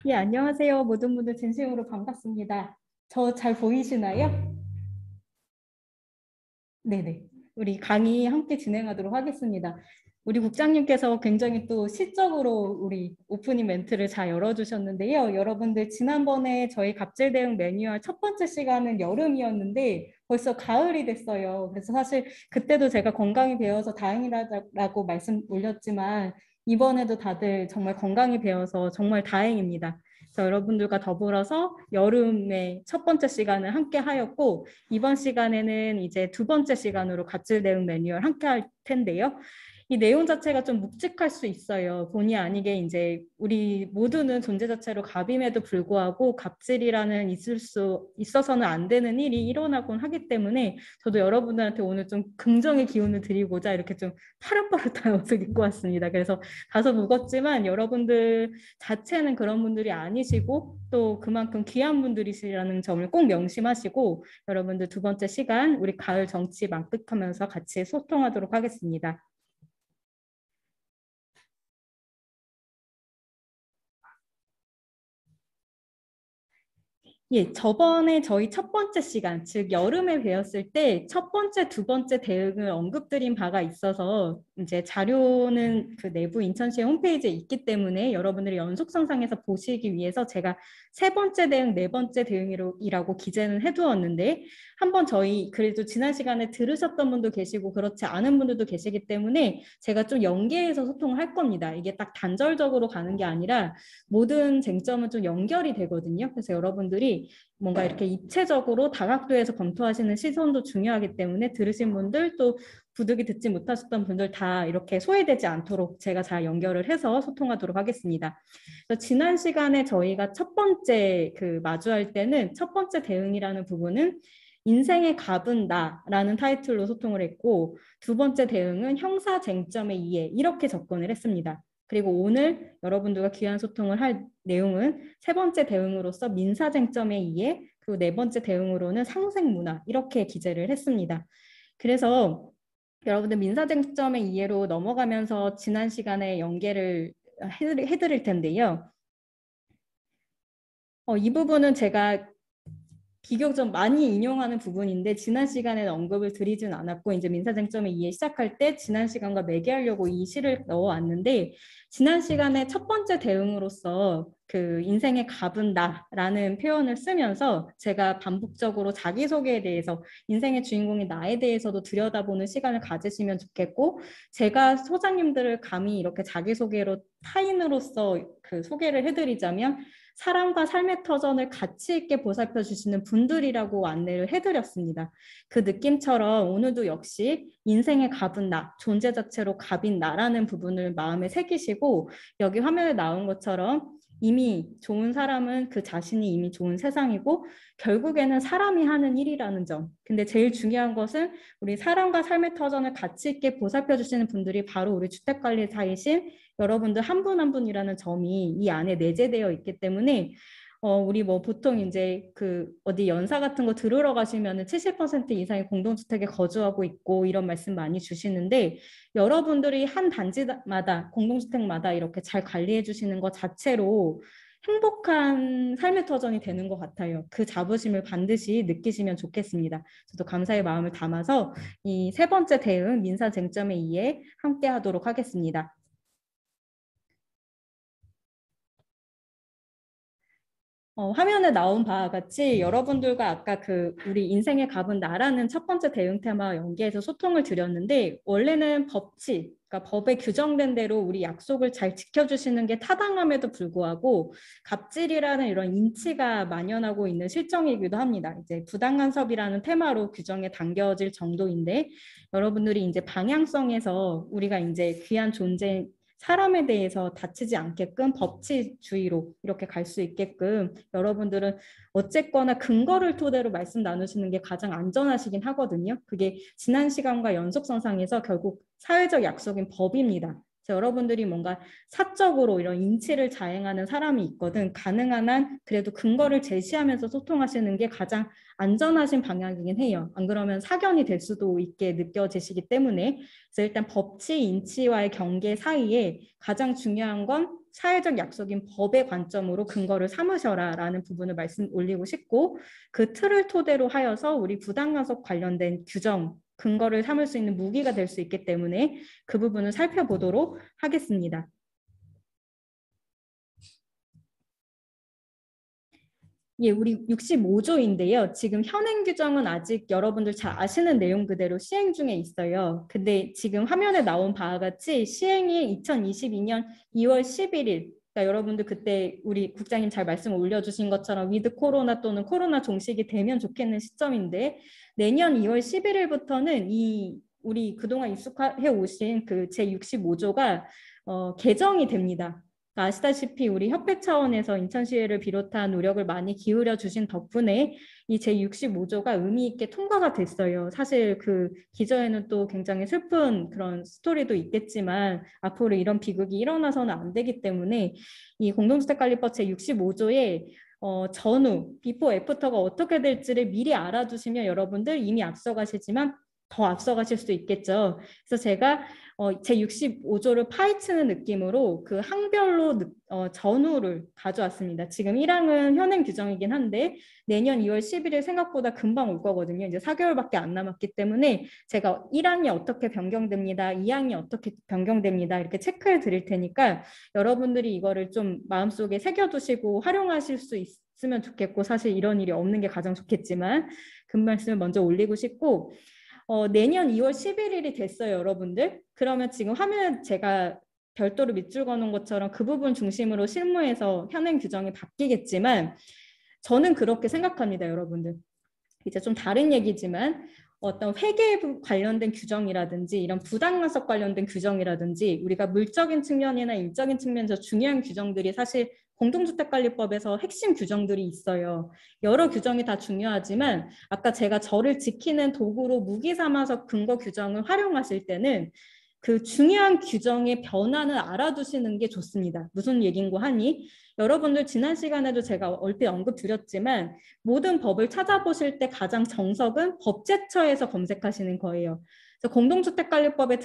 예, 안녕하세요. 모든 분들 진심으로 반갑습니다. 저 잘 보이시나요? 네네. 우리 강의 함께 진행하도록 하겠습니다. 우리 국장님께서 굉장히 또 시적으로 우리 오프닝 멘트를 잘 열어주셨는데요. 여러분들 지난번에 저희 갑질 대응 매뉴얼 첫 번째 시간은 여름이었는데 벌써 가을이 됐어요. 그래서 사실 그때도 제가 건강이 되어서 다행이라고 말씀 올렸지만 이번에도 다들 정말 건강이 되어서 정말 다행입니다. 그래서 여러분들과 더불어서 여름의 첫 번째 시간을 함께 하였고 이번 시간에는 이제 두 번째 시간으로 갑질 대응 매뉴얼 함께 할 텐데요. 이 내용 자체가 좀 묵직할 수 있어요. 본의 아니게 이제 우리 모두는 존재 자체로 갑임에도 불구하고 갑질이라는 있을 수 있어서는 안 되는 일이 일어나곤 하기 때문에 저도 여러분들한테 오늘 좀 긍정의 기운을 드리고자 이렇게 좀 파릇파릇한 옷을 입고 왔습니다. 그래서 다소 무겁지만 여러분들 자체는 그런 분들이 아니시고 또 그만큼 귀한 분들이시라는 점을 꼭 명심하시고 여러분들 두 번째 시간 우리 가을 정치 만끽하면서 같이 소통하도록 하겠습니다. 예, 저번에 저희 첫 번째 시간, 즉 여름에 배웠을 때 첫 번째, 두 번째 대응을 언급드린 바가 있어서 이제 자료는 그 내부 인천시 홈페이지에 있기 때문에 여러분들이 연속성상에서 보시기 위해서 제가 세 번째 대응, 네 번째 대응이라고 기재는 해두었는데 한번 저희 그래도 지난 시간에 들으셨던 분도 계시고 그렇지 않은 분들도 계시기 때문에 제가 좀 연계해서 소통을 할 겁니다. 이게 딱 단절적으로 가는 게 아니라 모든 쟁점은 좀 연결이 되거든요. 그래서 여러분들이 뭔가 이렇게 입체적으로 다각도에서 검토하시는 시선도 중요하기 때문에 들으신 분들 또 부득이 듣지 못하셨던 분들 다 이렇게 소외되지 않도록 제가 잘 연결을 해서 소통하도록 하겠습니다. 그래서 지난 시간에 저희가 첫 번째 그 마주할 때는 첫 번째 대응이라는 부분은 인생의 갑은 나라는 타이틀로 소통을 했고 두 번째 대응은 형사 쟁점의 이해 이렇게 접근을 했습니다. 그리고 오늘 여러분들과 귀한 소통을 할 내용은 세 번째 대응으로서 민사쟁점의 이해, 그리고 네 번째 대응으로는 상생문화 이렇게 기재를 했습니다. 그래서 여러분들 민사쟁점의 이해로 넘어가면서 지난 시간에 연계를 해드릴 텐데요. 이 부분은 제가 비교적 많이 인용하는 부분인데 지난 시간에는 언급을 드리진 않았고 이제 민사쟁점의 이해 시작할 때 지난 시간과 매개하려고 이 시를 넣어왔는데 지난 시간에 첫 번째 대응으로서 그 인생의 갑은 나라는 표현을 쓰면서 제가 반복적으로 자기소개에 대해서 인생의 주인공인 나에 대해서도 들여다보는 시간을 가지시면 좋겠고 제가 소장님들을 감히 이렇게 자기소개로 타인으로서 그 소개를 해드리자면 사람과 삶의 터전을 가치 있게 보살펴 주시는 분들이라고 안내를 해드렸습니다. 그 느낌처럼 오늘도 역시 인생의 갑은 나, 존재 자체로 갑인 나라는 부분을 마음에 새기시고 여기 화면에 나온 것처럼 이미 좋은 사람은 그 자신이 이미 좋은 세상이고 결국에는 사람이 하는 일이라는 점. 근데 제일 중요한 것은 우리 사람과 삶의 터전을 가치 있게 보살펴 주시는 분들이 바로 우리 주택관리사이신 여러분들 한 분 한 분이라는 점이 이 안에 내재되어 있기 때문에 우리 뭐 보통 이제 그 어디 연사 같은 거 들으러 가시면은 70% 이상의 공동주택에 거주하고 있고 이런 말씀 많이 주시는데 여러분들이 한 단지마다 공동주택마다 이렇게 잘 관리해 주시는 것 자체로 행복한 삶의 터전이 되는 것 같아요. 그 자부심을 반드시 느끼시면 좋겠습니다. 저도 감사의 마음을 담아서 이 세 번째 대응 민사 쟁점에 의해 함께 하도록 하겠습니다. 화면에 나온 바와 같이 여러분들과 아까 그 우리 인생의 갑은 나라는 첫 번째 대응 테마와 연계해서 소통을 드렸는데 원래는 법치, 그러니까 법에 규정된 대로 우리 약속을 잘 지켜주시는 게 타당함에도 불구하고 갑질이라는 이런 인치가 만연하고 있는 실정이기도 합니다. 이제 부당간섭이라는 테마로 규정에 담겨질 정도인데 여러분들이 이제 방향성에서 우리가 이제 귀한 존재 사람에 대해서 다치지 않게끔 법치주의로 이렇게 갈 수 있게끔 여러분들은 어쨌거나 근거를 토대로 말씀 나누시는 게 가장 안전하시긴 하거든요. 그게 지난 시간과 연속선상에서 결국 사회적 약속인 법입니다. 그래서 여러분들이 뭔가 사적으로 이런 인치를 자행하는 사람이 있거든 가능한 한 그래도 근거를 제시하면서 소통하시는 게 가장 안전하신 방향이긴 해요. 안 그러면 사견이 될 수도 있게 느껴지시기 때문에 그래서 일단 법치, 인치와의 경계 사이에 가장 중요한 건 사회적 약속인 법의 관점으로 근거를 삼으셔라라는 부분을 말씀 올리고 싶고 그 틀을 토대로 하여서 우리 부당간섭 관련된 규정 근거를 삼을 수 있는 무기가 될 수 있기 때문에 그 부분을 살펴보도록 하겠습니다. 예, 우리 65조인데요. 지금 현행 규정은 아직 여러분들 잘 아시는 내용 그대로 시행 중에 있어요. 근데 지금 화면에 나온 바와 같이 시행이 2022년 2월 11일 그러니까 여러분들 그때 우리 국장님 잘 말씀 올려주신 것처럼 위드 코로나 또는 코로나 종식이 되면 좋겠는 시점인데 내년 2월 11일부터는 이 우리 그동안 익숙해 오신 그 제65조가 개정이 됩니다. 아시다시피 우리 협회 차원에서 인천시의회를 비롯한 노력을 많이 기울여 주신 덕분에 이 제65조가 의미 있게 통과가 됐어요. 사실 그 기저에는 또 굉장히 슬픈 그런 스토리도 있겠지만 앞으로 이런 비극이 일어나서는 안 되기 때문에 이 공동주택관리법 제65조에 전후, 비포, 애프터가 어떻게 될지를 미리 알아두시면 여러분들 이미 앞서가시지만 더 앞서가실 수도 있겠죠. 그래서 제가 제65조를 파헤치는 느낌으로 그 항별로 전후를 가져왔습니다. 지금 1항은 현행 규정이긴 한데 내년 2월 11일 생각보다 금방 올 거거든요. 이제 4개월밖에 안 남았기 때문에 제가 1항이 어떻게 변경됩니다. 2항이 어떻게 변경됩니다. 이렇게 체크해 드릴 테니까 여러분들이 이거를 좀 마음속에 새겨두시고 활용하실 수 있으면 좋겠고 사실 이런 일이 없는 게 가장 좋겠지만 그 말씀을 먼저 올리고 싶고 내년 2월 11일이 됐어요, 여러분들. 그러면 지금 화면에 제가 별도로 밑줄 그어놓은 것처럼 그 부분 중심으로 실무에서 현행 규정이 바뀌겠지만 저는 그렇게 생각합니다, 여러분들. 이제 좀 다른 얘기지만 어떤 회계 관련된 규정이라든지 이런 부당간섭 관련된 규정이라든지 우리가 물적인 측면이나 인적인 측면에서 중요한 규정들이 사실 공동주택관리법에서 핵심 규정들이 있어요. 여러 규정이 다 중요하지만 아까 제가 저를 지키는 도구로 무기 삼아서 근거 규정을 활용하실 때는 그 중요한 규정의 변화는 알아두시는 게 좋습니다. 무슨 얘기인고 하니 여러분들 지난 시간에도 제가 얼핏 언급 드렸지만 모든 법을 찾아보실 때 가장 정석은 법제처에서 검색하시는 거예요. 그래서 공동주택관리법에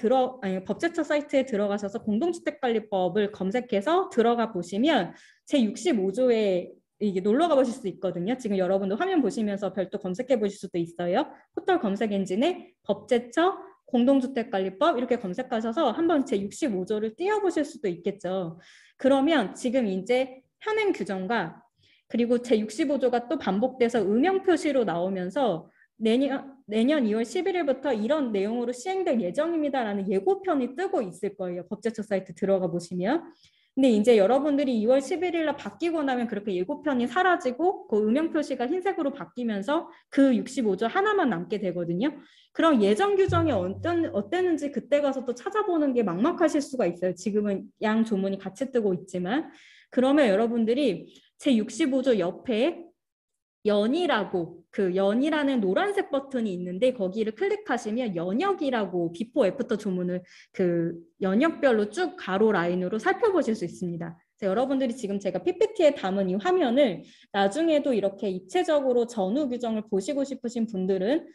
법제처 사이트에 들어가셔서 공동주택관리법을 검색해서 들어가 보시면 제65조에 이게 놀러 가보실 수 있거든요. 지금 여러분들 화면 보시면서 별도 검색해 보실 수도 있어요. 포털 검색 엔진에 법제처 공동주택관리법 이렇게 검색하셔서 한번 제65조를 띄워보실 수도 있겠죠. 그러면 지금 이제 현행 규정과 그리고 제65조가 또 반복돼서 음영 표시로 나오면서 내년 2월 11일부터 이런 내용으로 시행될 예정입니다라는 예고편이 뜨고 있을 거예요. 법제처 사이트 들어가 보시면. 근데 이제 여러분들이 2월 11일 날 바뀌고 나면 그렇게 예고편이 사라지고 그 음영 표시가 흰색으로 바뀌면서 그 65조 하나만 남게 되거든요. 그럼 예정 규정이 어땠는지 그때 가서 또 찾아보는 게 막막하실 수가 있어요. 지금은 양 조문이 같이 뜨고 있지만 그러면 여러분들이 제65조 옆에 연이라고 그 연이라는 노란색 버튼이 있는데 거기를 클릭하시면 연역이라고 비포 애프터 조문을 그 연역별로 쭉 가로 라인으로 살펴보실 수 있습니다. 여러분들이 지금 제가 PPT에 담은 이 화면을 나중에도 이렇게 입체적으로 전후 규정을 보시고 싶으신 분들은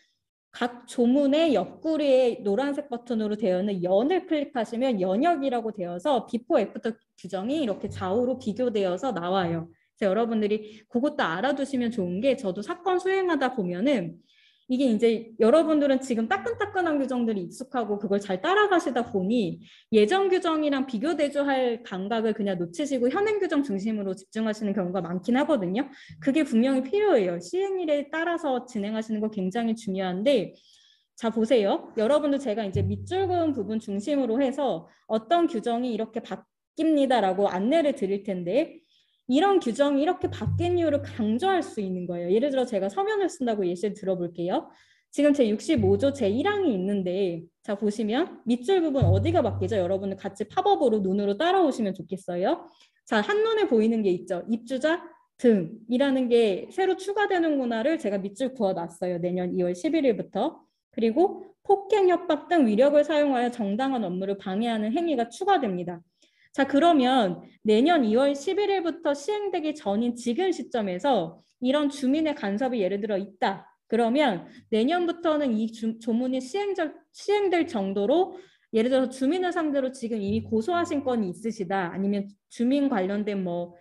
각 조문의 옆구리에 노란색 버튼으로 되어 있는 연을 클릭하시면 연역이라고 되어서 비포 애프터 규정이 이렇게 좌우로 비교되어서 나와요. 그래서 여러분들이 그것도 알아두시면 좋은 게 저도 사건 수행하다 보면은 이게 이제 여러분들은 지금 따끈따끈한 규정들이 익숙하고 그걸 잘 따라가시다 보니 예전 규정이랑 비교 대조할 감각을 그냥 놓치시고 현행 규정 중심으로 집중하시는 경우가 많긴 하거든요. 그게 분명히 필요해요. 시행일에 따라서 진행하시는 거 굉장히 중요한데 자 보세요. 여러분들 제가 이제 밑줄 그은 부분 중심으로 해서 어떤 규정이 이렇게 바뀝니다라고 안내를 드릴 텐데 이런 규정이 이렇게 바뀐 이유를 강조할 수 있는 거예요. 예를 들어 제가 서면을 쓴다고 예시를 들어볼게요. 지금 제65조 제1항이 있는데 자 보시면 밑줄 부분 어디가 바뀌죠? 여러분은 같이 팝업으로 눈으로 따라오시면 좋겠어요. 자 한눈에 보이는 게 있죠. 입주자 등이라는 게 새로 추가되는구나를 제가 밑줄 그어놨어요. 내년 2월 11일부터. 그리고 폭행, 협박 등 위력을 사용하여 정당한 업무를 방해하는 행위가 추가됩니다. 자, 그러면 내년 2월 11일부터 시행되기 전인 지금 시점에서 이런 주민의 간섭이 예를 들어 있다. 그러면 내년부터는 이 조문이 시행될 정도로 예를 들어서 주민을 상대로 지금 이미 고소하신 건이 있으시다. 아니면 주민 관련된 뭐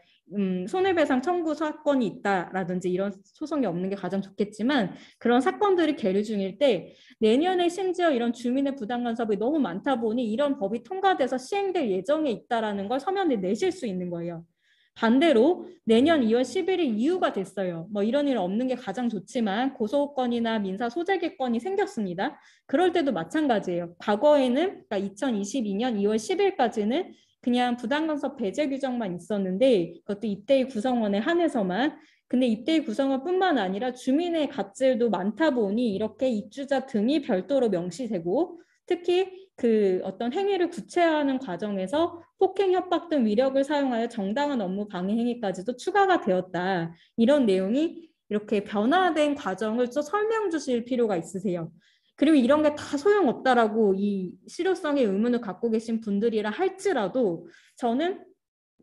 손해배상 청구 사건이 있다라든지 이런 소송이 없는 게 가장 좋겠지만 그런 사건들이 계류 중일 때 내년에 심지어 이런 주민의 부당 간섭이 너무 많다 보니 이런 법이 통과돼서 시행될 예정에 있다라는 걸 서면에 내실 수 있는 거예요. 반대로 내년 2월 11일 이후가 됐어요. 뭐 이런 일 없는 게 가장 좋지만 고소건이나 민사 소재기건이 생겼습니다. 그럴 때도 마찬가지예요. 과거에는 그러니까 2022년 2월 10일까지는 그냥 부당간섭 배제 규정만 있었는데 그것도 입대의 구성원에 한해서만. 근데 입대의 구성원뿐만 아니라 주민의 갑질도 많다 보니 이렇게 입주자 등이 별도로 명시되고 특히 그 어떤 행위를 구체화하는 과정에서 폭행, 협박 등 위력을 사용하여 정당한 업무 방해 행위까지도 추가가 되었다. 이런 내용이 이렇게 변화된 과정을 좀 설명 주실 필요가 있으세요. 그리고 이런 게 다 소용없다라고 이 실효성의 의문을 갖고 계신 분들이라 할지라도 저는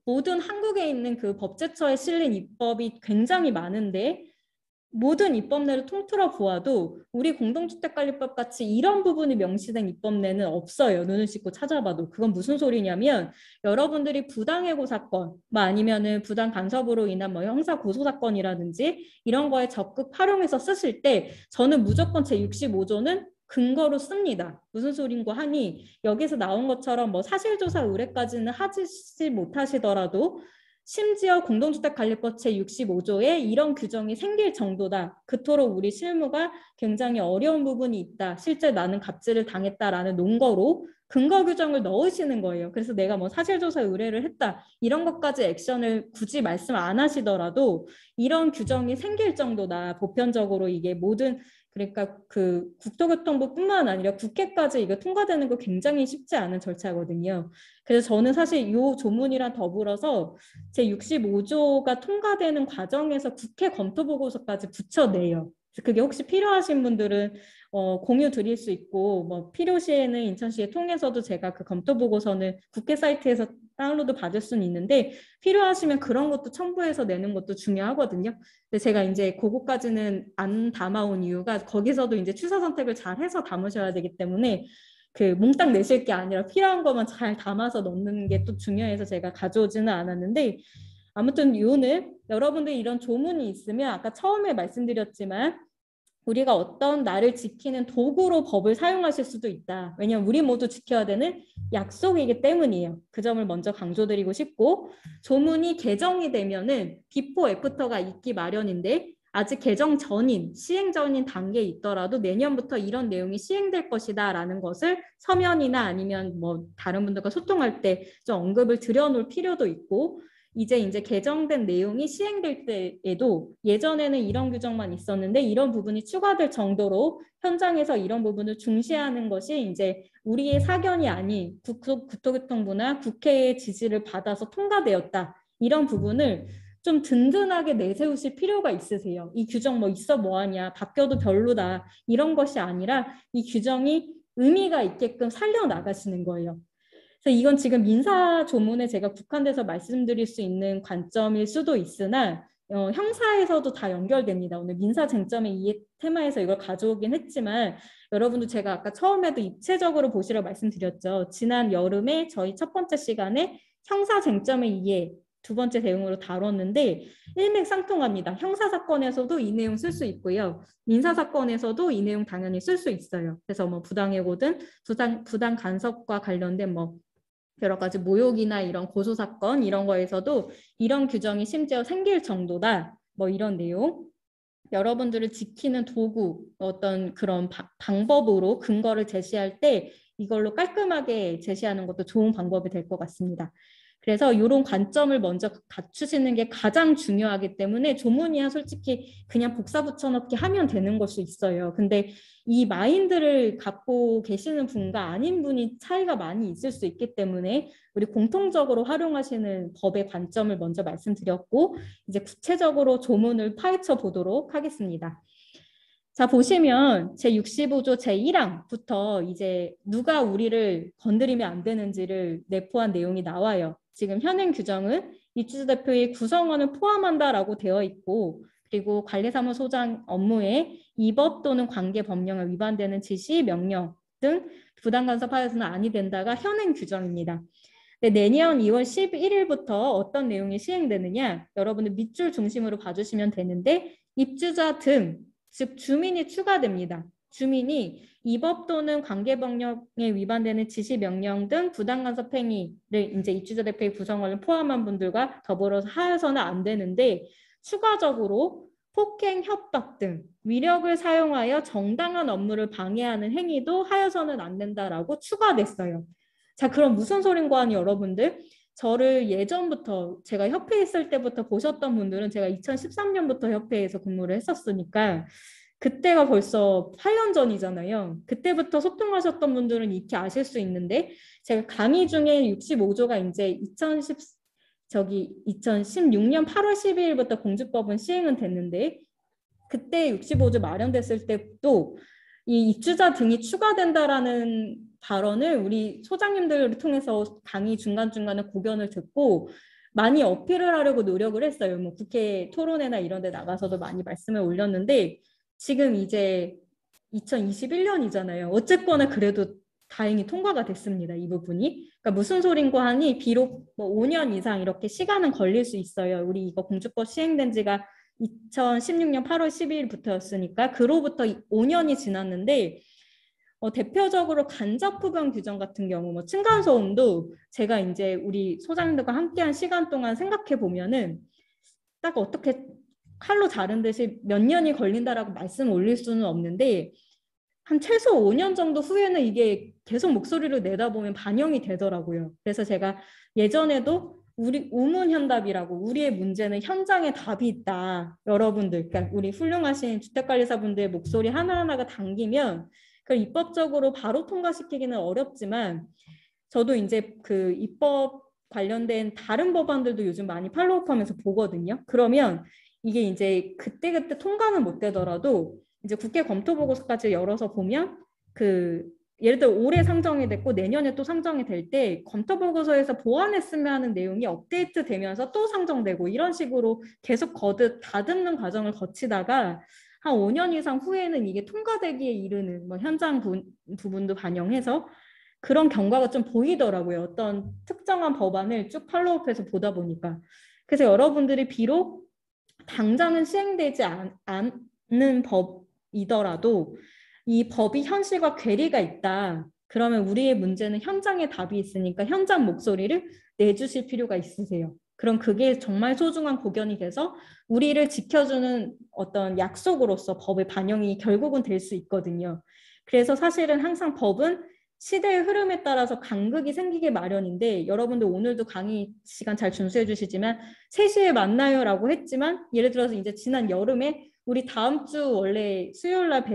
모든 한국에 있는 그 법제처에 실린 입법이 굉장히 많은데 모든 입법례를 통틀어 보아도 우리 공동주택관리법 같이 이런 부분이 명시된 입법례는 없어요. 눈을 씻고 찾아봐도. 그건 무슨 소리냐면 여러분들이 부당해고 사건, 뭐 아니면은 부당 간섭으로 인한 뭐 형사 고소 사건이라든지 이런 거에 적극 활용해서 쓰실 때 저는 무조건 제65조는 근거로 씁니다. 무슨 소린고 하니 여기서 나온 것처럼 뭐 사실조사 의뢰까지는 하지 못하시더라도 심지어 공동주택관리법 제65조에 이런 규정이 생길 정도다. 그토록 우리 실무가 굉장히 어려운 부분이 있다. 실제 나는 갑질을 당했다라는 논거로 근거 규정을 넣으시는 거예요. 그래서 내가 뭐 사실조사 의뢰를 했다. 이런 것까지 액션을 굳이 말씀 안 하시더라도 이런 규정이 생길 정도다. 보편적으로 이게 모든 그러니까 그 국토교통부뿐만 아니라 국회까지 이거 통과되는 거 굉장히 쉽지 않은 절차거든요. 그래서 저는 사실 이 조문이랑 더불어서 제65조가 통과되는 과정에서 국회 검토 보고서까지 붙여내요. 그게 혹시 필요하신 분들은 공유 드릴 수 있고 뭐 필요시에는 인천시에 통해서도 제가 그 검토 보고서는 국회 사이트에서 다운로드 받을 수는 있는데 필요하시면 그런 것도 첨부해서 내는 것도 중요하거든요. 근데 제가 이제 그거까지는 안 담아온 이유가 거기서도 이제 취사 선택을 잘 해서 담으셔야 되기 때문에 그 몽땅 내실 게 아니라 필요한 것만 잘 담아서 넣는 게 또 중요해서 제가 가져오지는 않았는데 아무튼 요는 여러분들 이런 조문이 있으면 아까 처음에 말씀드렸지만 우리가 어떤 나를 지키는 도구로 법을 사용하실 수도 있다. 왜냐하면 우리 모두 지켜야 되는 약속이기 때문이에요. 그 점을 먼저 강조드리고 싶고 조문이 개정이 되면은 비포 애프터가 있기 마련인데 아직 개정 전인, 시행 전인 단계에 있더라도 내년부터 이런 내용이 시행될 것이다 라는 것을 서면이나 아니면 뭐 다른 분들과 소통할 때 좀 언급을 드려놓을 필요도 있고 이제 개정된 내용이 시행될 때에도 예전에는 이런 규정만 있었는데 이런 부분이 추가될 정도로 현장에서 이런 부분을 중시하는 것이 이제 우리의 사견이 아닌 국토교통부나 국회의 지지를 받아서 통과되었다. 이런 부분을 좀 든든하게 내세우실 필요가 있으세요. 이 규정 뭐 있어 뭐하냐, 바뀌어도 별로다. 이런 것이 아니라 이 규정이 의미가 있게끔 살려나가시는 거예요. 그래서 이건 지금 민사 조문에 제가 국한돼서 말씀드릴 수 있는 관점일 수도 있으나 형사에서도 다 연결됩니다. 오늘 민사 쟁점의 이 테마에서 이걸 가져오긴 했지만 여러분도 제가 아까 처음에도 입체적으로 보시라고 말씀드렸죠. 지난 여름에 저희 첫 번째 시간에 형사 쟁점의 이해 두 번째 대응으로 다뤘는데 일맥상통합니다. 형사사건에서도 이 내용 쓸 수 있고요. 민사사건에서도 이 내용 당연히 쓸 수 있어요. 그래서 뭐 부당해고든 부당 간섭과 관련된 뭐 여러 가지 모욕이나 이런 고소 사건 이런 거에서도 이런 규정이 심지어 생길 정도다. 뭐 이런 내용. 여러분들을 지키는 도구, 어떤 그런 방법으로 근거를 제시할 때 이걸로 깔끔하게 제시하는 것도 좋은 방법이 될 것 같습니다. 그래서 이런 관점을 먼저 갖추시는 게 가장 중요하기 때문에 조문이야 솔직히 그냥 복사 붙여넣기 하면 되는 걸 수 있어요. 근데 이 마인드를 갖고 계시는 분과 아닌 분이 차이가 많이 있을 수 있기 때문에 우리 공통적으로 활용하시는 법의 관점을 먼저 말씀드렸고 이제 구체적으로 조문을 파헤쳐 보도록 하겠습니다. 자, 보시면 제65조 제1항부터 이제 누가 우리를 건드리면 안 되는지를 내포한 내용이 나와요. 지금 현행 규정은 입주자 대표의 구성원을 포함한다라고 되어 있고, 그리고 관리사무소장 업무에 이 법 또는 관계 법령에 위반되는 지시, 명령 등 부당 간섭하여서는 아니 된다가 현행 규정입니다. 내년 2월 11일부터 어떤 내용이 시행되느냐, 여러분들 밑줄 중심으로 봐주시면 되는데, 입주자 등, 즉 주민이 추가됩니다. 주민이 이 법 또는 관계법령에 위반되는 지시, 명령 등 부당간섭 행위를 이제 입주자 대표의 구성원을 포함한 분들과 더불어서 하여서는 안 되는데, 추가적으로 폭행, 협박 등 위력을 사용하여 정당한 업무를 방해하는 행위도 하여서는 안 된다라고 추가됐어요. 자, 그럼 무슨 소린가 하니 여러분들, 저를 예전부터 제가 협회에 있을 때부터 보셨던 분들은 제가 2013년부터 협회에서 근무를 했었으니까 그때가 벌써 8년 전이잖아요. 그때부터 소통하셨던 분들은 익히 아실 수 있는데, 제가 강의 중에 65조가 이제 2016년 8월 12일부터 공주법은 시행은 됐는데, 그때 65조 마련됐을 때도 이 입주자 등이 추가된다라는 발언을 우리 소장님들을 통해서 강의 중간중간에 고견을 듣고 많이 어필을 하려고 노력을 했어요. 뭐 국회 토론회나 이런 데 나가서도 많이 말씀을 올렸는데, 지금 이제 2021년이잖아요. 어쨌거나 그래도 다행히 통과가 됐습니다. 이 부분이. 그러니까 무슨 소린가 하니, 비록 뭐 5년 이상 이렇게 시간은 걸릴 수 있어요. 우리 이거 공주법 시행된 지가 2016년 8월 12일부터였으니까 그로부터 5년이 지났는데, 대표적으로 간접흡연 규정 같은 경우, 뭐 층간소음도 제가 이제 우리 소장님들과 함께한 시간 동안 생각해 보면은 딱 어떻게 칼로 자른 듯이 몇 년이 걸린다라고 말씀 올릴 수는 없는데, 한 최소 5년 정도 후에는 이게 계속 목소리를 내다보면 반영이 되더라고요. 그래서 제가 예전에도 우리 우문현답이라고, 우리의 문제는 현장에 답이 있다. 여러분들, 그러니까 우리 훌륭하신 주택관리사분들의 목소리 하나하나가 담기면 그걸 입법적으로 바로 통과시키기는 어렵지만, 저도 이제 그 입법 관련된 다른 법안들도 요즘 많이 팔로우하면서 보거든요. 그러면 이게 이제 그때그때 통과는 못 되더라도 이제 국회 검토 보고서까지 열어서 보면, 그 예를 들어 올해 상정이 됐고 내년에 또 상정이 될 때 검토 보고서에서 보완했으면 하는 내용이 업데이트 되면서 또 상정되고, 이런 식으로 계속 거듭 다듬는 과정을 거치다가 한 5년 이상 후에는 이게 통과되기에 이르는, 뭐 현장 부분도 반영해서 그런 경과가 좀 보이더라고요. 어떤 특정한 법안을 쭉 팔로우해서 보다 보니까. 그래서 여러분들이 비록 당장은 시행되지 않는 법이더라도 이 법이 현실과 괴리가 있다. 그러면 우리의 문제는 현장에 답이 있으니까 현장 목소리를 내주실 필요가 있으세요. 그럼 그게 정말 소중한 고견이 돼서 우리를 지켜주는 어떤 약속으로서 법의 반영이 결국은 될 수 있거든요. 그래서 사실은 항상 법은 시대의 흐름에 따라서 간극이 생기게 마련인데, 여러분들 오늘도 강의 시간 잘 준수해 주시지만 3시에 만나요라고 했지만, 예를 들어서 이제 지난 여름에 우리 다음 주 원래 수요일 날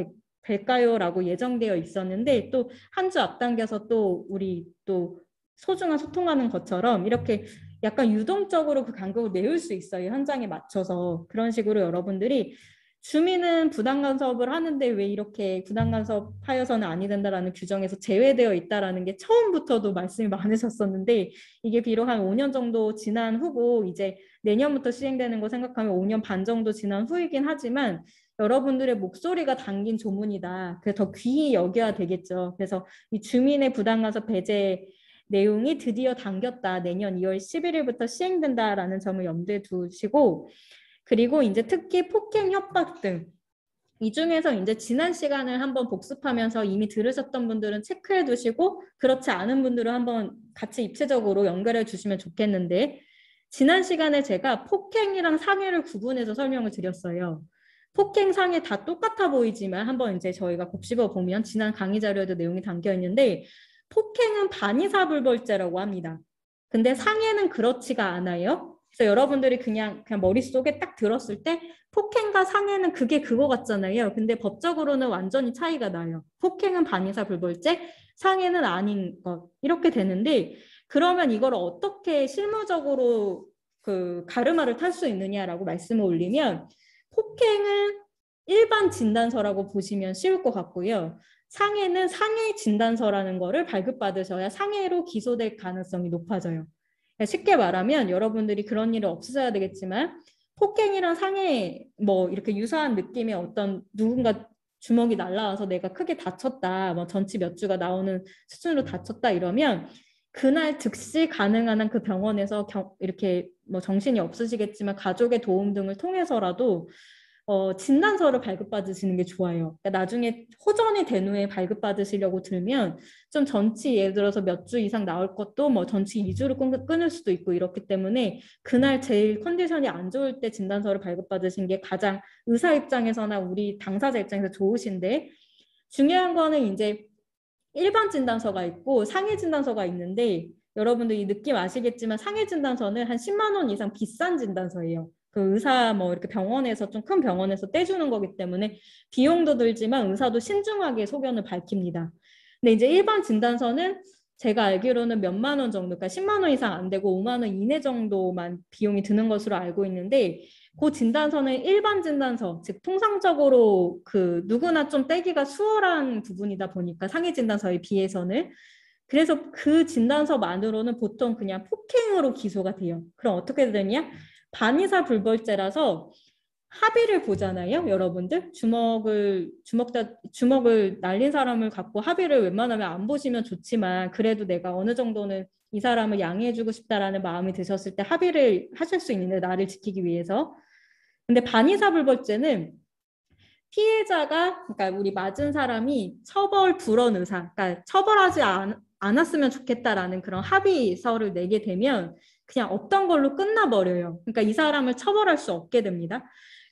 뵐까요라고 예정되어 있었는데 또 한 주 앞당겨서 또 우리 또 소중한 소통하는 것처럼 이렇게 약간 유동적으로 그 간격을 메울 수 있어요. 현장에 맞춰서. 그런 식으로 여러분들이 주민은 부당간섭을 하는데 왜 이렇게 부당간섭하여서는 아니 된다라는 규정에서 제외되어 있다라는 게 처음부터도 말씀이 많으셨었는데, 이게 비록 한 5년 정도 지난 후고 이제 내년부터 시행되는 거 생각하면 5년 반 정도 지난 후이긴 하지만 여러분들의 목소리가 담긴 조문이다. 그래서 더 귀히 여겨야 되겠죠. 그래서 이 주민의 부당간섭 배제 내용이 드디어 당겼다. 내년 2월 11일부터 시행된다라는 점을 염두에 두시고, 그리고 이제 특히 폭행, 협박 등 이 중에서 이제 지난 시간을 한번 복습하면서 이미 들으셨던 분들은 체크해 두시고, 그렇지 않은 분들은 한번 같이 입체적으로 연결해 주시면 좋겠는데, 지난 시간에 제가 폭행이랑 상해를 구분해서 설명을 드렸어요. 폭행, 상해 다 똑같아 보이지만 한번 이제 저희가 곱씹어 보면 지난 강의 자료에도 내용이 담겨 있는데, 폭행은 반의사불벌죄라고 합니다. 근데 상해는 그렇지가 않아요. 그래서 여러분들이 그냥 머릿속에 딱 들었을 때 폭행과 상해는 그게 그거 같잖아요. 근데 법적으로는 완전히 차이가 나요. 폭행은 반의사불벌죄, 상해는 아닌 것, 이렇게 되는데, 그러면 이걸 어떻게 실무적으로 그 가르마를 탈 수 있느냐라고 말씀을 올리면, 폭행은 일반 진단서라고 보시면 쉬울 것 같고요. 상해는 상해 진단서라는 거를 발급받으셔야 상해로 기소될 가능성이 높아져요. 쉽게 말하면 여러분들이 그런 일은 없으셔야 되겠지만 폭행이랑 상해 뭐 이렇게 유사한 느낌의 어떤 누군가 주먹이 날라와서 내가 크게 다쳤다, 뭐 전치 몇 주가 나오는 수준으로 다쳤다 이러면 그날 즉시 가능한 한 그 병원에서 이렇게 뭐 정신이 없으시겠지만 가족의 도움 등을 통해서라도 진단서를 발급받으시는 게 좋아요. 그러니까 나중에 호전이 된 후에 발급받으시려고 들면 좀 전치 예를 들어서 몇 주 이상 나올 것도 뭐 전치 2주로 끊을 수도 있고 이렇기 때문에 그날 제일 컨디션이 안 좋을 때 진단서를 발급받으신 게 가장 의사 입장에서나 우리 당사자 입장에서 좋으신데 중요한 거는 이제 일반 진단서가 있고 상해 진단서가 있는데 여러분들 이 느낌 아시겠지만 상해 진단서는 한 10만 원 이상 비싼 진단서예요. 그 의사 뭐 이렇게 병원에서 좀 큰 병원에서 떼주는 거기 때문에 비용도 들지만 의사도 신중하게 소견을 밝힙니다. 근데 이제 일반 진단서는 제가 알기로는 몇만 원 정도, 그러니까 10만 원 이상 안 되고 5만 원 이내 정도만 비용이 드는 것으로 알고 있는데 그 진단서는 일반 진단서, 즉 통상적으로 그 누구나 좀 떼기가 수월한 부분이다 보니까 상해 진단서에 비해서는 그래서 그 진단서만으로는 보통 그냥 폭행으로 기소가 돼요. 그럼 어떻게 되냐? 반의사 불벌죄라서 합의를 보잖아요, 여러분들. 주먹을 날린 사람을 갖고 합의를 웬만하면 안 보시면 좋지만 그래도 내가 어느 정도는 이 사람을 양해해주고 싶다라는 마음이 드셨을 때 합의를 하실 수 있는데 나를 지키기 위해서. 근데 반의사불벌죄는 피해자가, 그러니까 우리 맞은 사람이 처벌 불원 의사, 그러니까 처벌하지 않았으면 좋겠다라는 그런 합의서를 내게 되면 그냥 없던 걸로 끝나버려요. 그러니까 이 사람을 처벌할 수 없게 됩니다.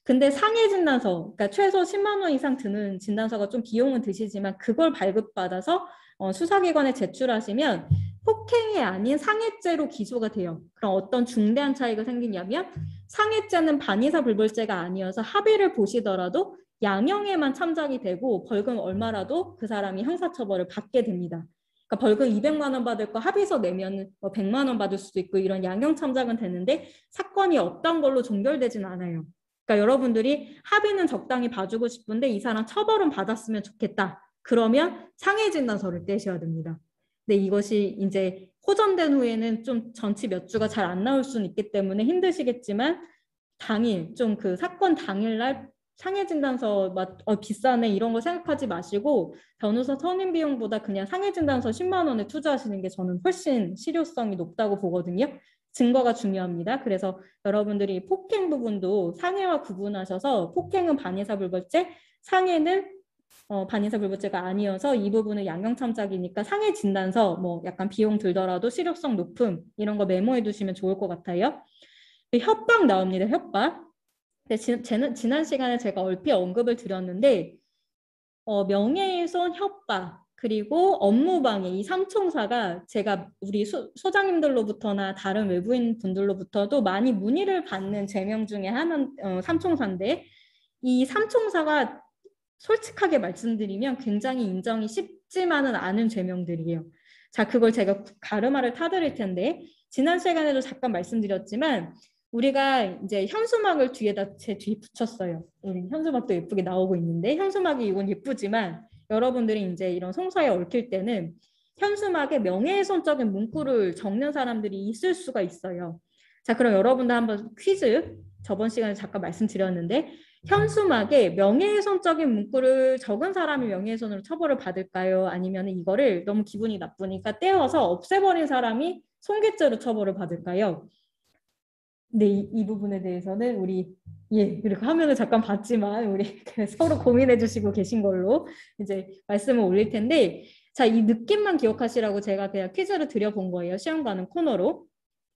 근데 상해 진단서, 그러니까 최소 10만 원 이상 드는 진단서가 좀 비용은 드시지만 그걸 발급받아서 수사기관에 제출하시면 폭행이 아닌 상해죄로 기소가 돼요. 그럼 어떤 중대한 차이가 생기냐면 상해죄는 반의사 불벌죄가 아니어서 합의를 보시더라도 양형에만 참작이 되고 벌금 얼마라도 그 사람이 형사처벌을 받게 됩니다. 그러니까 벌금 200만 원 받을 거 합의서 내면 뭐 100만 원 받을 수도 있고 이런 양형 참작은 되는데 사건이 없던 걸로 종결되진 않아요. 그러니까 여러분들이 합의는 적당히 봐주고 싶은데 이 사람 처벌은 받았으면 좋겠다. 그러면 상해 진단서를 떼셔야 됩니다. 근데 이것이 이제 호전된 후에는 좀 전치 몇 주가 잘 안 나올 수는 있기 때문에 힘드시겠지만 당일 좀 그 사건 당일날 상해 진단서 비싸네 이런 거 생각하지 마시고 변호사 선임 비용보다 그냥 상해 진단서 10만 원에 투자하시는 게 저는 훨씬 실효성이 높다고 보거든요. 증거가 중요합니다. 그래서 여러분들이 폭행 부분도 상해와 구분하셔서 폭행은 반의사불벌죄, 상해는 반의사불벌죄가 아니어서 이 부분은 양형참작이니까 상해 진단서 뭐 약간 비용 들더라도 실효성 높음 이런 거 메모해 두시면 좋을 것 같아요. 협박 나옵니다. 협박. 근데 지난 시간에 제가 얼핏 언급을 드렸는데 명예훼손, 협박, 그리고 업무방해 이 삼총사가 제가 우리 소장님들로부터나 다른 외부인 분들로부터도 많이 문의를 받는 죄명 중에 하나는 삼총사인데 이 삼총사가 솔직하게 말씀드리면 굉장히 인정이 쉽지만은 않은 죄명들이에요. 자, 그걸 제가 가르마를 타드릴 텐데 지난 시간에도 잠깐 말씀드렸지만 우리가 이제 현수막을 제 뒤에 붙였어요. 우리 현수막도 예쁘게 나오고 있는데 현수막이 이건 예쁘지만 여러분들이 이제 이런 송사에 얽힐 때는 현수막에 명예훼손적인 문구를 적는 사람들이 있을 수가 있어요. 자, 그럼 여러분들 한번 퀴즈 저번 시간에 잠깐 말씀드렸는데 현수막에 명예훼손적인 문구를 적은 사람이 명예훼손으로 처벌을 받을까요? 아니면 이거를 너무 기분이 나쁘니까 떼어서 없애버린 사람이 손괴죄로 처벌을 받을까요? 네, 이 부분에 대해서는 우리 이렇게 화면을 잠깐 봤지만 우리 서로 고민해 주시고 계신 걸로 이제 말씀을 올릴 텐데 자, 이 느낌만 기억하시라고 제가 그냥 퀴즈를 드려본 거예요. 시험 가는 코너로.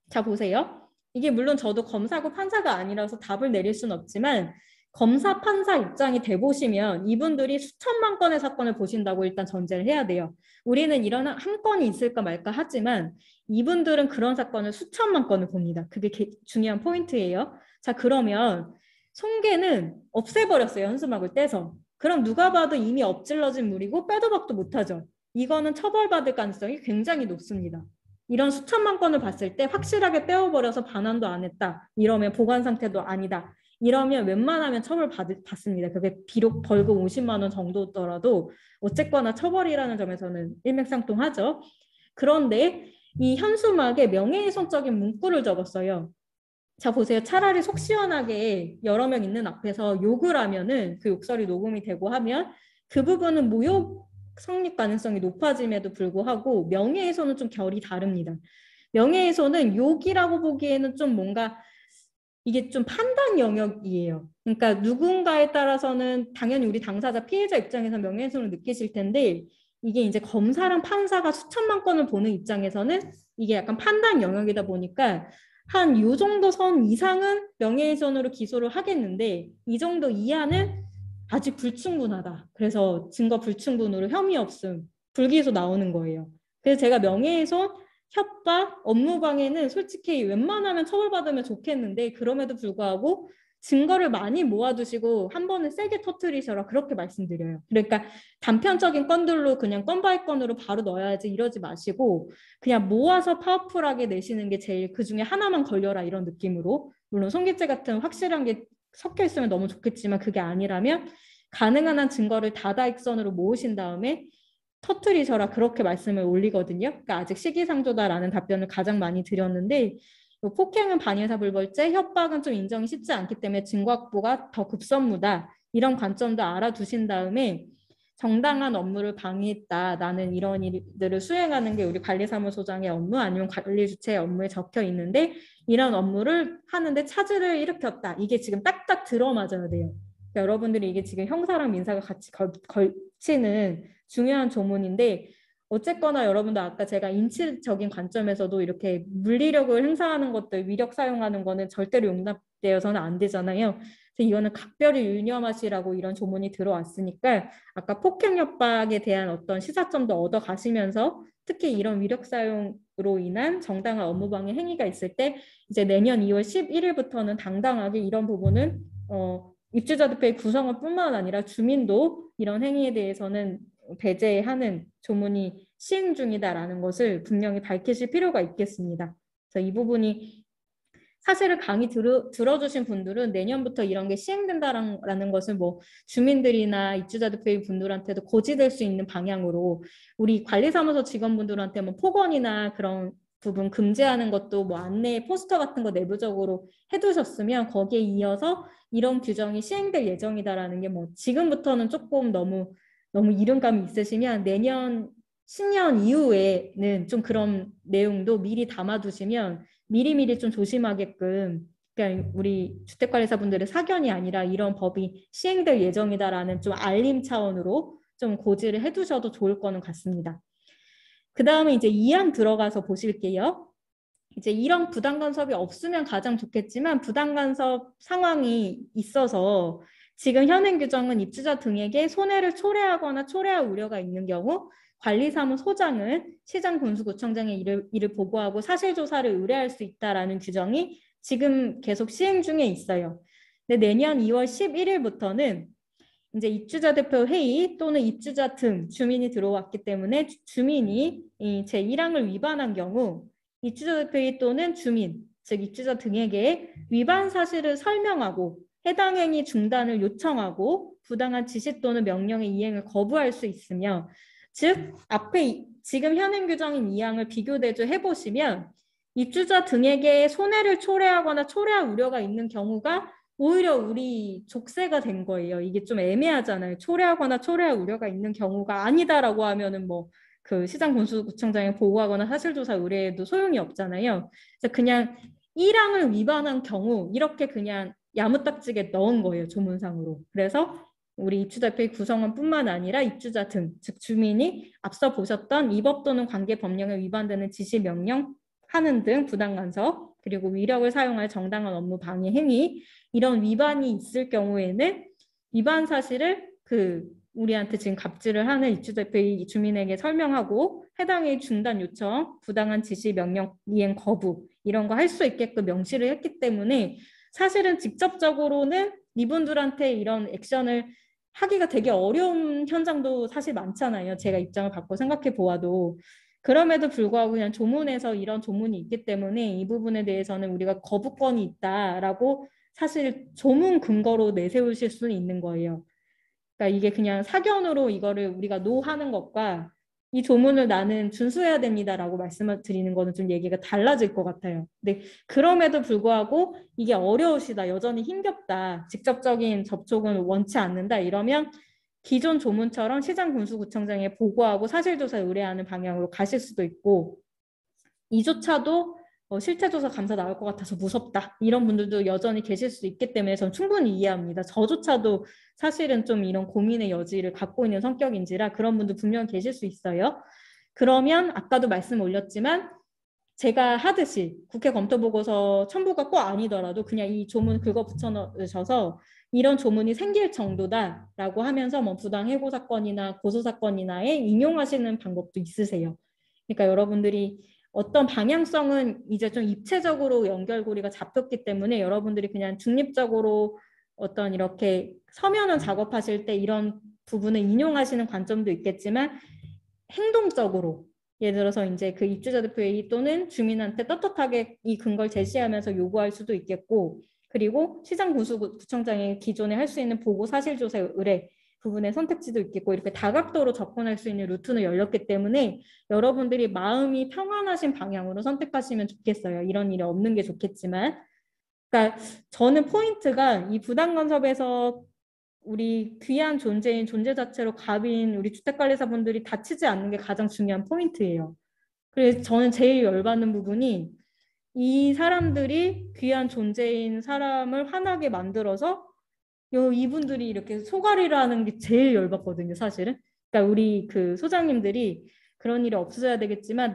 자, 보세요. 이게 물론 저도 검사고 판사가 아니라서 답을 내릴 수는 없지만 검사, 판사 입장이 돼 보시면 이분들이 수천만 건의 사건을 보신다고 일단 전제를 해야 돼요. 우리는 이런 한 건이 있을까 말까 하지만 이분들은 그런 사건을 수천만 건을 봅니다. 그게 중요한 포인트예요. 자, 그러면 송계는 없애버렸어요. 현수막을 떼서. 그럼 누가 봐도 이미 엎질러진 물이고 빼도 박도 못하죠. 이거는 처벌받을 가능성이 굉장히 높습니다. 이런 수천만 건을 봤을 때 확실하게 떼어버려서 반환도 안 했다. 이러면 보관 상태도 아니다. 이러면 웬만하면 받습니다. 그게 비록 벌금 50만 원 정도더라도 어쨌거나 처벌이라는 점에서는 일맥상통하죠. 그런데 이 현수막에 명예훼손적인 문구를 적었어요. 자, 보세요. 차라리 속 시원하게 여러 명 있는 앞에서 욕을 하면은 그 욕설이 녹음이 되고 하면 그 부분은 모욕 성립 가능성이 높아짐에도 불구하고 명예훼손은 좀 결이 다릅니다. 명예훼손은 욕이라고 보기에는 좀 뭔가 이게 좀 판단 영역이에요. 그러니까 누군가에 따라서는 당연히 우리 당사자 피해자 입장에서 명예훼손을 느끼실 텐데 이게 이제 검사랑 판사가 수천만 건을 보는 입장에서는 이게 약간 판단 영역이다 보니까 한 요 정도 선 이상은 명예훼손으로 기소를 하겠는데 이 정도 이하는 아직 불충분하다. 그래서 증거 불충분으로 혐의 없음, 불기소 나오는 거예요. 그래서 제가 명예훼손, 협박, 업무방해는 솔직히 웬만하면 처벌받으면 좋겠는데 그럼에도 불구하고 증거를 많이 모아두시고 한 번은 세게 터뜨리셔라 그렇게 말씀드려요. 그러니까 단편적인 건들로 그냥 건 바이 건으로 바로 넣어야지 이러지 마시고 그냥 모아서 파워풀하게 내시는 게 제일 그중에 하나만 걸려라 이런 느낌으로 물론 손기죄 같은 확실한 게 섞여 있으면 너무 좋겠지만 그게 아니라면 가능한 한 증거를 다다익선으로 모으신 다음에 터트리셔라 그렇게 말씀을 올리거든요. 그러니까 아직 시기상조다라는 답변을 가장 많이 드렸는데 폭행은 반의사불벌죄, 협박은 좀 인정이 쉽지 않기 때문에 증거 확보가 더 급선무다. 이런 관점도 알아두신 다음에 정당한 업무를 방해했다. 나는 이런 일들을 수행하는 게 우리 관리사무소장의 업무 아니면 관리주체의 업무에 적혀 있는데 이런 업무를 하는데 차질을 일으켰다. 이게 지금 딱딱 들어맞아야 돼요. 그러니까 여러분들이 이게 지금 형사랑 민사가 같이 걸치는 중요한 조문인데 어쨌거나 여러분도 아까 제가 인치적인 관점에서도 이렇게 물리력을 행사하는 것들, 위력 사용하는 거는 절대로 용납되어서는 안 되잖아요. 그래서 이거는 각별히 유념하시라고 이런 조문이 들어왔으니까 아까 폭행 협박에 대한 어떤 시사점도 얻어 가시면서 특히 이런 위력 사용으로 인한 정당한 업무방해 행위가 있을 때 이제 내년 2월 11일부터는 당당하게 이런 부분은 입주자 대표의 구성원뿐만 아니라 주민도 이런 행위에 대해서는 배제하는 조문이 시행 중이다라는 것을 분명히 밝히실 필요가 있겠습니다. 그래서 이 부분이 사실을 강의 들어주신 분들은 내년부터 이런 게 시행된다라는 것을 뭐 주민들이나 입주자 대표의 분들한테도 고지될 수 있는 방향으로 우리 관리사무소 직원분들한테 뭐 폭언이나 그런 부분 금지하는 것도 뭐 안내 포스터 같은 거 내부적으로 해두셨으면 거기에 이어서 이런 규정이 시행될 예정이다라는 게 뭐 지금부터는 조금 너무 이른감이 있으시면 내년 신년 이후에는 좀 그런 내용도 미리 담아두시면 미리미리 좀 조심하게끔 그러니까 우리 주택관리사분들의 사견이 아니라 이런 법이 시행될 예정이다라는 좀 알림 차원으로 좀 고지를 해두셔도 좋을 거는 같습니다. 그 다음에 이제 2안 들어가서 보실게요. 이제 이런 부당간섭이 없으면 가장 좋겠지만 부당간섭 상황이 있어서 지금 현행 규정은 입주자 등에게 손해를 초래하거나 초래할 우려가 있는 경우 관리사무소장은 시장군수구청장에 이를 보고하고 사실조사를 의뢰할 수 있다라는 규정이 지금 계속 시행 중에 있어요. 근데 내년 2월 11일부터는 이제 입주자 대표 회의 또는 입주자 등 주민이 들어왔기 때문에 주민이 이 제1항을 위반한 경우 입주자 대표회의 또는 주민, 즉 입주자 등에게 위반 사실을 설명하고 해당 행위 중단을 요청하고 부당한 지시 또는 명령의 이행을 거부할 수 있으며 즉 앞에 지금 현행 규정인 2항을 비교대조 해보시면 입주자 등에게 손해를 초래하거나 초래할 우려가 있는 경우가 오히려 우리 족쇄가 된 거예요. 이게 좀 애매하잖아요. 초래하거나 초래할 우려가 있는 경우가 아니다라고 하면은 뭐 그 시장군수구청장에 보고하거나 사실조사 의뢰에도 소용이 없잖아요. 그래서 그냥 1항을 위반한 경우 이렇게 그냥 야무딱지게 넣은 거예요. 조문상으로. 그래서 우리 입주자표의 구성원뿐만 아니라 입주자 등, 즉 주민이 앞서 보셨던 이 법 또는 관계 법령에 위반되는 지시 명령 하는 등 부당간섭 그리고 위력을 사용할 정당한 업무 방해 행위 이런 위반이 있을 경우에는 위반 사실을 우리한테 지금 갑질을 하는 입주대표의 주민에게 설명하고 해당의 중단 요청, 부당한 지시 명령 이행 거부 이런 거 할 수 있게끔 명시를 했기 때문에 사실은 직접적으로는 이분들한테 이런 액션을 하기가 되게 어려운 현장도 사실 많잖아요. 제가 입장을 바꿔 생각해 보아도 그럼에도 불구하고 그냥 조문에서 이런 조문이 있기 때문에 이 부분에 대해서는 우리가 거부권이 있다라고 사실 조문 근거로 내세우실 수는 있는 거예요. 그러니까 이게 그냥 사견으로 이거를 우리가 노하는 것과 이 조문을 나는 준수해야 됩니다라고 말씀을 드리는 거는 좀 얘기가 달라질 것 같아요. 근데 그럼에도 불구하고 이게 어려우시다, 여전히 힘겹다, 직접적인 접촉은 원치 않는다 이러면 기존 조문처럼 시장군수구청장에 보고하고 사실조사 의뢰하는 방향으로 가실 수도 있고 이조차도 실태조사 감사 나올 것 같아서 무섭다 이런 분들도 여전히 계실 수 있기 때문에 전 충분히 이해합니다. 저조차도 사실은 좀 이런 고민의 여지를 갖고 있는 성격인지라 그런 분들 분명 계실 수 있어요. 그러면 아까도 말씀 올렸지만 제가 하듯이 국회 검토보고서 첨부가 꼭 아니더라도 그냥 이 조문 긁어 붙여 넣으셔서 이런 조문이 생길 정도다라고 하면서 뭐 부당 해고 사건이나 고소 사건이나에 인용하시는 방법도 있으세요. 그러니까 여러분들이 어떤 방향성은 이제 좀 입체적으로 연결고리가 잡혔기 때문에 여러분들이 그냥 중립적으로 어떤 이렇게 서면을 작업하실 때 이런 부분을 인용하시는 관점도 있겠지만 행동적으로 예를 들어서 이제 그 입주자들 회의 또는 주민한테 떳떳하게 이 근거를 제시하면서 요구할 수도 있겠고 그리고 시장군수구청장이 기존에 할 수 있는 보고 사실조사 의뢰 부분의 선택지도 있겠고 이렇게 다각도로 접근할 수 있는 루트는 열렸기 때문에 여러분들이 마음이 평안하신 방향으로 선택하시면 좋겠어요. 이런 일이 없는 게 좋겠지만 그러니까 저는 포인트가 이 부당간섭에서 우리 귀한 존재인 존재 자체로 갑인 우리 주택관리사분들이 다치지 않는 게 가장 중요한 포인트예요. 그래서 저는 제일 열받는 부분이 이 사람들이 귀한 존재인 사람을 화나게 만들어서 이분들이 이렇게 소가리를 하는 게 제일 열받거든요, 사실은. 그러니까 우리 그 소장님들이 그런 일이 없어져야 되겠지만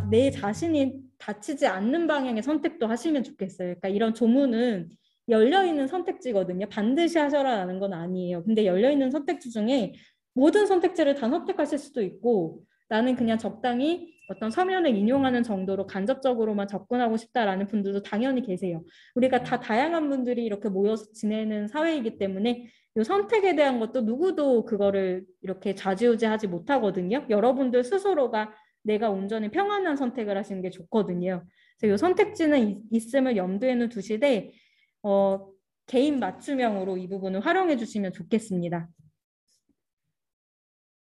내 자신이 다치지 않는 방향의 선택도 하시면 좋겠어요. 그러니까 이런 조문은 열려있는 선택지거든요. 반드시 하셔라라는 건 아니에요. 근데 열려있는 선택지 중에 모든 선택지를 다 선택하실 수도 있고 나는 그냥 적당히 어떤 서면을 인용하는 정도로 간접적으로만 접근하고 싶다라는 분들도 당연히 계세요. 우리가 다 다양한 분들이 이렇게 모여서 지내는 사회이기 때문에 이 선택에 대한 것도 누구도 그거를 이렇게 좌지우지하지 못하거든요. 여러분들 스스로가 내가 온전히 평안한 선택을 하시는 게 좋거든요. 그래서 이 선택지는 있음을 염두에는 두시되 개인 맞춤형으로 이 부분을 활용해 주시면 좋겠습니다.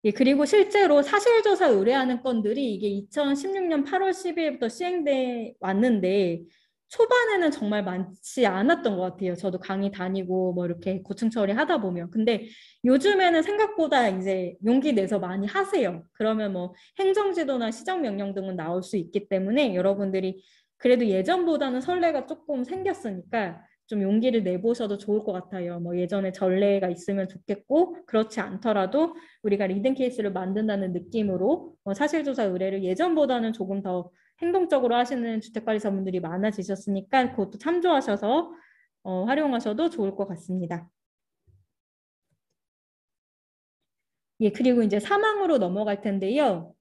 예, 그리고 실제로 사실조사 의뢰하는 건들이 이게 2016년 8월 12일부터 시행돼 왔는데 초반에는 정말 많지 않았던 것 같아요. 저도 강의 다니고 뭐 이렇게 고충 처리하다 보면. 근데 요즘에는 생각보다 이제 용기 내서 많이 하세요. 그러면 뭐 행정지도나 시정명령 등은 나올 수 있기 때문에 여러분들이 그래도 예전보다는 선례가 조금 생겼으니까 좀 용기를 내보셔도 좋을 것 같아요. 뭐 예전에 전례가 있으면 좋겠고 그렇지 않더라도 우리가 리딩 케이스를 만든다는 느낌으로 사실조사 의뢰를 예전보다는 조금 더 행동적으로 하시는 주택관리사분들이 많아지셨으니까 그것도 참조하셔서 활용하셔도 좋을 것 같습니다. 예, 그리고 이제 사망으로 넘어갈 텐데요.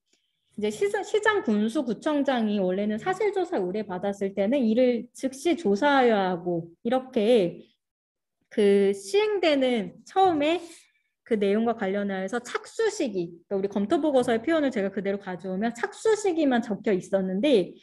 이제 시장군수구청장이 원래는 사실조사 의뢰 받았을 때는 이를 즉시 조사해야 하고 이렇게 그 시행되는 처음에 그 내용과 관련해서 착수 시기, 그러니까 우리 검토 보고서의 표현을 제가 그대로 가져오면 착수 시기만 적혀 있었는데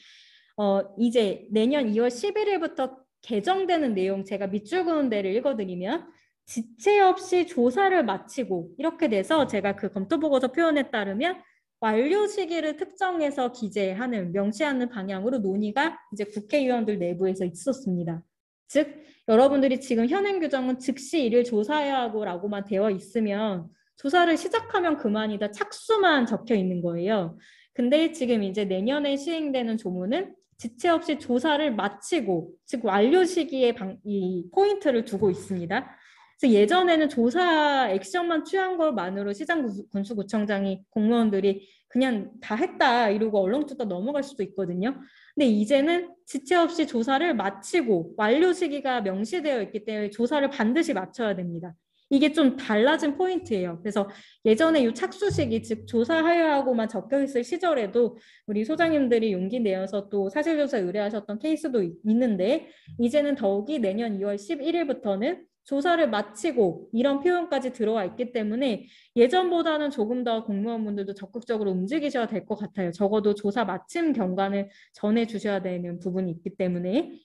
이제 내년 2월 11일부터 개정되는 내용 제가 밑줄 그은 데를 읽어드리면 지체 없이 조사를 마치고 이렇게 돼서 제가 그 검토 보고서 표현에 따르면 완료 시기를 특정해서 기재하는 명시하는 방향으로 논의가 이제 국회의원들 내부에서 있었습니다. 즉 여러분들이 지금 현행 규정은 즉시 이를 조사해야 하고라고만 되어 있으면 조사를 시작하면 그만이다 착수만 적혀 있는 거예요. 근데 지금 이제 내년에 시행되는 조문은 지체 없이 조사를 마치고 즉 완료 시기에 이 포인트를 두고 있습니다. 그래서 예전에는 조사 액션만 취한 것만으로 시장군수구청장이 공무원들이 그냥 다 했다 이러고 얼렁뚱땅 넘어갈 수도 있거든요. 근데 이제는 지체 없이 조사를 마치고 완료 시기가 명시되어 있기 때문에 조사를 반드시 마쳐야 됩니다. 이게 좀 달라진 포인트예요. 그래서 예전에 이 착수 시기, 즉 조사하여야 하고만 적혀 있을 시절에도 우리 소장님들이 용기 내어서 또 사실조사 의뢰하셨던 케이스도 있는데 이제는 더욱이 내년 2월 11일부터는 조사를 마치고 이런 표현까지 들어와 있기 때문에 예전보다는 조금 더 공무원분들도 적극적으로 움직이셔야 될 것 같아요. 적어도 조사 마침 경관을 전해주셔야 되는 부분이 있기 때문에.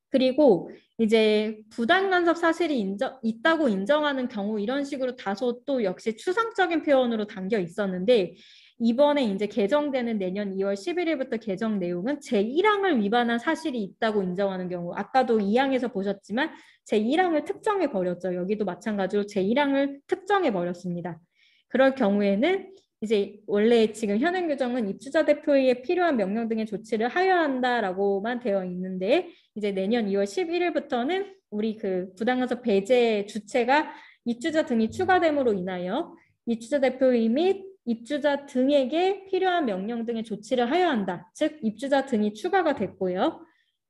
그리고 이제 부당 간섭 사실이 있다고 인정하는 경우 이런 식으로 다소 또 역시 추상적인 표현으로 담겨 있었는데 이번에 이제 개정되는 내년 2월 11일부터 개정 내용은 제1항을 위반한 사실이 있다고 인정하는 경우 아까도 2항에서 보셨지만 제1항을 특정해 버렸죠. 여기도 마찬가지로 제1항을 특정해 버렸습니다. 그럴 경우에는 이제 원래 지금 현행 규정은 입주자 대표에 필요한 명령 등의 조치를 하여한다라고만 되어 있는데 이제 내년 2월 11일부터는 우리 그 부당간섭 배제 주체가 입주자 등이 추가됨으로 인하여 입주자 대표의 및 입주자 등에게 필요한 명령 등의 조치를 하여한다. 즉 입주자 등이 추가가 됐고요.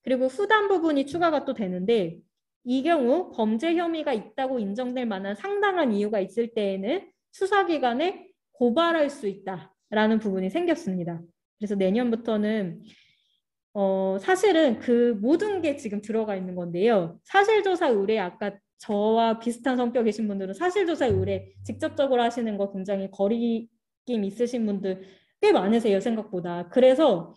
그리고 후단 부분이 추가가 또 되는데 이 경우 범죄 혐의가 있다고 인정될 만한 상당한 이유가 있을 때에는 수사기관에 고발할 수 있다라는 부분이 생겼습니다. 그래서 내년부터는 사실은 그 모든 게 지금 들어가 있는 건데요. 사실조사 의뢰 아까 저와 비슷한 성격이신 분들은 사실조사 의뢰 직접적으로 하시는 거 굉장히 거리낌 있으신 분들 꽤 많으세요, 생각보다. 그래서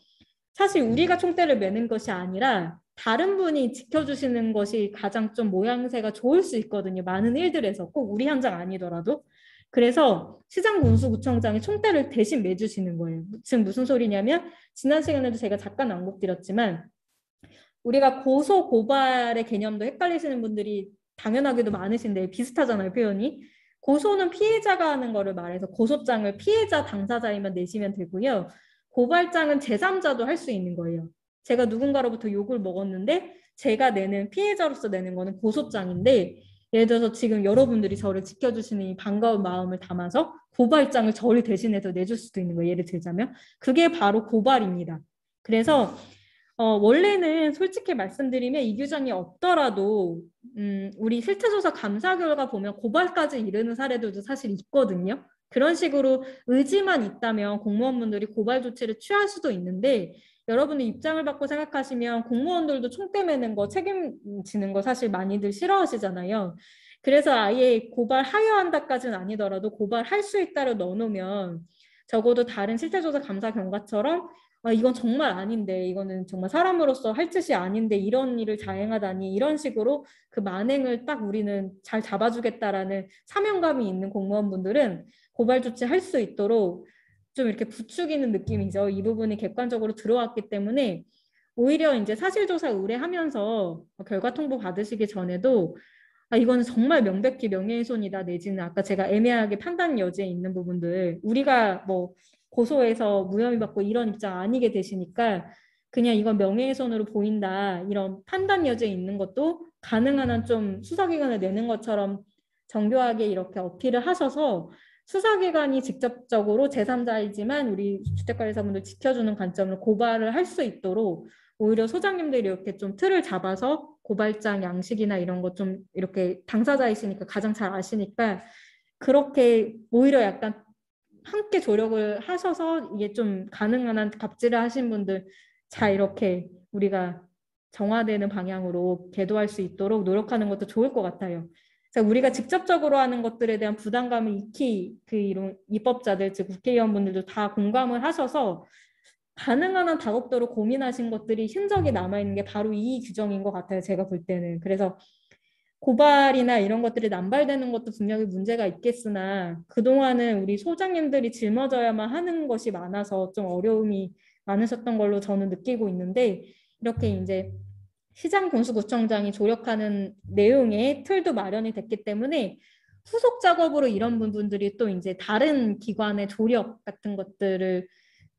사실 우리가 총대를 매는 것이 아니라 다른 분이 지켜주시는 것이 가장 좀 모양새가 좋을 수 있거든요. 많은 일들에서 꼭 우리 현장 아니더라도. 그래서 시장군수구청장이 총대를 대신 매주시는 거예요. 지금 무슨 소리냐면 지난 시간에도 제가 잠깐 언급드렸지만 우리가 고소 고발의 개념도 헷갈리시는 분들이 당연하게도 많으신데 비슷하잖아요, 표현이. 고소는 피해자가 하는 거를 말해서 고소장을 피해자 당사자이면 내시면 되고요. 고발장은 제3자도 할 수 있는 거예요. 제가 누군가로부터 욕을 먹었는데 제가 내는 피해자로서 내는 거는 고소장인데 예를 들어서 지금 여러분들이 저를 지켜주시는 이 반가운 마음을 담아서 고발장을 저를 대신해서 내줄 수도 있는 거예요. 예를 들자면 그게 바로 고발입니다. 그래서 원래는 솔직히 말씀드리면 이 규정이 없더라도 우리 실태조사 감사 결과 보면 고발까지 이르는 사례들도 사실 있거든요. 그런 식으로 의지만 있다면 공무원분들이 고발 조치를 취할 수도 있는데 여러분의 입장을 받고 생각하시면 공무원들도 총대 매는 거 책임지는 거 사실 많이들 싫어하시잖아요. 그래서 아예 고발하여 한다까지는 아니더라도 고발할 수 있다를 넣어놓으면 적어도 다른 실태조사 감사 경과처럼 이건 정말 아닌데 이거는 정말 사람으로서 할 짓이 아닌데 이런 일을 자행하다니 이런 식으로 그 만행을 딱 우리는 잘 잡아주겠다라는 사명감이 있는 공무원분들은 고발 조치할 수 있도록 좀 이렇게 부추기는 느낌이죠. 이 부분이 객관적으로 들어왔기 때문에 오히려 이제 사실조사 의뢰하면서 결과 통보 받으시기 전에도 이거는 정말 명백히 명예훼손이다 내지는 아까 제가 애매하게 판단 여지에 있는 부분들 우리가 뭐 고소해서 무혐의 받고 이런 입장 아니게 되시니까 그냥 이건 명예훼손으로 보인다 이런 판단 여지에 있는 것도 가능한 한 좀 수사기관을 내는 것처럼 정교하게 이렇게 어필을 하셔서 수사기관이 직접적으로 제3자이지만 우리 주택관리사분들 지켜주는 관점으로 고발을 할 수 있도록 오히려 소장님들이 이렇게 좀 틀을 잡아서 고발장 양식이나 이런 것 좀 이렇게 당사자이시니까 가장 잘 아시니까 그렇게 오히려 약간 함께 조력을 하셔서 이게 좀 가능한 한 갑질을 하신 분들 잘 이렇게 우리가 정화되는 방향으로 계도할 수 있도록 노력하는 것도 좋을 것 같아요. 그래서 우리가 직접적으로 하는 것들에 대한 부담감을 익히 그 이런 입법자들 즉 국회의원분들도 다 공감을 하셔서 가능한 한 다국도로 고민하신 것들이 흔적이 남아있는 게 바로 이 규정인 것 같아요. 제가 볼 때는. 그래서 고발이나 이런 것들이 남발되는 것도 분명히 문제가 있겠으나 그동안은 우리 소장님들이 짊어져야만 하는 것이 많아서 좀 어려움이 많으셨던 걸로 저는 느끼고 있는데 이렇게 이제 시장군수구청장이 조력하는 내용의 틀도 마련이 됐기 때문에 후속 작업으로 이런 부분들이 또 이제 다른 기관의 조력 같은 것들을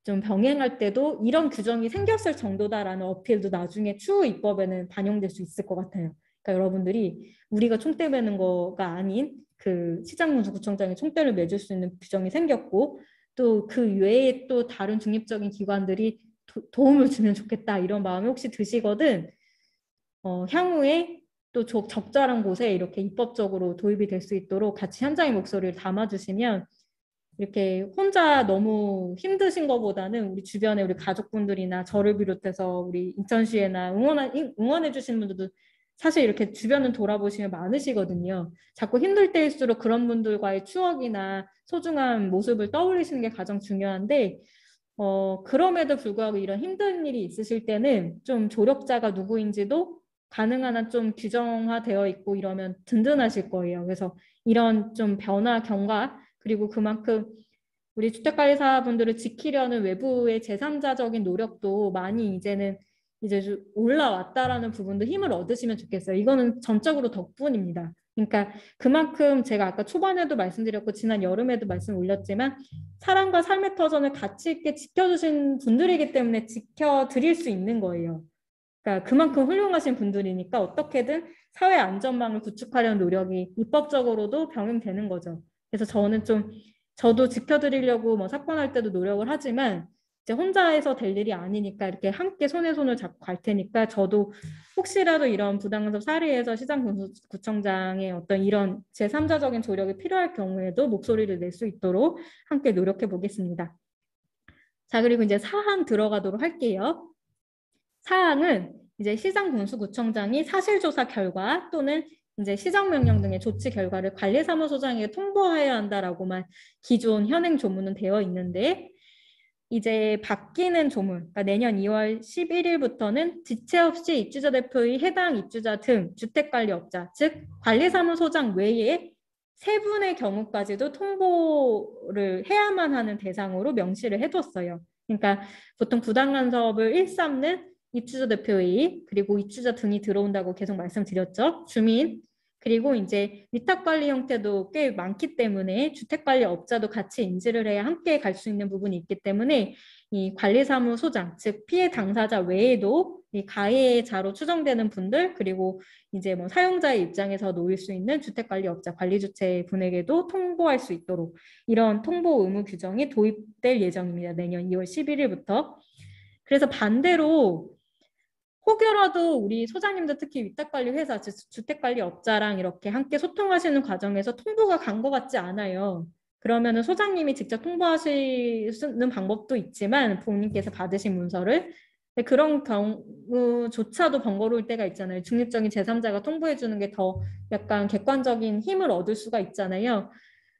좀 병행할 때도 이런 규정이 생겼을 정도다라는 어필도 나중에 추후 입법에는 반영될 수 있을 것 같아요. 그러니까 여러분들이 우리가 총대 매는 거가 아닌 그 시장군수구청장이 총대를 매줄 수 있는 규정이 생겼고 또 그 외에 또 다른 중립적인 기관들이 도움을 주면 좋겠다 이런 마음이 혹시 드시거든 향후에 또 적절한 곳에 이렇게 입법적으로 도입이 될 수 있도록 같이 현장의 목소리를 담아주시면 이렇게 혼자 너무 힘드신 것보다는 우리 주변에 우리 가족분들이나 저를 비롯해서 우리 인천시에나 응원해 주시는 분들도 사실 이렇게 주변을 돌아보시면 많으시거든요. 자꾸 힘들 때일수록 그런 분들과의 추억이나 소중한 모습을 떠올리시는 게 가장 중요한데 그럼에도 불구하고 이런 힘든 일이 있으실 때는 좀 조력자가 누구인지도 가능한 한 좀 규정화되어 있고 이러면 든든하실 거예요. 그래서 이런 좀 변화, 경과, 그리고 그만큼 우리 주택관리사분들을 지키려는 외부의 제3자적인 노력도 많이 이제는 이제 좀 올라왔다라는 부분도 힘을 얻으시면 좋겠어요. 이거는 전적으로 덕분입니다. 그러니까 그만큼 제가 아까 초반에도 말씀드렸고 지난 여름에도 말씀 올렸지만 사랑과 삶의 터전을 가치 있게 지켜주신 분들이기 때문에 지켜드릴 수 있는 거예요. 그러니까 그만큼 훌륭하신 분들이니까 어떻게든 사회 안전망을 구축하려는 노력이 입법적으로도 병행되는 거죠. 그래서 저도 지켜드리려고 뭐 사건할 때도 노력을 하지만 이제 혼자해서 될 일이 아니니까 이렇게 함께 손에 손을 잡고 갈 테니까 저도 혹시라도 이런 부당간섭 사례에서 시장군수구청장의 어떤 이런 제3자적인 조력이 필요할 경우에도 목소리를 낼 수 있도록 함께 노력해 보겠습니다. 자, 그리고 이제 사항 들어가도록 할게요. 사항은 이제 시장군수구청장이 사실조사 결과 또는 이제 시정명령 등의 조치 결과를 관리사무소장에게 통보해야 한다라고만 기존 현행 조문은 되어 있는데 이제 바뀌는 조문, 그러니까 내년 2월 11일부터는 지체 없이 입주자 대표의 해당 입주자 등 주택관리업자, 즉 관리사무소장 외에 세 분의 경우까지도 통보를 해야만 하는 대상으로 명시를 해뒀어요. 그러니까 보통 부당간섭을 일삼는 입주자 대표의 그리고 입주자 등이 들어온다고 계속 말씀드렸죠. 주민 그리고 이제 위탁관리 형태도 꽤 많기 때문에 주택관리업자도 같이 인지를 해야 함께 갈 수 있는 부분이 있기 때문에 이 관리사무소장, 즉 피해 당사자 외에도 이 가해자로 추정되는 분들 그리고 이제 뭐 사용자의 입장에서 놓일 수 있는 주택관리업자, 관리주체 분에게도 통보할 수 있도록 이런 통보 의무 규정이 도입될 예정입니다. 내년 2월 11일부터. 그래서 반대로 혹여라도 우리 소장님들 특히 위탁관리 회사, 주택관리업자랑 이렇게 함께 소통하시는 과정에서 통보가 간 것 같지 않아요. 그러면은 소장님이 직접 통보하시는 방법도 있지만 본인께서 받으신 문서를 그런 경우조차도 번거로울 때가 있잖아요. 중립적인 제3자가 통보해 주는 게 더 약간 객관적인 힘을 얻을 수가 있잖아요.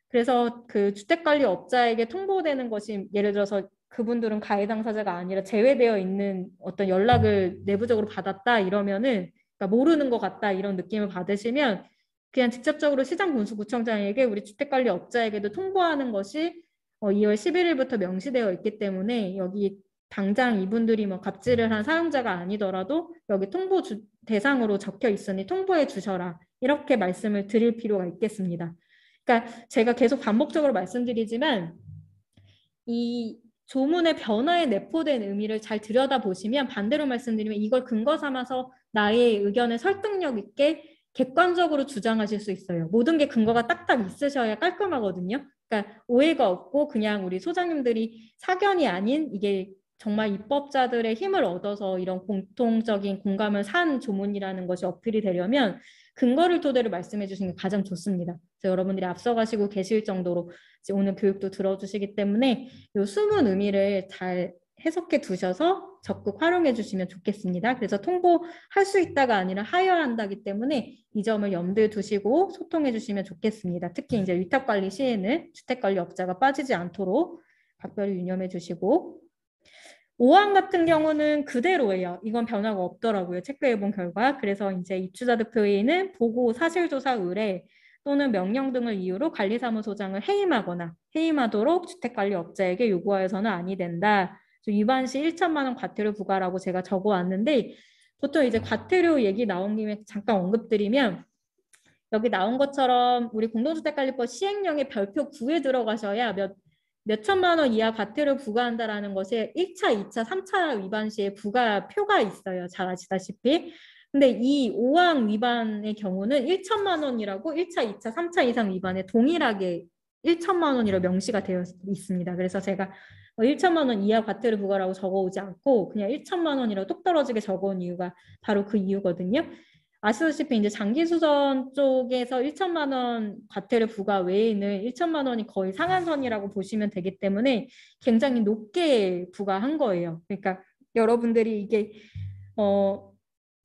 그래서 그 주택관리업자에게 통보되는 것이 예를 들어서 그분들은 가해 당사자가 아니라 제외되어 있는 어떤 연락을 내부적으로 받았다 이러면은 그러니까 모르는 것 같다 이런 느낌을 받으시면 그냥 직접적으로 시장군수구청장에게 우리 주택관리업자에게도 통보하는 것이 2월 11일부터 명시되어 있기 때문에 여기 당장 이분들이 뭐 갑질을 한 사용자가 아니더라도 여기 통보 대상으로 적혀 있으니 통보해 주셔라 이렇게 말씀을 드릴 필요가 있겠습니다. 그러니까 제가 계속 반복적으로 말씀드리지만 이 조문의 변화에 내포된 의미를 잘 들여다보시면 반대로 말씀드리면 이걸 근거 삼아서 나의 의견을 설득력 있게 객관적으로 주장하실 수 있어요. 모든 게 근거가 딱딱 있으셔야 깔끔하거든요. 그러니까 오해가 없고 그냥 우리 소장님들이 사견이 아닌 이게 정말 입법자들의 힘을 얻어서 이런 공통적인 공감을 산 조문이라는 것이 어필이 되려면 근거를 토대로 말씀해 주시는 게 가장 좋습니다. 그래서 여러분들이 앞서가시고 계실 정도로 오늘 교육도 들어주시기 때문에 이 숨은 의미를 잘 해석해 두셔서 적극 활용해 주시면 좋겠습니다. 그래서 통보할 수 있다가 아니라 하여야 한다기 때문에 이 점을 염두에 두시고 소통해 주시면 좋겠습니다. 특히 이제 위탁관리 시에는 주택관리업자가 빠지지 않도록 각별히 유념해 주시고 5항 같은 경우는 그대로예요. 이건 변화가 없더라고요. 체크해본 결과. 그래서 이제 입주자 대표회의는 보고 사실조사 의뢰 또는 명령 등을 이유로 관리사무소장을 해임하도록 주택관리업자에게 요구하여서는 아니 된다. 위반 시 1천만 원 과태료 부과라고 제가 적어왔는데 보통 이제 과태료 얘기 나온 김에 잠깐 언급드리면 여기 나온 것처럼 우리 공동주택관리법 시행령의 별표 9에 들어가셔야 몇 천만 원 이하 과태료 부과한다라는 것에 1차, 2차, 3차 위반 시에 부과표가 있어요. 잘 아시다시피. 근데 이 5항 위반의 경우는 1천만 원이라고 1차, 2차, 3차 이상 위반에 동일하게 1천만 원이라고 명시가 되어 있습니다. 그래서 제가 1천만 원 이하 과태료 부과라고 적어오지 않고 그냥 1천만 원이라고 똑 떨어지게 적어온 이유가 바로 그 이유거든요. 아시다시피 이제 장기수선 쪽에서 1천만 원 과태료 부과 외에는 1천만 원이 거의 상한선이라고 보시면 되기 때문에 굉장히 높게 부과한 거예요. 그러니까 여러분들이 이게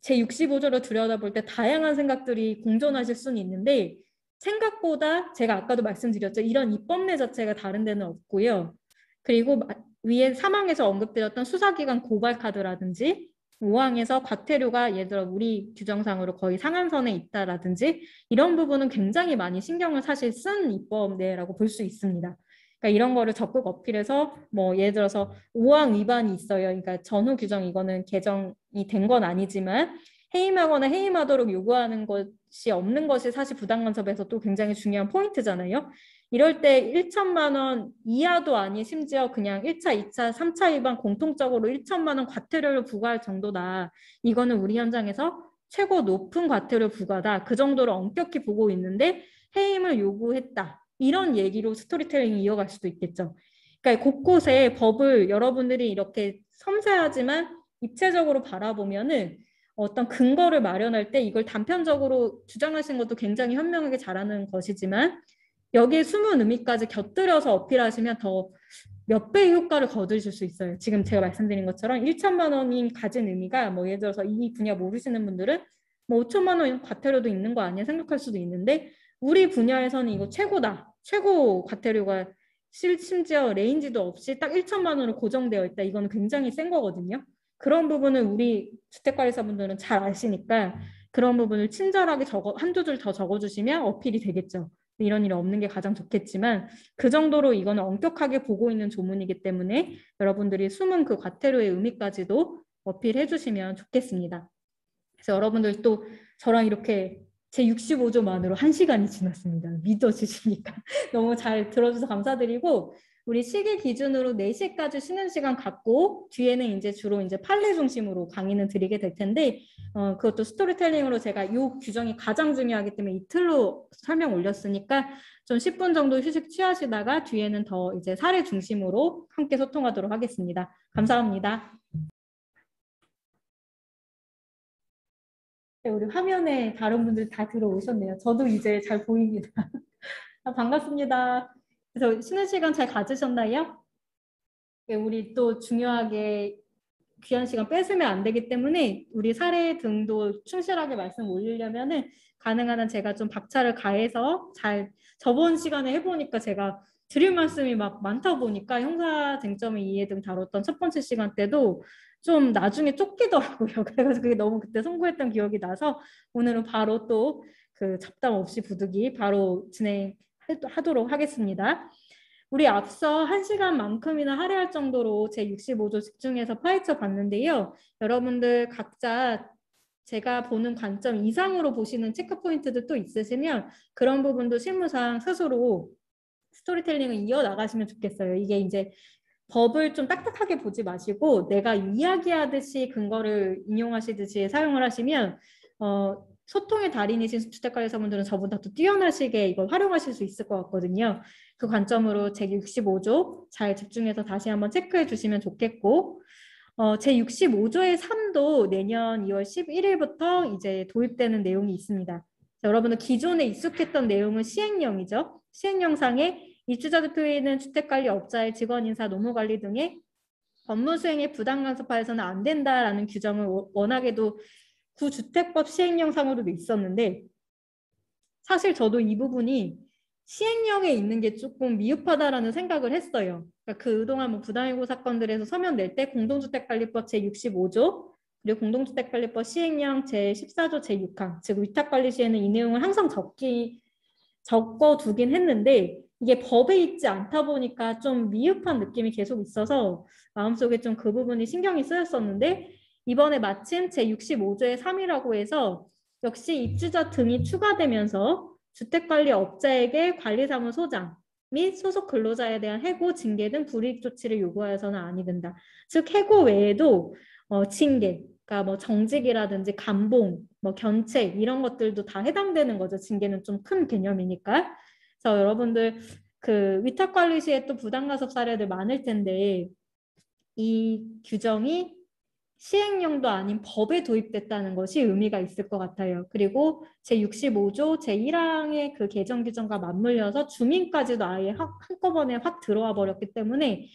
제65조를 들여다볼 때 다양한 생각들이 공존하실 수는 있는데 생각보다 제가 아까도 말씀드렸죠. 이런 입법례 자체가 다른 데는 없고요. 그리고 위에 3항에서 언급드렸던 수사기관 고발카드라든지 5항에서 과태료가 예를 들어 우리 규정상으로 거의 상한선에 있다라든지 이런 부분은 굉장히 많이 신경을 사실 쓴 입법례라고 볼 수 있습니다. 그러니까 이런 거를 적극 어필해서 뭐 예를 들어서 5항 위반이 있어요. 그러니까 전후 규정 이거는 개정이 된 건 아니지만 해임하거나 해임하도록 요구하는 것이 없는 것이 사실 부당간섭에서 또 굉장히 중요한 포인트잖아요. 이럴 때 1천만 원 이하도 아니 심지어 그냥 1차, 2차, 3차 위반 공통적으로 1천만 원 과태료를 부과할 정도다. 이거는 우리 현장에서 최고 높은 과태료 부과다. 그 정도로 엄격히 보고 있는데 해임을 요구했다. 이런 얘기로 스토리텔링이 이어갈 수도 있겠죠. 그러니까 곳곳에 법을 여러분들이 이렇게 섬세하지만 입체적으로 바라보면은 어떤 근거를 마련할 때 이걸 단편적으로 주장하신 것도 굉장히 현명하게 잘하는 것이지만 여기에 숨은 의미까지 곁들여서 어필하시면 더 몇 배의 효과를 거두실 수 있어요. 지금 제가 말씀드린 것처럼 1천만 원이 가진 의미가 뭐 예를 들어서 이 분야 모르시는 분들은 뭐 5천만 원 과태료도 있는 거 아니야 생각할 수도 있는데 우리 분야에서는 이거 최고다. 최고 과태료가 심지어 레인지도 없이 딱 1천만 원으로 고정되어 있다. 이거는 굉장히 센 거거든요. 그런 부분을 우리 주택관리사분들은 잘 아시니까 그런 부분을 친절하게 한두 줄 더 적어주시면 어필이 되겠죠. 이런 일이 없는 게 가장 좋겠지만 그 정도로 이거는 엄격하게 보고 있는 조문이기 때문에 여러분들이 숨은 그 과태료의 의미까지도 어필해 주시면 좋겠습니다. 그래서 여러분들 또 저랑 이렇게 제 65조만으로 1시간이 지났습니다. 믿어주시니까 너무 잘 들어줘서 감사드리고 우리 시기 기준으로 4시까지 쉬는 시간 갖고 뒤에는 이제 주로 이제 판례 중심으로 강의는 드리게 될 텐데 그것도 스토리텔링으로 제가 이 규정이 가장 중요하기 때문에 이틀로 설명 올렸으니까 좀 10분 정도 휴식 취하시다가 뒤에는 더 이제 사례 중심으로 함께 소통하도록 하겠습니다. 감사합니다. 네, 우리 화면에 다른 분들 다 들어오셨네요. 저도 이제 잘 보입니다. 반갑습니다. 그래서 쉬는 시간 잘 가지셨나요? 네, 우리 또 중요하게 귀한 시간 뺏으면 안 되기 때문에 우리 사례 등도 충실하게 말씀 올리려면은 가능한 한 제가 좀 박차를 가해서 잘 저번 시간에 해보니까 제가 드릴 말씀이 막 많다 보니까 형사 쟁점의 이해 등 다뤘던 첫 번째 시간 때도 좀 나중에 쫓기더라고요. 그래서 그게 너무 그때 송구했던 기억이 나서 오늘은 바로 또 그 잡담 없이 부득이 바로 진행하도록 하겠습니다. 우리 앞서 1시간만큼이나 할애할 정도로 제65조 집중해서 파헤쳐 봤는데요. 여러분들 각자 제가 보는 관점 이상으로 보시는 체크 포인트도 또 있으시면 그런 부분도 실무상 스스로 스토리텔링을 이어나가시면 좋겠어요. 이게 이제 법을 좀 딱딱하게 보지 마시고 내가 이야기하듯이 근거를 인용하시듯이 사용을 하시면 소통의 달인이신 주택관리사분들은 저보다 또 뛰어나시게 이걸 활용하실 수 있을 것 같거든요. 그 관점으로 제65조 잘 집중해서 다시 한번 체크해 주시면 좋겠고 제65조의 3도 내년 2월 11일부터 이제 도입되는 내용이 있습니다. 자, 여러분들 기존에 익숙했던 내용은 시행령이죠. 시행령상에 입주자 대표회의는 주택관리업자의 직원인사, 노무관리 등의 업무 수행에 부당간섭하여서는 안 된다라는 규정을 워낙에도 구주택법 시행령상으로도 있었는데 사실 저도 이 부분이 시행령에 있는 게 조금 미흡하다라는 생각을 했어요. 그러니까 그동안 뭐 부당해고 사건들에서 서면 낼 때 공동주택관리법 제65조 그리고 공동주택관리법 시행령 제14조 제6항 즉 위탁관리 시에는 이 내용을 항상 적어두긴 했는데 이게 법에 있지 않다 보니까 좀 미흡한 느낌이 계속 있어서 마음속에 좀 그 부분이 신경이 쓰였었는데 이번에 마침 제65조의 3이라고 해서 역시 입주자 등이 추가되면서 주택관리업자에게 관리사무소장 및 소속 근로자에 대한 해고, 징계 등 불이익 조치를 요구하여서는 아니 된다. 즉 해고 외에도 징계, 그러니까 뭐 정직이라든지 감봉, 뭐 견책 이런 것들도 다 해당되는 거죠. 징계는 좀 큰 개념이니까. 그래서 여러분들 그 위탁관리 시에 또 부당가섭 사례들 많을 텐데 이 규정이 시행령도 아닌 법에 도입됐다는 것이 의미가 있을 것 같아요. 그리고 제65조 제1항의 그 개정 규정과 맞물려서 주민까지도 아예 한꺼번에 확 들어와 버렸기 때문에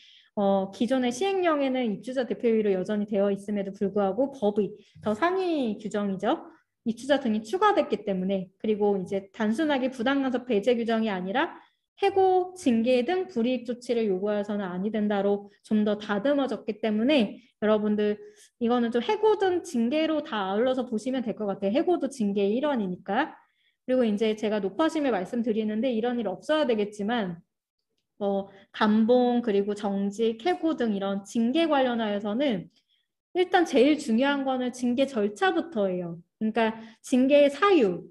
기존의 시행령에는 입주자 대표율로 여전히 되어 있음에도 불구하고 법의 더 상위 규정이죠. 입주자 등이 추가됐기 때문에, 그리고 이제 단순하게 부당간섭 배제 규정이 아니라 해고, 징계 등 불이익 조치를 요구해서는 아니 된다로 좀 더 다듬어졌기 때문에 여러분들 이거는 좀 해고 등 징계로 다 아울러서 보시면 될 것 같아요. 해고도 징계의 일환이니까. 그리고 이제 제가 높아심을 말씀드리는데 이런 일 없어야 되겠지만 감봉 그리고 정직, 해고 등 이런 징계 관련하여서는 일단 제일 중요한 거는 징계 절차부터예요. 그러니까 징계의 사유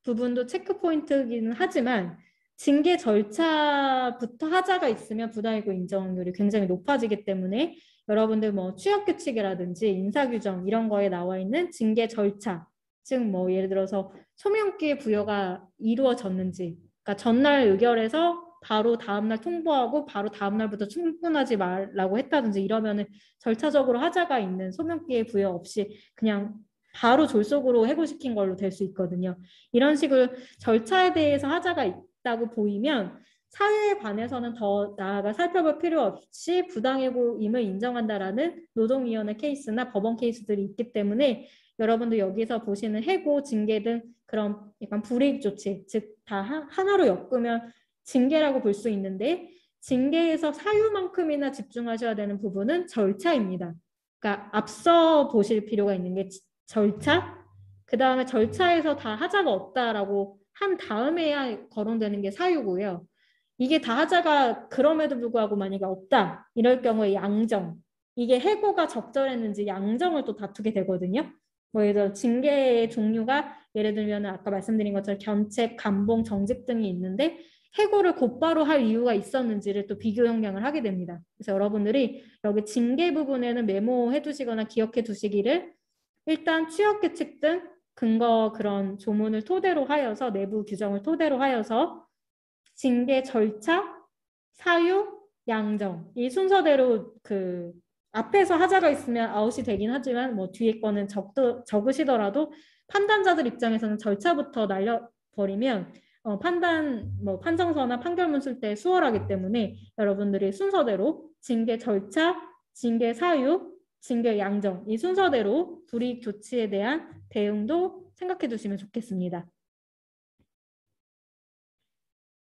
부분도 체크 포인트이기는 하지만 징계 절차부터 하자가 있으면 부당이고 인정률이 굉장히 높아지기 때문에 여러분들 뭐 취업규칙이라든지 인사규정 이런 거에 나와 있는 징계 절차, 즉 뭐 예를 들어서 소명기의 부여가 이루어졌는지, 그러니까 전날 의결해서 바로 다음날 통보하고 바로 다음날부터 충분하지 말라고 했다든지 이러면은 절차적으로 하자가 있는 소명기의 부여 없이 그냥 바로 졸속으로 해고시킨 걸로 될 수 있거든요. 이런 식으로 절차에 대해서 하자가 있다고 보이면 사유에 관해서는 더 나아가 살펴볼 필요 없이 부당해고임을 인정한다라는 노동위원회 케이스나 법원 케이스들이 있기 때문에 여러분들 여기서 보시는 해고, 징계 등 그런 약간 불이익 조치, 즉 다 하나로 엮으면 징계라고 볼 수 있는데 징계에서 사유만큼이나 집중하셔야 되는 부분은 절차입니다. 그러니까 앞서 보실 필요가 있는 게 절차, 그 다음에 절차에서 다 하자가 없다라고 한 다음에야 거론되는 게 사유고요. 이게 다 하자가 그럼에도 불구하고 만약에 없다, 이럴 경우에 양정, 이게 해고가 적절했는지 양정을 또 다투게 되거든요. 뭐 예를 들어 징계의 종류가 예를 들면 아까 말씀드린 것처럼 견책, 감봉, 정직 등이 있는데 해고를 곧바로 할 이유가 있었는지를 또 비교 형량을 하게 됩니다. 그래서 여러분들이 여기 징계 부분에는 메모해 두시거나 기억해 두시기를 일단 취업규칙 등 근거 그런 조문을 토대로 하여서 내부 규정을 토대로 하여서 징계 절차, 사유, 양정 이 순서대로 그 앞에서 하자가 있으면 아웃이 되긴 하지만 뭐 뒤에 거는 적으시더라도 판단자들 입장에서는 절차부터 날려버리면 판정서나 판결문 쓸 때 수월하기 때문에 여러분들이 순서대로 징계 절차, 징계 사유, 징계 양정 이 순서대로 불이익 조치에 대한 대응도 생각해 두시면 좋겠습니다.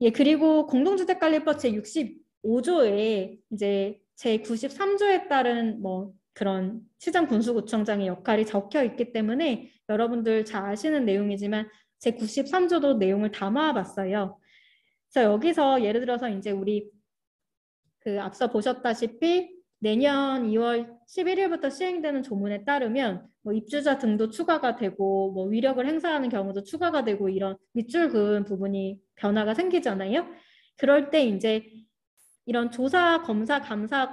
예, 그리고 공동주택관리법 제65조에 이제 제93조에 따른 뭐 그런 시장군수구청장의 역할이 적혀 있기 때문에 여러분들 잘 아시는 내용이지만 제93조도 내용을 담아봤어요. 그래서 여기서 예를 들어서 이제 우리 그 앞서 보셨다시피 내년 2월 11일부터 시행되는 조문에 따르면 뭐 입주자 등도 추가가 되고 뭐 위력을 행사하는 경우도 추가가 되고 이런 밑줄 그은 부분이 변화가 생기잖아요. 그럴 때 이제 이런 조사, 검사, 감사,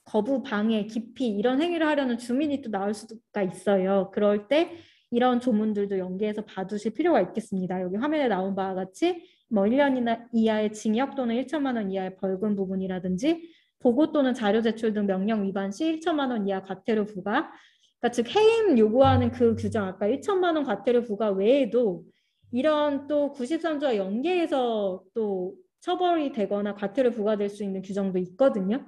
거부, 방해, 기피 이런 행위를 하려는 주민이 또 나올 수가 있어요. 그럴 때 이런 조문들도 연계해서 봐두실 필요가 있겠습니다. 여기 화면에 나온 바와 같이 뭐 1년 이하의 징역 또는 1천만 원 이하의 벌금 부분이라든지 보고 또는 자료 제출 등 명령 위반 시 1천만 원 이하 과태료 부과, 그러니까 즉 해임 요구하는 그 규정 아까 1천만 원 과태료 부과 외에도 이런 또 93조와 연계해서 또 처벌이 되거나 과태료 부과될 수 있는 규정도 있거든요.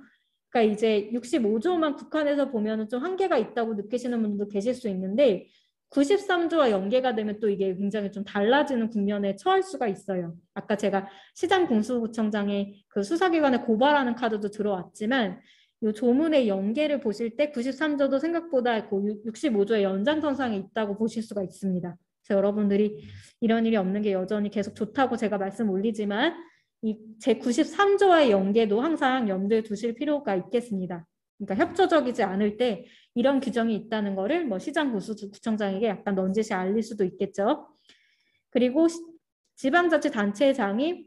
그러니까 이제 65조만 국한해서 보면 좀 한계가 있다고 느끼시는 분들도 계실 수 있는데 93조와 연계가 되면 또 이게 굉장히 좀 달라지는 국면에 처할 수가 있어요. 아까 제가 시장군수구청장의 그 수사기관에 고발하는 카드도 들어왔지만 이 조문의 연계를 보실 때 93조도 생각보다 65조의 연장선상에 있다고 보실 수가 있습니다. 그래서 여러분들이 이런 일이 없는 게 여전히 계속 좋다고 제가 말씀 올리지만 이 제93조와의 연계도 항상 염두에 두실 필요가 있겠습니다. 그러니까 협조적이지 않을 때 이런 규정이 있다는 거를 뭐 시장군수구청장에게 약간 넌지시 알릴 수도 있겠죠. 그리고 지방자치단체장이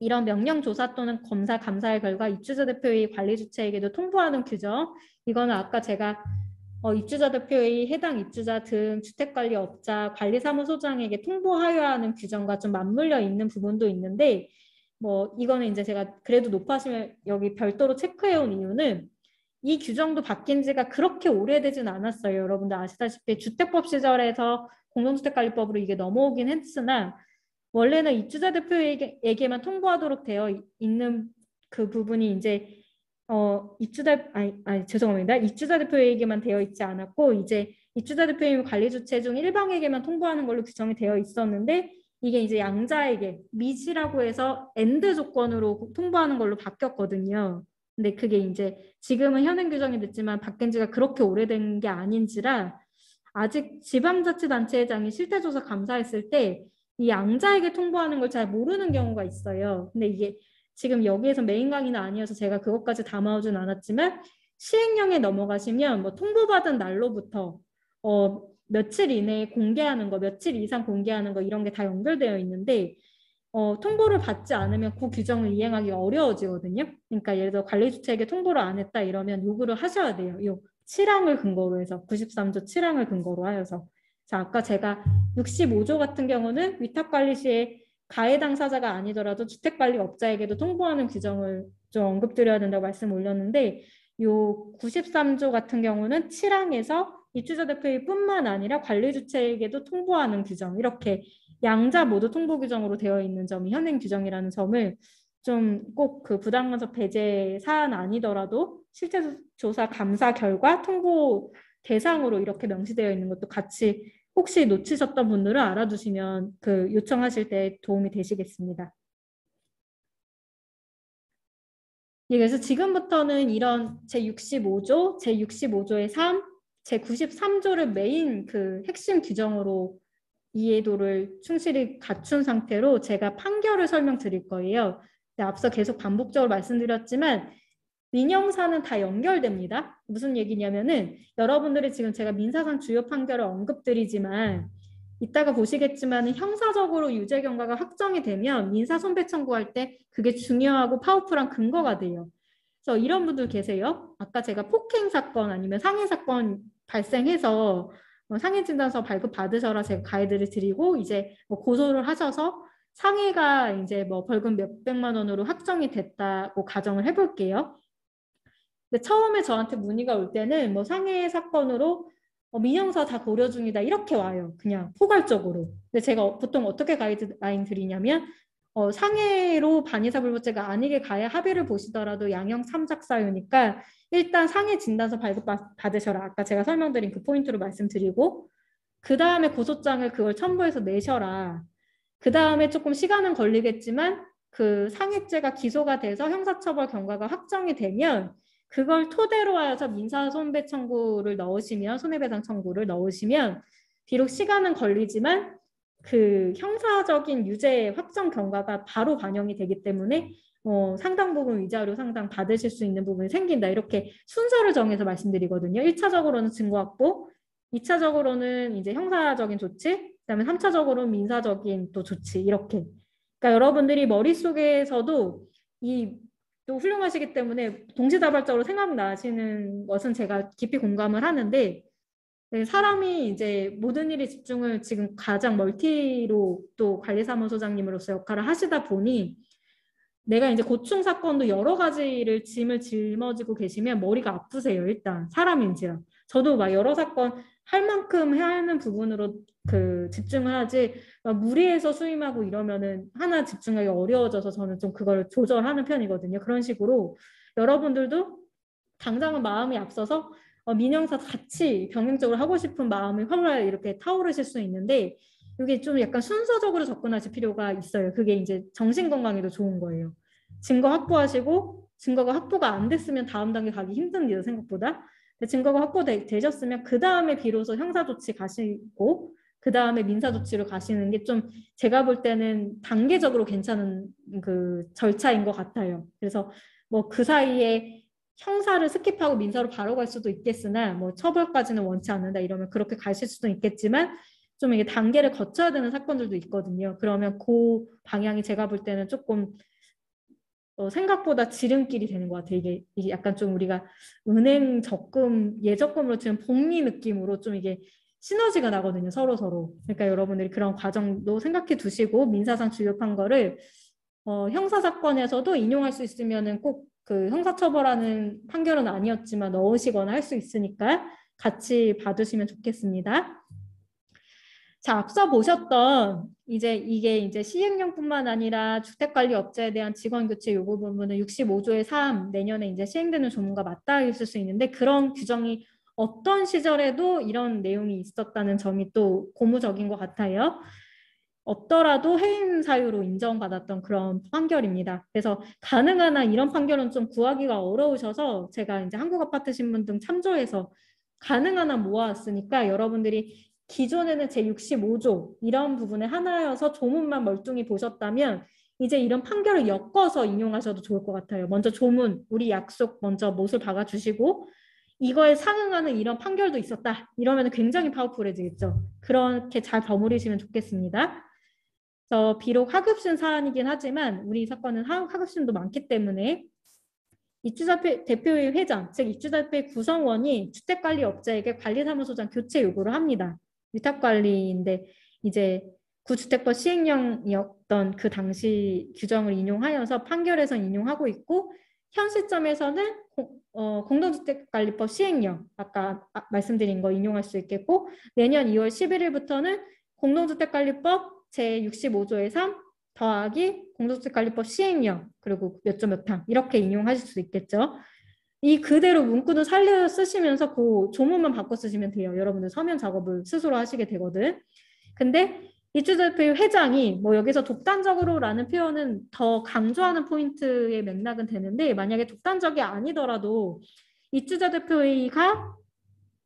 이런 명령조사 또는 검사, 감사의 결과 입주자 대표의 관리주체에게도 통보하는 규정. 이거는 아까 제가 입주자 대표의 해당 입주자 등 주택관리업자 관리사무소장에게 통보하여야 하는 규정과 좀 맞물려 있는 부분도 있는데 뭐 이거는 이제 제가 그래도 높아심을 여기 별도로 체크해온 이유는 이 규정도 바뀐 지가 그렇게 오래되진 않았어요. 여러분들 아시다시피 주택법 시절에서 공동주택관리법으로 이게 넘어오긴 했으나 원래는 입주자 대표에게만 통보하도록 되어 있는 그 부분이 이제 죄송합니다. 입주자 대표에게만 되어 있지 않았고 이제 입주자 대표님 관리 주체 중 일방에게만 통보하는 걸로 규정이 되어 있었는데 이게 이제 양자에게 미시라고 해서 엔드 조건으로 통보하는 걸로 바뀌었거든요. 근데 그게 이제 지금은 현행 규정이 됐지만 바뀐 지가 그렇게 오래된 게 아닌지라 아직 지방자치단체장이 실태조사 감사했을 때 이 양자에게 통보하는 걸 잘 모르는 경우가 있어요. 근데 이게 지금 여기에서 메인 강의는 아니어서 제가 그것까지 담아오진 않았지만 시행령에 넘어가시면 뭐 통보받은 날로부터 며칠 이내에 공개하는 거, 며칠 이상 공개하는 거 이런 게 다 연결되어 있는데 통보를 받지 않으면 그 규정을 이행하기 어려워지거든요. 그러니까 예를 들어 관리주체에게 통보를 안 했다 이러면 요구를 하셔야 돼요. 요 7항을 근거로 해서 93조 7항을 근거로 하여서 자 아까 제가 65조 같은 경우는 위탁관리 시에 가해 당사자가 아니더라도 주택관리업자에게도 통보하는 규정을 좀 언급드려야 된다고 말씀 올렸는데 요 93조 같은 경우는 7항에서 입주자 대표일 뿐만 아니라 관리주체에게도 통보하는 규정 이렇게 양자 모두 통보 규정으로 되어 있는 점이 현행 규정이라는 점을 좀 꼭 그 부당간섭 배제 사안 아니더라도 실제 조사 감사 결과 통보 대상으로 이렇게 명시되어 있는 것도 같이 혹시 놓치셨던 분들은 알아두시면 그 요청하실 때 도움이 되시겠습니다. 예, 그래서 지금부터는 이런 제65조, 제65조의 3, 제93조를 메인 그 핵심 규정으로 이해도를 충실히 갖춘 상태로 제가 판결을 설명드릴 거예요. 앞서 계속 반복적으로 말씀드렸지만 민형사는 다 연결됩니다. 무슨 얘기냐면은 여러분들이 지금 제가 민사상 주요 판결을 언급드리지만 이따가 보시겠지만 형사적으로 유죄 경과가 확정이 되면 민사 손배 청구할 때 그게 중요하고 파워풀한 근거가 돼요. 그래서 이런 분들 계세요. 아까 제가 폭행 사건 아니면 상해 사건 발생해서 상해 진단서 발급 받으셔라 제가 가이드를 드리고 이제 뭐 고소를 하셔서 상해가 이제 뭐 벌금 몇백만 원으로 확정이 됐다고 가정을 해볼게요. 근데 처음에 저한테 문의가 올 때는 뭐 상해 사건으로 민형사 다 고려 중이다 이렇게 와요. 그냥 포괄적으로. 근데 제가 보통 어떻게 가이드라인 드리냐면 상해로 반의사불법죄가 아니게 가야 합의를 보시더라도 양형 참작 사유니까 일단 상해 진단서 발급 받으셔라. 아까 제가 설명드린 그 포인트로 말씀드리고 그 다음에 고소장을 그걸 첨부해서 내셔라. 그 다음에 조금 시간은 걸리겠지만 그 상해죄가 기소가 돼서 형사처벌 경과가 확정이 되면 그걸 토대로 하여서 민사 손배 청구를 넣으시면 손해배상 청구를 넣으시면 비록 시간은 걸리지만 그 형사적인 유죄 확정 경과가 바로 반영이 되기 때문에 상당 부분 위자료 상당 받으실 수 있는 부분이 생긴다. 이렇게 순서를 정해서 말씀드리거든요. 1차적으로는 증거 확보, 2차적으로는 이제 형사적인 조치, 그다음에 3차적으로는 민사적인 또 조치 이렇게. 그러니까 여러분들이 머릿속에서도 이 또 훌륭하시기 때문에 동시다발적으로 생각나시는 것은 제가 깊이 공감을 하는데 네, 사람이 이제 모든 일에 집중을 지금 가장 멀티로 또 관리사무소장님으로서 역할을 하시다 보니 내가 이제 고충 사건도 여러 가지를 짐을 짊어지고 계시면 머리가 아프세요. 일단 사람인지라. 저도 막 여러 사건 할 만큼 해야 하는 부분으로 그 집중을 하지 무리해서 수임하고 이러면은 하나 집중하기 어려워져서 저는 좀 그걸 조절하는 편이거든요. 그런 식으로 여러분들도 당장은 마음이 앞서서 민영사 같이 병행적으로 하고 싶은 마음이 활활 이렇게 타오르실 수 있는데 이게 좀 약간 순서적으로 접근하실 필요가 있어요. 그게 이제 정신 건강에도 좋은 거예요. 증거 확보하시고 증거가 확보가 안 됐으면 다음 단계 가기 힘듭니다. 생각보다. 증거가 확보되셨으면 그 다음에 비로소 형사조치 가시고 그 다음에 민사조치로 가시는 게 좀 제가 볼 때는 단계적으로 괜찮은 그 절차인 것 같아요. 그래서 뭐 그 사이에 형사를 스킵하고 민사로 바로 갈 수도 있겠으나 뭐 처벌까지는 원치 않는다 이러면 그렇게 가실 수도 있겠지만 좀 이게 단계를 거쳐야 되는 사건들도 있거든요. 그러면 그 방향이 제가 볼 때는 조금 생각보다 지름길이 되는 것 같아요. 이게 약간 좀 우리가 은행 적금, 예적금으로 치는 복리 느낌으로 좀 이게 시너지가 나거든요. 서로. 그러니까 여러분들이 그런 과정도 생각해 두시고 민사상 주요 판결을 형사사건에서도 인용할 수 있으면은 꼭 그 형사처벌하는 판결은 아니었지만 넣으시거나 할 수 있으니까 같이 봐두시면 좋겠습니다. 자, 앞서 보셨던 이게 이제 시행령뿐만 아니라 주택관리업자에 대한 직원교체 요구 부분은 65조의 3 내년에 이제 시행되는 조문과 맞닿아 있을 수 있는데 그런 규정이 어떤 시절에도 이런 내용이 있었다는 점이 또 고무적인 것 같아요. 없더라도 해임 사유로 인정받았던 그런 판결입니다. 그래서 가능한 한 이런 판결은 좀 구하기가 어려우셔서 제가 이제 한국아파트 신문 등 참조해서 가능한 한 모아왔으니까 여러분들이 기존에는 제65조 이런 부분에 하나여서 조문만 멀뚱히 보셨다면 이제 이런 판결을 엮어서 인용하셔도 좋을 것 같아요. 먼저 조문, 우리 약속 먼저 못을 박아주시고 이거에 상응하는 이런 판결도 있었다. 이러면 굉장히 파워풀해지겠죠. 그렇게 잘 버무리시면 좋겠습니다. 비록 하급심 사안이긴 하지만 우리 사건은 하급심도 많기 때문에 입주자대표의 회장, 즉 입주자대표의 구성원이 주택관리업자에게 관리사무소장 교체 요구를 합니다. 위탁관리인데 이제 구주택법 시행령이었던 그 당시 규정을 인용하여서 판결에서 인용하고 있고 현 시점에서는 공동주택관리법 시행령 아까 말씀드린 거 인용할 수 있겠고 내년 2월 11일부터는 공동주택관리법 제65조의 3 더하기 공동주택관리법 시행령 그리고 몇 점 몇 항 이렇게 인용하실 수 있겠죠. 이 그대로 문구도 살려 쓰시면서 그 조문만 바꿔 쓰시면 돼요. 여러분들 서면 작업을 스스로 하시게 되거든. 근데 입주자대표 회장이 뭐 여기서 독단적으로라는 표현은 더 강조하는 포인트의 맥락은 되는데 만약에 독단적이 아니더라도 입주자대표회의가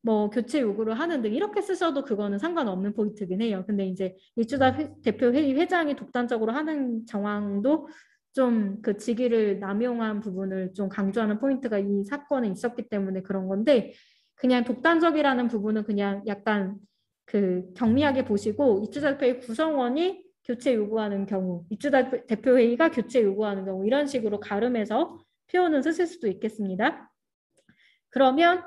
뭐 교체 요구를 하는 등 이렇게 쓰셔도 그거는 상관없는 포인트긴 해요. 근데 이제 입주자대표회의 회장이 독단적으로 하는 정황도 좀 그 직위를 남용한 부분을 좀 강조하는 포인트가 이 사건에 있었기 때문에 그런 건데 그냥 독단적이라는 부분은 그냥 약간 그 경미하게 보시고 입주자대표회의 구성원이 교체 요구하는 경우, 입주자대표회의가 교체 요구하는 경우 이런 식으로 가름해서 표현을 쓰실 수도 있겠습니다. 그러면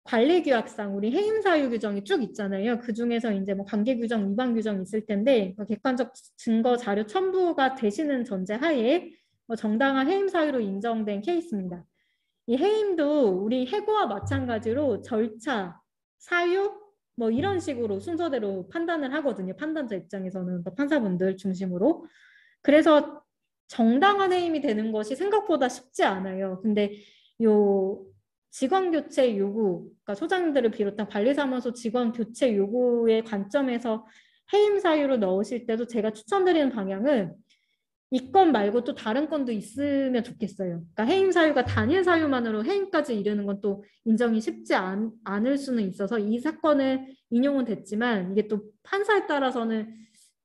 관리규약상 우리 해임사유 규정이 쭉 있잖아요. 그 중에서 이제 뭐 관계규정, 위반규정 있을 텐데 객관적 증거 자료 첨부가 되시는 전제하에 정당한 해임사유로 인정된 케이스입니다. 이 해임도 우리 해고와 마찬가지로 절차, 사유 뭐 이런 식으로 순서대로 판단을 하거든요. 판단자 입장에서는 판사분들 중심으로. 그래서 정당한 해임이 되는 것이 생각보다 쉽지 않아요. 근데 요 직원 교체 요구, 그러니까 소장들을 비롯한 관리사무소 직원 교체 요구의 관점에서 해임 사유로 넣으실 때도 제가 추천드리는 방향은 이 건 말고 또 다른 건도 있으면 좋겠어요. 그러니까 해임 사유가 단일 사유만으로 해임까지 이르는 건 또 인정이 쉽지 않을 수는 있어서 이 사건은 인용은 됐지만 이게 또 판사에 따라서는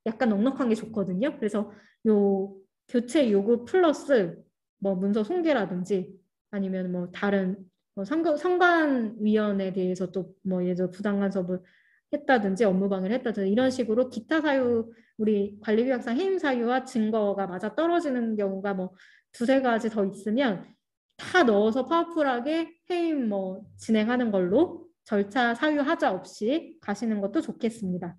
약간 넉넉한 게 좋거든요. 그래서 요 교체 요구 플러스 뭐 문서 송계라든지 아니면 뭐 다른 선관위원회에 대해서 또 뭐 예를 들어 부당간섭을 했다든지 업무방해를 했다든지 이런 식으로 기타 사유 우리 관리규약상 해임 사유와 증거가 맞아 떨어지는 경우가 뭐 두세 가지 더 있으면 다 넣어서 파워풀하게 해임 뭐 진행하는 걸로 절차 사유 하자 없이 가시는 것도 좋겠습니다.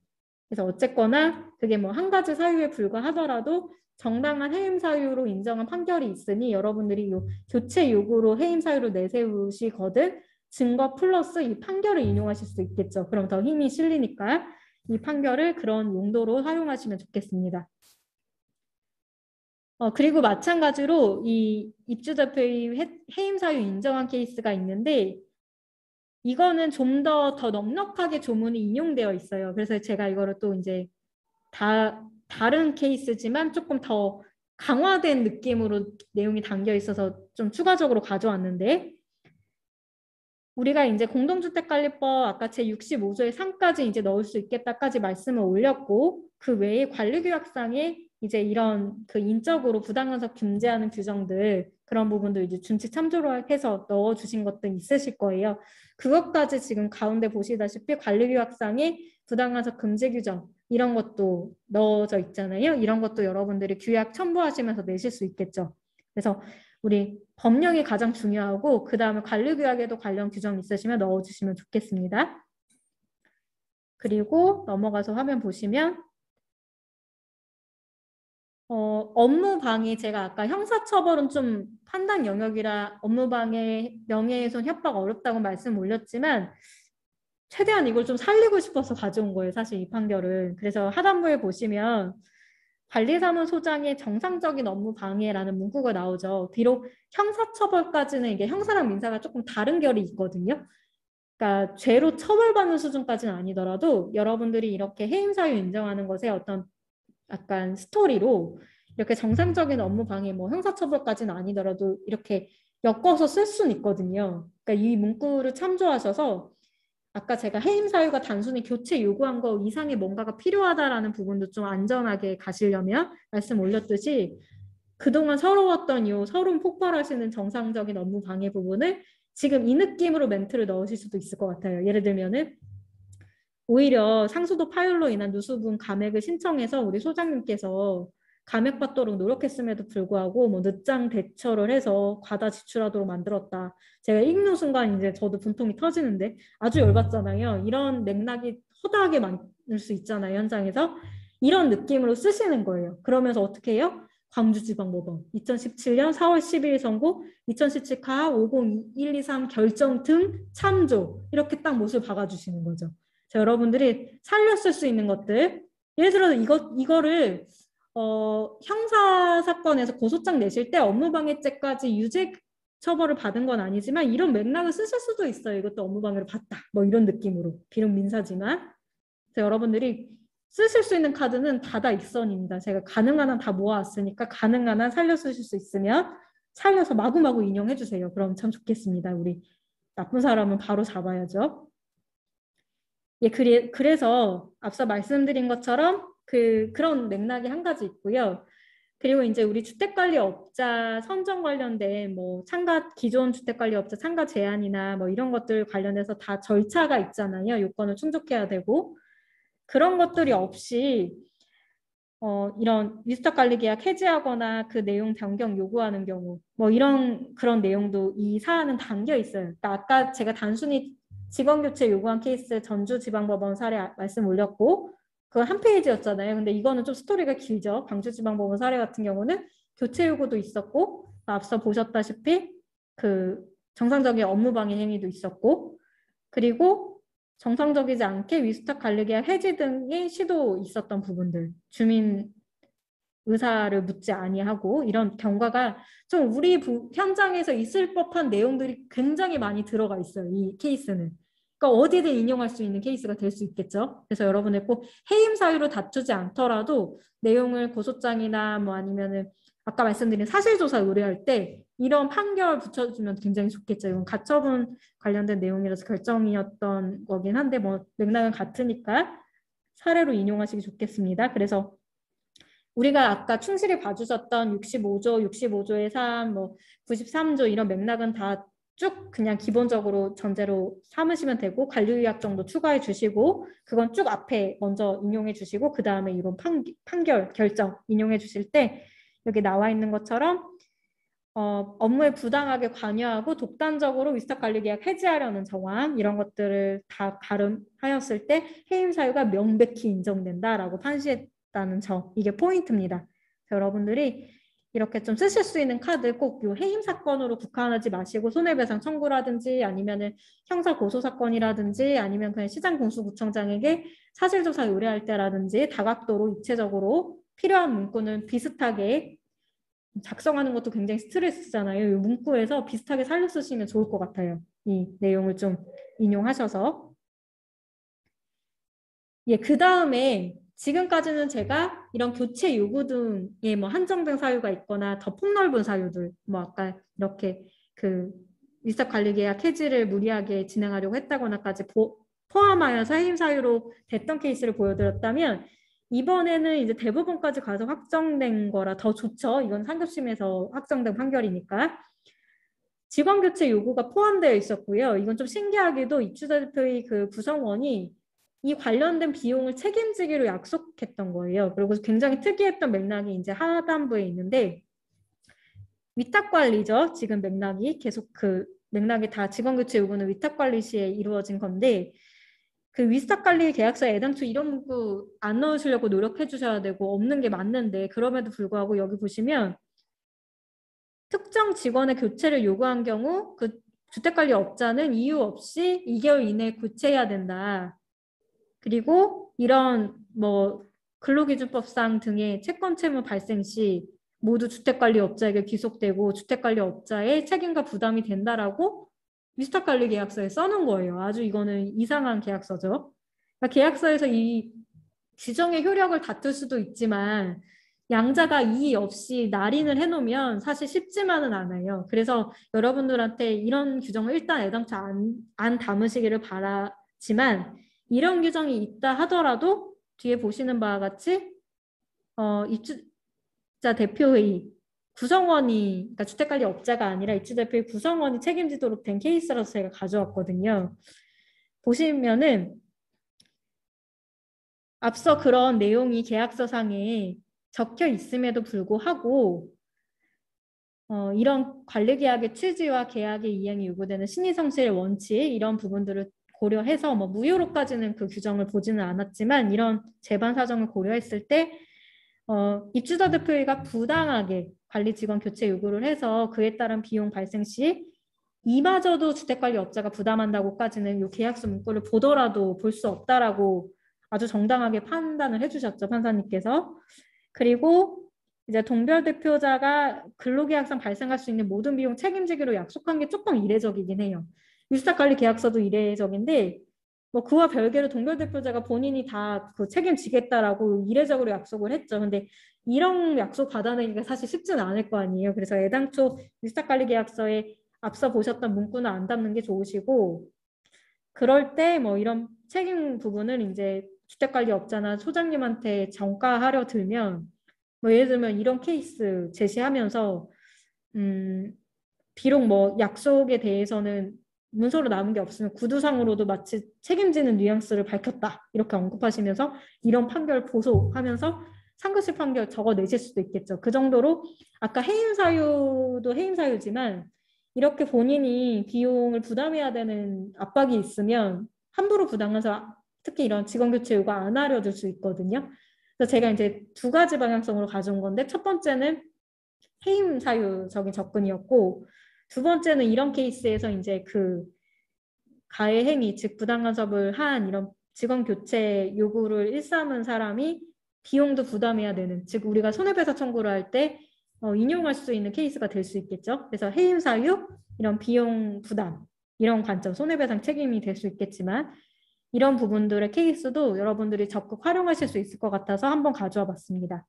그래서 어쨌거나 그게 뭐 한 가지 사유에 불과하더라도 정당한 해임 사유로 인정한 판결이 있으니 여러분들이 요 교체 요구로 해임 사유를 내세우시거든 증거 플러스 이 판결을 인용하실 수 있겠죠. 그럼 더 힘이 실리니까 이 판결을 그런 용도로 사용하시면 좋겠습니다. 그리고 마찬가지로 이 입주대표의 해임 사유 인정한 케이스가 있는데 이거는 좀 더 넉넉하게 조문이 인용되어 있어요. 그래서 제가 이거를 또 이제 다른 케이스지만 조금 더 강화된 느낌으로 내용이 담겨 있어서 좀 추가적으로 가져왔는데 우리가 이제 공동주택관리법 아까 제65조의 3까지 이제 넣을 수 있겠다까지 말씀을 올렸고 그 외에 관리규약상에 이제 이런 그 인적으로 부당간섭 금지하는 규정들 그런 부분도 이제 준칙 참조로 해서 넣어주신 것도 있으실 거예요. 그것까지 지금 가운데 보시다시피 관리규약상에 부당간섭 금지 규정 이런 것도 넣어져 있잖아요. 이런 것도 여러분들이 규약 첨부하시면서 내실 수 있겠죠. 그래서 우리 법령이 가장 중요하고 그 다음에 관리규약에도 관련 규정 있으시면 넣어주시면 좋겠습니다. 그리고 넘어가서 화면 보시면 업무방해 제가 아까 형사처벌은 좀 판단 영역이라 업무방해 명예훼손 협박 어렵다고 말씀 올렸지만 최대한 이걸 좀 살리고 싶어서 가져온 거예요. 사실 이 판결은. 그래서 하단부에 보시면 관리사무소장의 정상적인 업무 방해라는 문구가 나오죠. 비록 형사처벌까지는 이게 형사랑 민사가 조금 다른 결이 있거든요. 그러니까 죄로 처벌받는 수준까지는 아니더라도 여러분들이 이렇게 해임 사유 인정하는 것에 어떤 약간 스토리로 이렇게 정상적인 업무 방해, 뭐 형사처벌까지는 아니더라도 이렇게 엮어서 쓸 수는 있거든요. 그러니까 이 문구를 참조하셔서 아까 제가 해임 사유가 단순히 교체 요구한 거 이상의 뭔가가 필요하다라는 부분도 좀 안전하게 가시려면 말씀 올렸듯이 그동안 서러웠던 이 서론 폭발하시는 정상적인 업무 방해 부분을 지금 이 느낌으로 멘트를 넣으실 수도 있을 것 같아요. 예를 들면은 오히려 상수도 파열로 인한 누수분 감액을 신청해서 우리 소장님께서 감액받도록 노력했음에도 불구하고 뭐 늦장 대처를 해서 과다 지출하도록 만들었다. 제가 읽는 순간 이제 저도 분통이 터지는데 아주 열받잖아요. 이런 맥락이 허다하게 많을 수 있잖아요. 현장에서. 이런 느낌으로 쓰시는 거예요. 그러면서 어떻게 해요? 광주지방법원 2017년 4월 12일 선고 2017가 50123 결정 등 참조 이렇게 딱 못을 박아주시는 거죠. 자, 여러분들이 살렸을 수 있는 것들 예를 들어서 이거를 형사 사건에서 고소장 내실 때 업무방해죄까지 유죄 처벌을 받은 건 아니지만 이런 맥락을 쓰실 수도 있어요. 이것도 업무방해를 받다. 뭐 이런 느낌으로. 비록 민사지만. 그래서 여러분들이 쓰실 수 있는 카드는 다다 익선입니다. 제가 가능한 한 다 모아왔으니까 가능한 한 살려 쓰실 수 있으면 살려서 마구마구 인용해 주세요. 그럼 참 좋겠습니다. 우리 나쁜 사람은 바로 잡아야죠. 예, 그래서 앞서 말씀드린 것처럼 그런 맥락이 한 가지 있고요. 그리고 이제 우리 주택관리업자 선정 관련된 뭐 기존 주택관리업자 참가 제한이나 뭐 이런 것들 관련해서 다 절차가 있잖아요. 요건을 충족해야 되고 그런 것들이 없이 이런 위스탁 관리 계약 해지하거나 그 내용 변경 요구하는 경우 뭐 그런 내용도 이 사안은 담겨 있어요. 그러니까 아까 제가 단순히 직원교체 요구한 케이스 전주지방법원 사례 말씀 올렸고 그건 한 페이지였잖아요. 근데 이거는 좀 스토리가 길죠. 광주지방법원 사례 같은 경우는 교체 요구도 있었고 앞서 보셨다시피 그 정상적인 업무방해 행위도 있었고 그리고 정상적이지 않게 위스탁 관리계약 해지 등의 시도 있었던 부분들 주민 의사를 묻지 아니하고 이런 경과가 좀 우리 현장에서 있을 법한 내용들이 굉장히 많이 들어가 있어요. 이 케이스는. 그러니까 어디든 인용할 수 있는 케이스가 될 수 있겠죠. 그래서 여러분들 꼭 해임 사유로 다투지 않더라도 내용을 고소장이나 뭐 아니면은 아까 말씀드린 사실조사 의뢰할 때 이런 판결 붙여주면 굉장히 좋겠죠. 이건 가처분 관련된 내용이라서 결정이었던 거긴 한데 뭐 맥락은 같으니까 사례로 인용하시기 좋겠습니다. 그래서 우리가 아까 충실히 봐주셨던 65조, 65조의 3, 뭐 93조 이런 맥락은 다 쭉 그냥 기본적으로 전제로 삼으시면 되고 관리의학 정도 추가해 주시고 그건 쭉 앞에 먼저 인용해 주시고 그 다음에 이런 판결, 결정 인용해 주실 때 여기 나와 있는 것처럼 업무에 부당하게 관여하고 독단적으로 위탁관리계약 해지하려는 정황 이런 것들을 다 가름하였을 때 해임 사유가 명백히 인정된다라고 판시했다는 점 이게 포인트입니다. 여러분들이 이렇게 좀 쓰실 수 있는 카드 꼭 요 해임 사건으로 국한하지 마시고 손해배상 청구라든지 아니면은 형사 고소 사건이라든지 아니면 그냥 시장공수구청장에게 사실조사 의뢰할 때라든지 다각도로 입체적으로 필요한 문구는 비슷하게 작성하는 것도 굉장히 스트레스잖아요. 이 문구에서 비슷하게 살려 쓰시면 좋을 것 같아요. 이 내용을 좀 인용하셔서. 예, 그 다음에 지금까지는 제가 이런 교체 요구 등에 뭐 한정된 사유가 있거나 더 폭넓은 사유들, 뭐 아까 이렇게 그 위탁관리계약 해지를 무리하게 진행하려고 했다거나까지 포함하여서 해임 사유로 됐던 케이스를 보여드렸다면 이번에는 이제 대법원까지 가서 확정된 거라 더 좋죠. 이건 상급심에서 확정된 판결이니까. 직원교체 요구가 포함되어 있었고요. 이건 좀 신기하게도 이추자 대표의 그 구성원이 이 관련된 비용을 책임지기로 약속했던 거예요. 그리고 굉장히 특이했던 맥락이 이제 하단부에 있는데 위탁관리죠. 지금 맥락이 계속 그 맥락이 다 직원교체 요구는 위탁관리 시에 이루어진 건데 그 위탁관리 계약서에 애당초 이런 문구 안 넣으시려고 노력해 주셔야 되고 없는 게 맞는데 그럼에도 불구하고 여기 보시면 특정 직원의 교체를 요구한 경우 그 주택관리업자는 이유 없이 2개월 이내에 교체해야 된다. 그리고 이런 뭐 근로기준법상 등의 채권 채무 발생 시 모두 주택관리업자에게 귀속되고 주택관리업자의 책임과 부담이 된다라고 위탁관리계약서에 써놓은 거예요. 아주 이거는 이상한 계약서죠. 그러니까 계약서에서 이 규정의 효력을 다툴 수도 있지만 양자가 이의 없이 날인을 해놓으면 사실 쉽지만은 않아요. 그래서 여러분들한테 이런 규정을 일단 애당초 안 담으시기를 바라지만 이런 규정이 있다 하더라도 뒤에 보시는 바와 같이 입주자 대표회의 구성원이, 그러니까 주택관리업자가 아니라 입주대표의 구성원이 책임지도록 된 케이스라서 제가 가져왔거든요. 보시면은 앞서 그런 내용이 계약서상에 적혀 있음에도 불구하고 이런 관리계약의 취지와 계약의 이행이 요구되는 신의성실의 원칙 이런 부분들을 고려해서 뭐 무효로까지는 그 규정을 보지는 않았지만 이런 재반 사정을 고려했을 때 입주자 대표회가 부당하게 관리 직원 교체 요구를 해서 그에 따른 비용 발생 시 이마저도 주택관리업자가 부담한다고까지는 이 계약서 문구를 보더라도 볼 수 없다라고 아주 정당하게 판단을 해주셨죠, 판사님께서. 그리고 이제 동별 대표자가 근로계약상 발생할 수 있는 모든 비용 책임지기로 약속한 게 조금 이례적이긴 해요. 위탁관리 계약서도 이례적인데 뭐 그와 별개로 동별 대표자가 본인이 다 그 책임지겠다라고 이례적으로 약속을 했죠. 근데 이런 약속 받아내기가 사실 쉽지는 않을 거 아니에요. 그래서 애당초 위탁관리 계약서에 앞서 보셨던 문구는 안 담는 게 좋으시고 그럴 때 뭐 이런 책임 부분을 이제 주택관리업자나 소장님한테 전가하려 들면 뭐 예를 들면 이런 케이스 제시하면서 비록 뭐 약속에 대해서는 문서로 남은 게 없으면 구두상으로도 마치 책임지는 뉘앙스를 밝혔다 이렇게 언급하시면서 이런 판결 보소하면서 상급심 판결 적어내실 수도 있겠죠. 그 정도로 아까 해임 사유도 해임 사유지만 이렇게 본인이 비용을 부담해야 되는 압박이 있으면 함부로 부당해서 특히 이런 직원교체 요구 안 하려들 수 있거든요. 그래서 제가 이제 두 가지 방향성으로 가져온 건데 첫 번째는 해임 사유적인 접근이었고 두 번째는 이런 케이스에서 이제 그 가해 행위 즉 부당간섭을 한 이런 직원 교체 요구를 일삼은 사람이 비용도 부담해야 되는 즉 우리가 손해배상 청구를 할 때 인용할 수 있는 케이스가 될 수 있겠죠. 그래서 해임 사유 이런 비용 부담 이런 관점 손해배상 책임이 될 수 있겠지만 이런 부분들의 케이스도 여러분들이 적극 활용하실 수 있을 것 같아서 한번 가져와 봤습니다.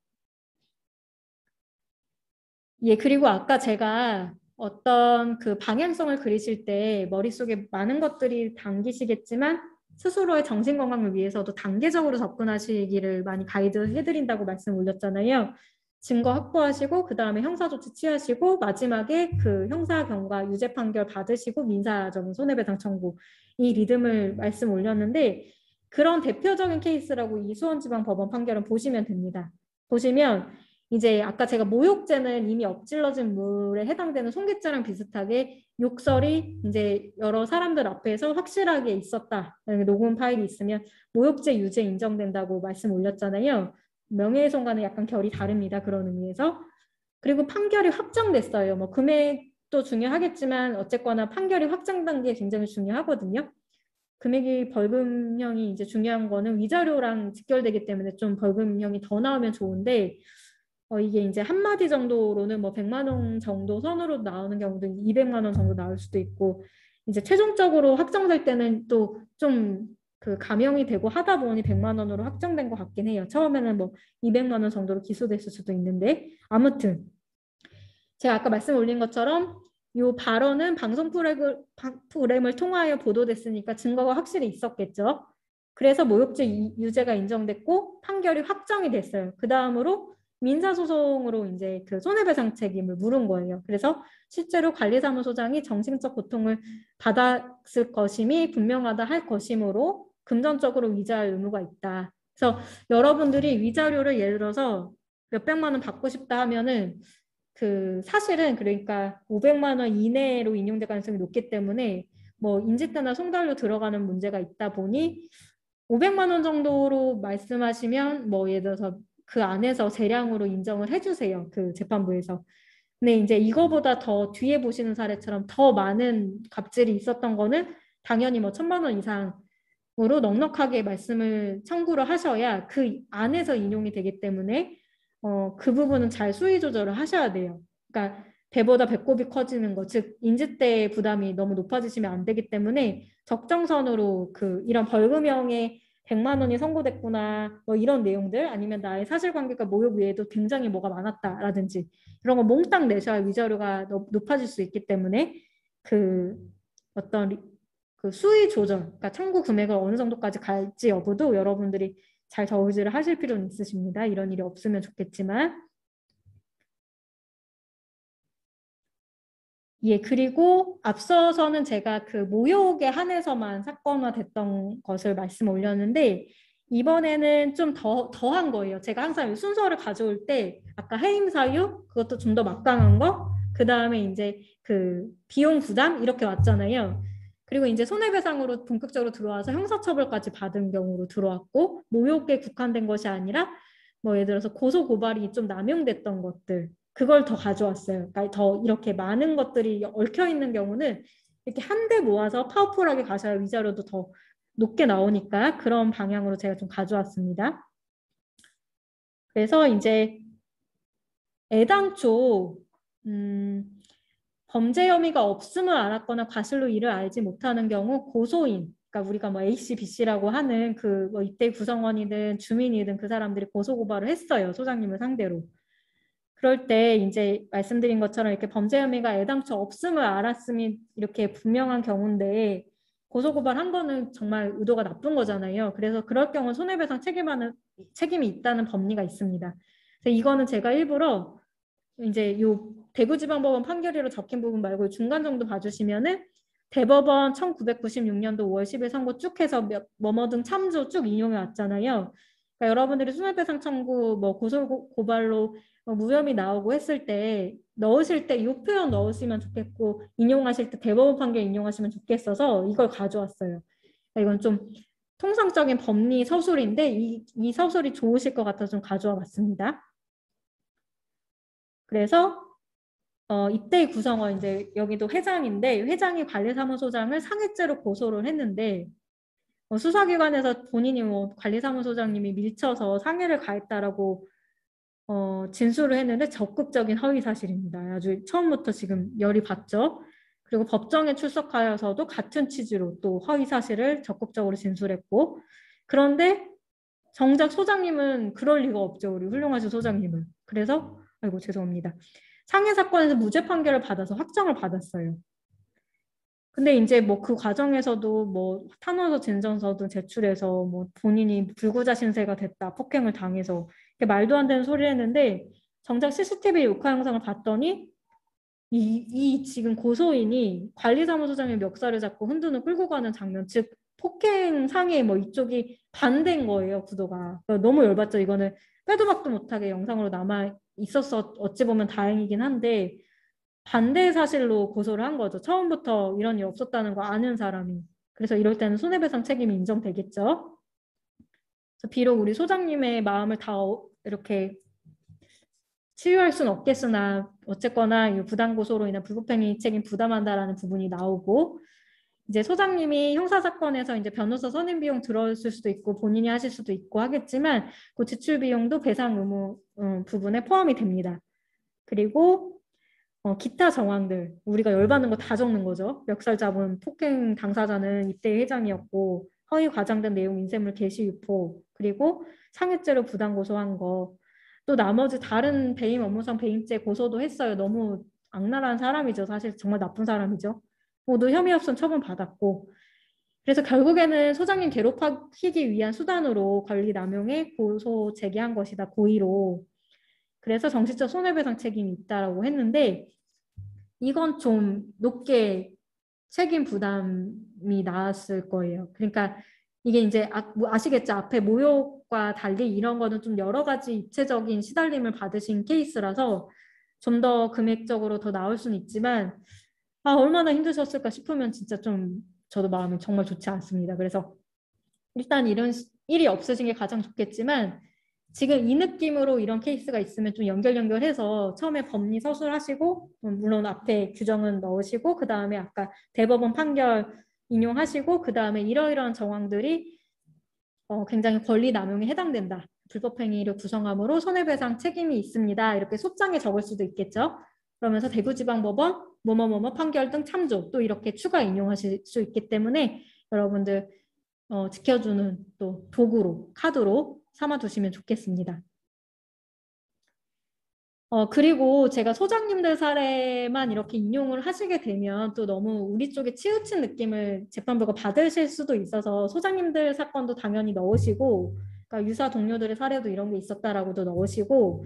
예, 그리고 아까 제가 어떤 그 방향성을 그리실 때 머릿속에 많은 것들이 담기시겠지만 스스로의 정신건강을 위해서도 단계적으로 접근하시기를 많이 가이드 해드린다고 말씀 올렸잖아요. 증거 확보하시고 그 다음에 형사조치 취하시고 마지막에 그 형사 경과 유죄 판결 받으시고 민사적인 손해배상 청구 이 리듬을 말씀 올렸는데 그런 대표적인 케이스라고 이 수원지방법원 판결은 보시면 됩니다. 보시면 이제 아까 제가 모욕죄는 이미 엎질러진 물에 해당되는 손괴죄랑 비슷하게 욕설이 이제 여러 사람들 앞에서 확실하게 있었다. 녹음 파일이 있으면 모욕죄 유죄 인정된다고 말씀 올렸잖아요. 명예훼손과는 약간 결이 다릅니다. 그런 의미에서. 그리고 판결이 확정됐어요. 뭐 금액도 중요하겠지만 어쨌거나 판결이 확정된 게 굉장히 중요하거든요. 금액이 벌금형이 이제 중요한 거는 위자료랑 직결되기 때문에 좀 벌금형이 더 나오면 좋은데 이게 이제 한마디 정도로는 뭐 100만 원 정도 선으로 나오는 경우도 200만 원 정도 나올 수도 있고 이제 최종적으로 확정될 때는 또 좀 그 감형이 되고 하다 보니 100만 원으로 확정된 것 같긴 해요. 처음에는 뭐 200만 원 정도로 기소됐을 수도 있는데 아무튼 제가 아까 말씀 올린 것처럼 이 발언은 방송 프로그램을 통하여 보도됐으니까 증거가 확실히 있었겠죠. 그래서 모욕죄 유죄가 인정됐고 판결이 확정이 됐어요. 그 다음으로 민사소송으로 이제 그 손해배상 책임을 물은 거예요. 그래서 실제로 관리사무소장이 정신적 고통을 받았을 것임이 분명하다 할 것이므로 금전적으로 위자할 의무가 있다. 그래서 여러분들이 위자료를 예를 들어서 몇백만 원 받고 싶다 하면은 그 사실은 그러니까 500만 원 이내로 인용될 가능성이 높기 때문에 뭐 인지대나 송달료 들어가는 문제가 있다 보니 500만 원 정도로 말씀하시면 뭐 예를 들어서 그 안에서 재량으로 인정을 해주세요. 그 재판부에서. 근데 이제 이거보다 더 뒤에 보시는 사례처럼 더 많은 갑질이 있었던 거는 당연히 뭐 1,000만 원 이상으로 넉넉하게 말씀을 청구를 하셔야 그 안에서 인용이 되기 때문에 그 부분은 잘 수위 조절을 하셔야 돼요. 그러니까 배보다 배꼽이 커지는 거, 즉 인지대 부담이 너무 높아지시면 안 되기 때문에 적정선으로 그 이런 벌금형에 100만 원이 선고됐구나 뭐 이런 내용들 아니면 나의 사실관계가 모욕 외에도 굉장히 뭐가 많았다라든지 이런 거 몽땅 내셔야 위자료가 높아질 수 있기 때문에 그 어떤 그 수위 조절, 그러니까 청구 금액을 어느 정도까지 갈지 여부도 여러분들이 잘 저울질을 하실 필요는 있으십니다. 이런 일이 없으면 좋겠지만. 예, 그리고 앞서서는 제가 그 모욕에 한해서만 사건화됐던 것을 말씀 올렸는데 이번에는 좀 더한 거예요. 제가 항상 순서를 가져올 때 아까 해임 사유 그것도 좀 더 막강한 거, 그 다음에 이제 그 비용 부담 이렇게 왔잖아요. 그리고 이제 손해배상으로 본격적으로 들어와서 형사처벌까지 받은 경우로 들어왔고 모욕에 국한된 것이 아니라 뭐 예를 들어서 고소 고발이 좀 남용됐던 것들 그걸 더 가져왔어요. 그러니까 더 이렇게 많은 것들이 얽혀 있는 경우는 이렇게 한데 모아서 파워풀하게 가셔야 위자료도 더 높게 나오니까 그런 방향으로 제가 좀 가져왔습니다. 그래서 이제 애당초 범죄 혐의가 없음을 알았거나 과실로 이를 알지 못하는 경우 고소인, 그러니까 우리가 뭐 A씨, B씨라고 하는 그 뭐 이때 구성원이든 주민이든 그 사람들이 고소 고발을 했어요. 소장님을 상대로. 그럴 때 이제 말씀드린 것처럼 이렇게 범죄 혐의가 애당초 없음을 알았음이 이렇게 분명한 경우인데 고소고발한 거는 정말 의도가 나쁜 거잖아요. 그래서 그럴 경우 손해배상 책임이 있다는 법리가 있습니다. 그래서 이거는 제가 일부러 이제 요 대구지방법원 판결이로 적힌 부분 말고 중간 정도 봐주시면은 대법원 1996년도 5월 10일 선고 쭉 해서 뭐뭐등 참조 쭉 인용해 왔잖아요. 그러니까 여러분들이 손해배상 청구 뭐 고소고발로 무혐의 나오고 했을 때 넣으실 때 이 표현 넣으시면 좋겠고 인용하실 때 대법원 판결 인용하시면 좋겠어서 이걸 가져왔어요. 그러니까 이건 좀 통상적인 법리 서술인데 이 서술이 좋으실 것 같아서 좀 가져와 봤습니다. 그래서 이때 구성원 이제 여기도 회장인데 회장이 관리사무소장을 상해죄로 고소를 했는데 수사기관에서 본인이 뭐 관리사무소장님이 밀쳐서 상해를 가했다라고 진술을 했는데 적극적인 허위 사실입니다. 아주 처음부터 지금 열이 받죠. 그리고 법정에 출석하여서도 같은 취지로 또 허위 사실을 적극적으로 진술했고 그런데 정작 소장님은 그럴 리가 없죠. 우리 훌륭하신 소장님은. 그래서 아이고 죄송합니다. 상해 사건에서 무죄 판결을 받아서 확정을 받았어요. 근데 이제 뭐 그 과정에서도 뭐 탄원서 진정서도 제출해서 뭐 본인이 불구자 신세가 됐다, 폭행을 당해서 이렇게 말도 안 되는 소리를 했는데 정작 CCTV 녹화 영상을 봤더니 이 지금 고소인이 관리사무소장의 멱살을 잡고 흔드는 끌고 가는 장면, 즉 폭행 상해 뭐 이쪽이 반대인 거예요, 구도가. 그러니까 너무 열받죠. 이거는 빼도 박도 못하게 영상으로 남아 있었어 어찌 보면 다행이긴 한데 반대 사실로 고소를 한 거죠. 처음부터 이런 일 없었다는 거 아는 사람이. 그래서 이럴 때는 손해배상 책임이 인정되겠죠. 그래서 비록 우리 소장님의 마음을 다 이렇게 치유할 수는 없겠으나 어쨌거나 이 부당고소로 인한 불법행위 책임 부담한다라는 부분이 나오고 이제 소장님이 형사사건에서 이제 변호사 선임 비용 들었을 수도 있고 본인이 하실 수도 있고 하겠지만 그 지출 비용도 배상 의무 부분에 포함이 됩니다. 그리고 기타 정황들 우리가 열받는 거 다 적는 거죠. 멱살 잡은 폭행 당사자는 이때 회장이었고 허위 과장된 내용 인쇄물 게시 유포 그리고 상해죄로 부당 고소한 거 또 나머지 다른 배임 업무상 배임죄 고소도 했어요. 너무 악랄한 사람이죠. 사실 정말 나쁜 사람이죠. 모두 혐의 없음 처분 받았고 그래서 결국에는 소장님 괴롭히기 위한 수단으로 권리 남용에 고소 제기한 것이다. 고의로. 그래서 정신적 손해배상 책임이 있다라고 했는데 이건 좀 높게 책임 부담이 나왔을 거예요. 그러니까 이게 이제 아시겠죠? 앞에 모욕과 달리 이런 거는 좀 여러 가지 입체적인 시달림을 받으신 케이스라서 좀 더 금액적으로 더 나올 수는 있지만 얼마나 힘드셨을까 싶으면 진짜 좀 저도 마음이 정말 좋지 않습니다. 그래서 일단 이런 일이 없으신 게 가장 좋겠지만 지금 이 느낌으로 이런 케이스가 있으면 좀 연결해서 처음에 법리 서술하시고 물론 앞에 규정은 넣으시고 그 다음에 아까 대법원 판결 인용하시고 그 다음에 이러이러한 정황들이 굉장히 권리 남용에 해당된다. 불법행위를 구성함으로 손해배상 책임이 있습니다. 이렇게 소장에 적을 수도 있겠죠. 그러면서 대구지방법원 뭐뭐뭐뭐 판결 등 참조 또 이렇게 추가 인용하실 수 있기 때문에 여러분들 지켜주는 또 도구로 카드로 삼아두시면 좋겠습니다. 그리고 제가 소장님들 사례만 이렇게 인용을 하시게 되면 또 너무 우리 쪽에 치우친 느낌을 재판부가 받으실 수도 있어서 소장님들 사건도 당연히 넣으시고 그러니까 유사 동료들의 사례도 이런 게 있었다라고도 넣으시고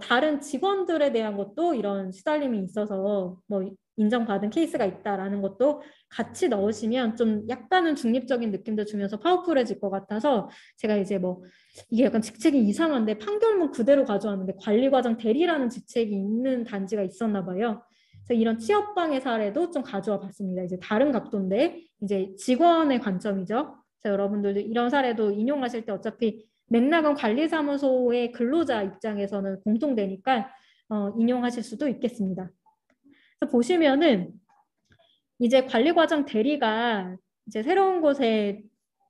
다른 직원들에 대한 것도 이런 시달림이 있어서 뭐 인정받은 케이스가 있다라는 것도 같이 넣으시면 좀 약간은 중립적인 느낌도 주면서 파워풀해질 것 같아서 제가 이제 뭐 이게 약간 직책이 이상한데 판결문 그대로 가져왔는데 관리과장 대리라는 직책이 있는 단지가 있었나 봐요. 그래서 이런 취업방해 사례도 좀 가져와 봤습니다. 이제 다른 각도인데 이제 직원의 관점이죠. 그래서 여러분들도 이런 사례도 인용하실 때 어차피 맥락은 관리사무소의 근로자 입장에서는 공통되니까 인용하실 수도 있겠습니다. 그래서 보시면은 이제 관리과장 대리가 이제 새로운 곳에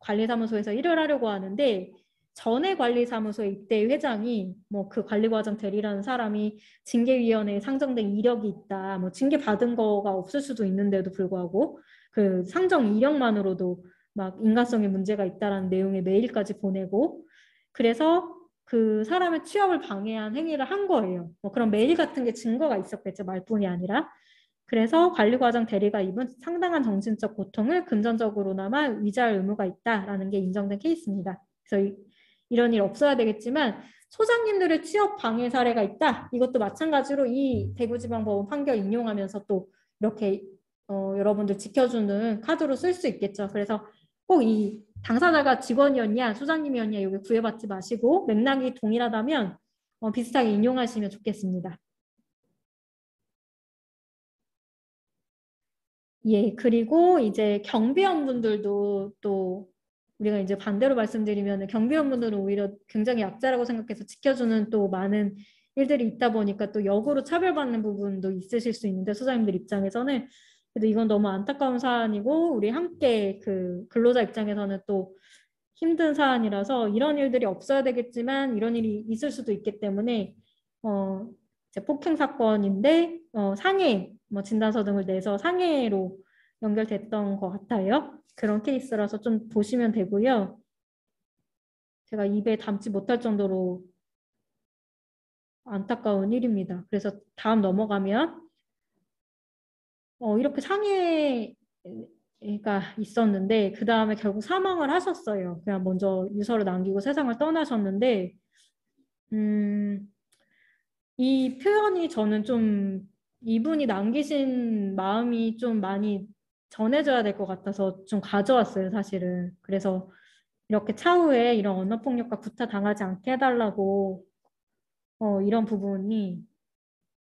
관리사무소에서 일을 하려고 하는데 전에 관리사무소에 입대 회장이 뭐 그 관리과장 대리라는 사람이 징계위원회에 상정된 이력이 있다. 뭐 징계 받은 거가 없을 수도 있는데도 불구하고 그 상정 이력만으로도 막 인간성에 문제가 있다라는 내용의 메일까지 보내고 그래서 그 사람의 취업을 방해한 행위를 한 거예요. 뭐 그런 메일 같은 게 증거가 있었겠죠. 말뿐이 아니라. 그래서 관리과장 대리가 입은 상당한 정신적 고통을 금전적으로나마 위자할 의무가 있다라는 게 인정된 케이스입니다. 그래서 이런 일 없어야 되겠지만 소장님들의 취업 방해 사례가 있다. 이것도 마찬가지로 이 대구지방법원 판결 인용하면서 또 이렇게 여러분들 지켜주는 카드로 쓸 수 있겠죠. 그래서 꼭 이 당사자가 직원이었냐 소장님이었냐 여기 구애받지 마시고 맥락이 동일하다면 비슷하게 인용하시면 좋겠습니다. 예, 그리고 이제 경비원분들도 또 우리가 이제 반대로 말씀드리면 경비원분들은 오히려 굉장히 약자라고 생각해서 지켜주는 또 많은 일들이 있다 보니까 또 역으로 차별받는 부분도 있으실 수 있는데 소장님들 입장에서는 그래도 이건 너무 안타까운 사안이고 우리 함께 그 근로자 입장에서는 또 힘든 사안이라서 이런 일들이 없어야 되겠지만 이런 일이 있을 수도 있기 때문에 이제 폭행 사건인데 상해 뭐 진단서 등을 내서 상해로 연결됐던 것 같아요. 그런 케이스라서 좀 보시면 되고요. 제가 입에 담지 못할 정도로 안타까운 일입니다. 그래서 다음 넘어가면 이렇게 상해가 있었는데 그 다음에 결국 사망을 하셨어요. 그냥 먼저 유서를 남기고 세상을 떠나셨는데 이 표현이 저는 좀 이분이 남기신 마음이 좀 많이 전해져야 될 것 같아서 좀 가져왔어요, 사실은. 그래서 이렇게 차후에 이런 언어폭력과 구타 당하지 않게 해달라고 이런 부분이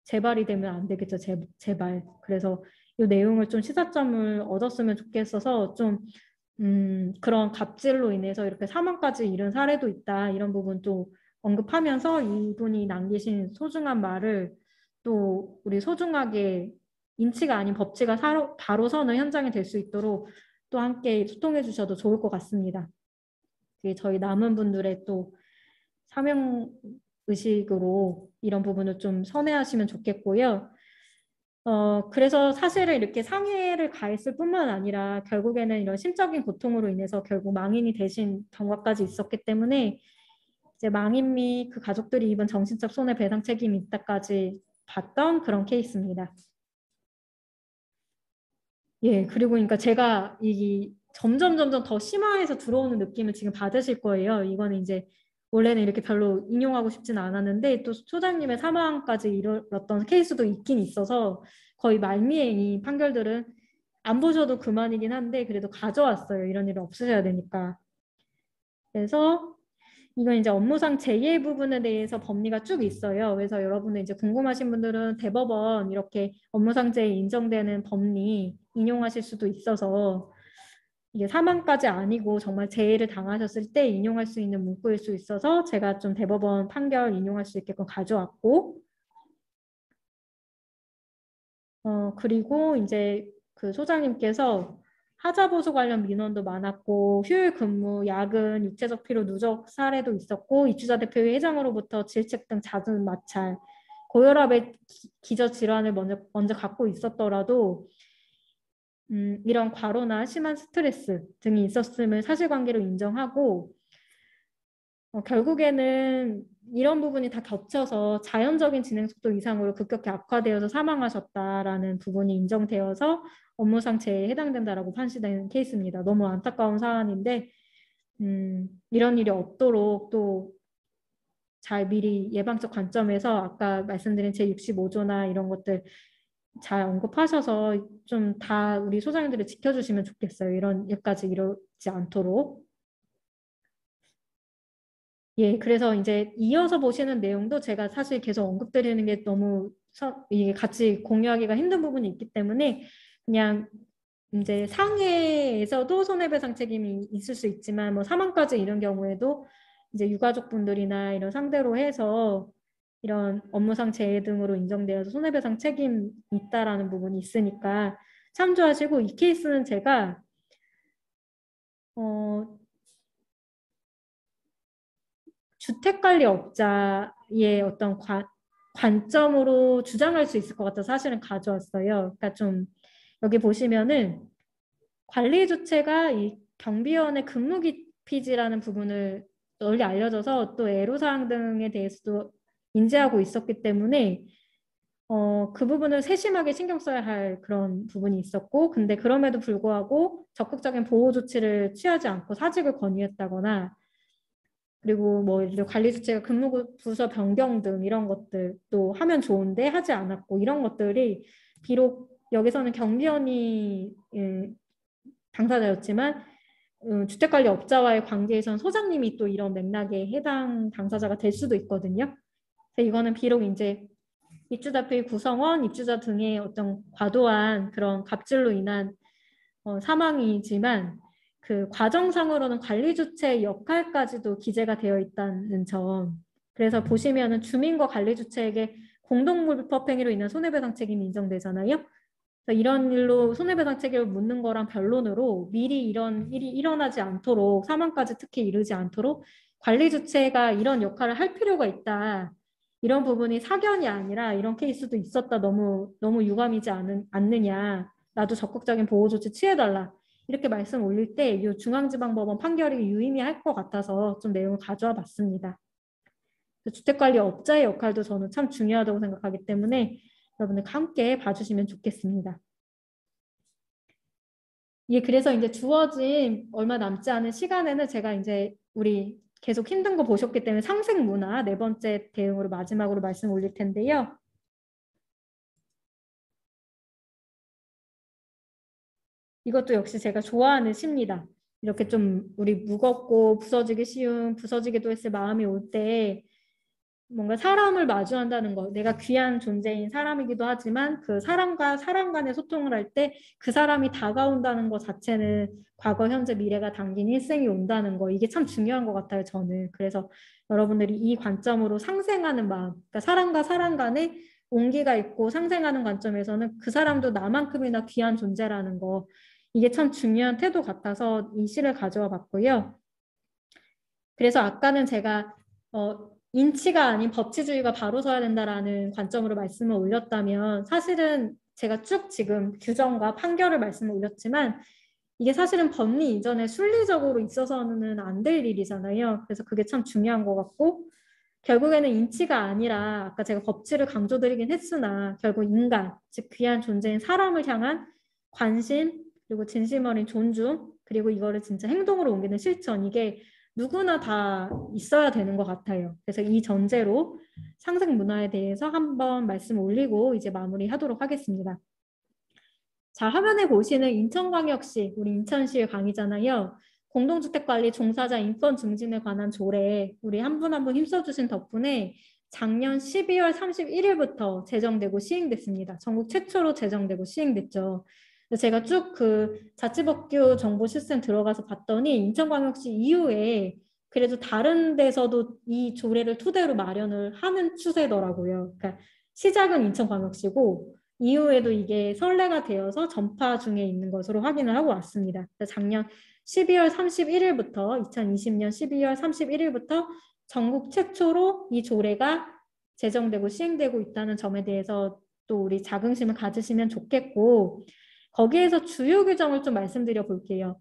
재발이 되면 안 되겠죠, 제발. 그래서 이 내용을 좀 시사점을 얻었으면 좋겠어서 좀 그런 갑질로 인해서 이렇게 사망까지 이른 사례도 있다. 이런 부분 또 언급하면서 이분이 남기신 소중한 말을 또 우리 소중하게 인치가 아닌 법치가 바로 서는 현장이 될 수 있도록 또 함께 소통해 주셔도 좋을 것 같습니다. 저희 남은 분들의 또 사명 의식으로 이런 부분을 좀 선회하시면 좋겠고요. 그래서 사실은 이렇게 상해를 가했을 뿐만 아니라 결국에는 이런 심적인 고통으로 인해서 결국 망인이 되신 경과까지 있었기 때문에 이제 망인 및 그 가족들이 입은 정신적 손해배상 책임이 있다까지 봤던 그런 케이스입니다. 예, 그리고 그러니까 제가 이 점점 더 심화해서 들어오는 느낌을 지금 받으실 거예요. 이거는 이제 원래는 이렇게 별로 인용하고 싶지는 않았는데 또 소장님의 사망까지 이뤘던 케이스도 있긴 있어서 거의 말미에 이 판결들은 안 보셔도 그만이긴 한데 그래도 가져왔어요. 이런 일은 없으셔야 되니까. 그래서 이건 이제 업무상 재해 부분에 대해서 법리가 쭉 있어요. 그래서 여러분들 이제 궁금하신 분들은 대법원 이렇게 업무상 재해 인정되는 법리 인용하실 수도 있어서 이게 사망까지 아니고 정말 재해를 당하셨을 때 인용할 수 있는 문구일 수 있어서 제가 좀 대법원 판결 인용할 수 있게끔 가져왔고, 그리고 이제 그 소장님께서 하자보수 관련 민원도 많았고, 휴일 근무, 야근, 육체적 피로 누적 사례도 있었고, 입주자 대표회 회장으로부터 질책 등 잦은 마찰, 고혈압의 기저 질환을 먼저 갖고 있었더라도 이런 과로나 심한 스트레스 등이 있었음을 사실관계로 인정하고, 결국에는 이런 부분이 다 겹쳐서 자연적인 진행 속도 이상으로 급격히 악화되어서 사망하셨다라는 부분이 인정되어서 업무상 재해에 해당된다라고 판시되는 케이스입니다. 너무 안타까운 사안인데 이런 일이 없도록 또 잘 미리 예방적 관점에서 아까 말씀드린 제65조나 이런 것들 잘 언급하셔서 좀 다 우리 소장님들을 지켜주시면 좋겠어요. 이런 일까지 이러지 않도록. 예, 그래서 이제 이어서 보시는 내용도 제가 사실 계속 언급드리는 게 너무 이게 같이 공유하기가 힘든 부분이 있기 때문에 그냥 이제 상해에서도 손해배상 책임이 있을 수 있지만 뭐 사망까지 이런 경우에도 이제 유가족분들이나 이런 상대로 해서 이런 업무상 재해 등으로 인정되어서 손해배상 책임이 있다라는 부분이 있으니까 참조하시고, 이 케이스는 제가 주택관리업자의 어떤 관점으로 주장할 수 있을 것 같아서 사실은 가져왔어요. 그러니까 좀 여기 보시면은 관리주체가 이 경비원의 근무기피지라는 부분을 널리 알려져서 또 애로사항 등에 대해서도 인지하고 있었기 때문에 그 부분을 세심하게 신경 써야 할 그런 부분이 있었고, 근데 그럼에도 불구하고 적극적인 보호 조치를 취하지 않고 사직을 권유했다거나, 그리고 뭐 예를 들어 관리주체가 근무부서 변경 등 이런 것들도 하면 좋은데 하지 않았고, 이런 것들이 비록 여기서는 경비원이 당사자였지만 주택관리업자와의 관계에선 소장님이 또 이런 맥락에 해당 당사자가 될 수도 있거든요. 그래서 이거는 비록 이제 입주자표의 구성원, 입주자 등의 어떤 과도한 그런 갑질로 인한 사망이지만 그 과정상으로는 관리주체의 역할까지도 기재가 되어 있다는 점. 그래서 보시면은 주민과 관리주체에게 공동불법 행위로 인한 손해배상 책임이 인정되잖아요. 그래서 이런 일로 손해배상 책임을 묻는 거랑 변론으로 미리 이런 일이 일어나지 않도록, 사망까지 특히 이르지 않도록 관리주체가 이런 역할을 할 필요가 있다. 이런 부분이 사견이 아니라 이런 케이스도 있었다. 너무 유감이지 않느냐. 나도 적극적인 보호 조치 취해달라. 이렇게 말씀 올릴 때 이 중앙지방법원 판결이 유의미할 것 같아서 좀 내용을 가져와 봤습니다. 주택관리업자의 역할도 저는 참 중요하다고 생각하기 때문에 여러분들 함께 봐주시면 좋겠습니다. 예, 그래서 이제 주어진 얼마 남지 않은 시간에는 제가 이제 우리 계속 힘든 거 보셨기 때문에 상생 문화 네 번째 대응으로 마지막으로 말씀 올릴 텐데요. 이것도 역시 제가 좋아하는 시입니다. 이렇게 좀 우리 무겁고 부서지기 쉬운, 부서지기도 했을 마음이 올 때 뭔가 사람을 마주한다는 거, 내가 귀한 존재인 사람이기도 하지만 그 사람과 사람 간의 소통을 할 때 그 사람이 다가온다는 것 자체는 과거, 현재, 미래가 담긴 일생이 온다는 거, 이게 참 중요한 것 같아요, 저는. 그래서 여러분들이 이 관점으로 상생하는 마음, 그러니까 사람과 사람 간에 온기가 있고 상생하는 관점에서는 그 사람도 나만큼이나 귀한 존재라는 거, 이게 참 중요한 태도 같아서 이 시를 가져와 봤고요. 그래서 아까는 제가 인치가 아닌 법치주의가 바로 서야 된다라는 관점으로 말씀을 올렸다면, 사실은 제가 쭉 지금 규정과 판결을 말씀을 올렸지만 이게 사실은 법리 이전에 순리적으로 있어서는 안 될 일이잖아요. 그래서 그게 참 중요한 것 같고, 결국에는 인치가 아니라 아까 제가 법치를 강조드리긴 했으나 결국 인간, 즉 귀한 존재인 사람을 향한 관심, 그리고 진심 어린 존중, 그리고 이거를 진짜 행동으로 옮기는 실천, 이게 누구나 다 있어야 되는 것 같아요. 그래서 이 전제로 상생 문화에 대해서 한번 말씀 올리고 이제 마무리하도록 하겠습니다. 자, 화면에 보시는 인천광역시, 우리 인천시의 강의잖아요. 공동주택관리 종사자 인권 증진에 관한 조례, 우리 한 분 한 분 힘써주신 덕분에 작년 12월 31일부터 제정되고 시행됐습니다. 전국 최초로 제정되고 시행됐죠. 그래서 제가 쭉 그 자치법규 정보 시스템 들어가서 봤더니 인천광역시 이후에 그래도 다른 데서도 이 조례를 토대로 마련을 하는 추세더라고요. 그러니까 시작은 인천광역시고 이후에도 이게 선례가 되어서 전파 중에 있는 것으로 확인을 하고 왔습니다. 작년 12월 31일부터 2020년 12월 31일부터 전국 최초로 이 조례가 제정되고 시행되고 있다는 점에 대해서 또 우리 자긍심을 가지시면 좋겠고 거기에서 주요 규정을 좀 말씀드려 볼게요.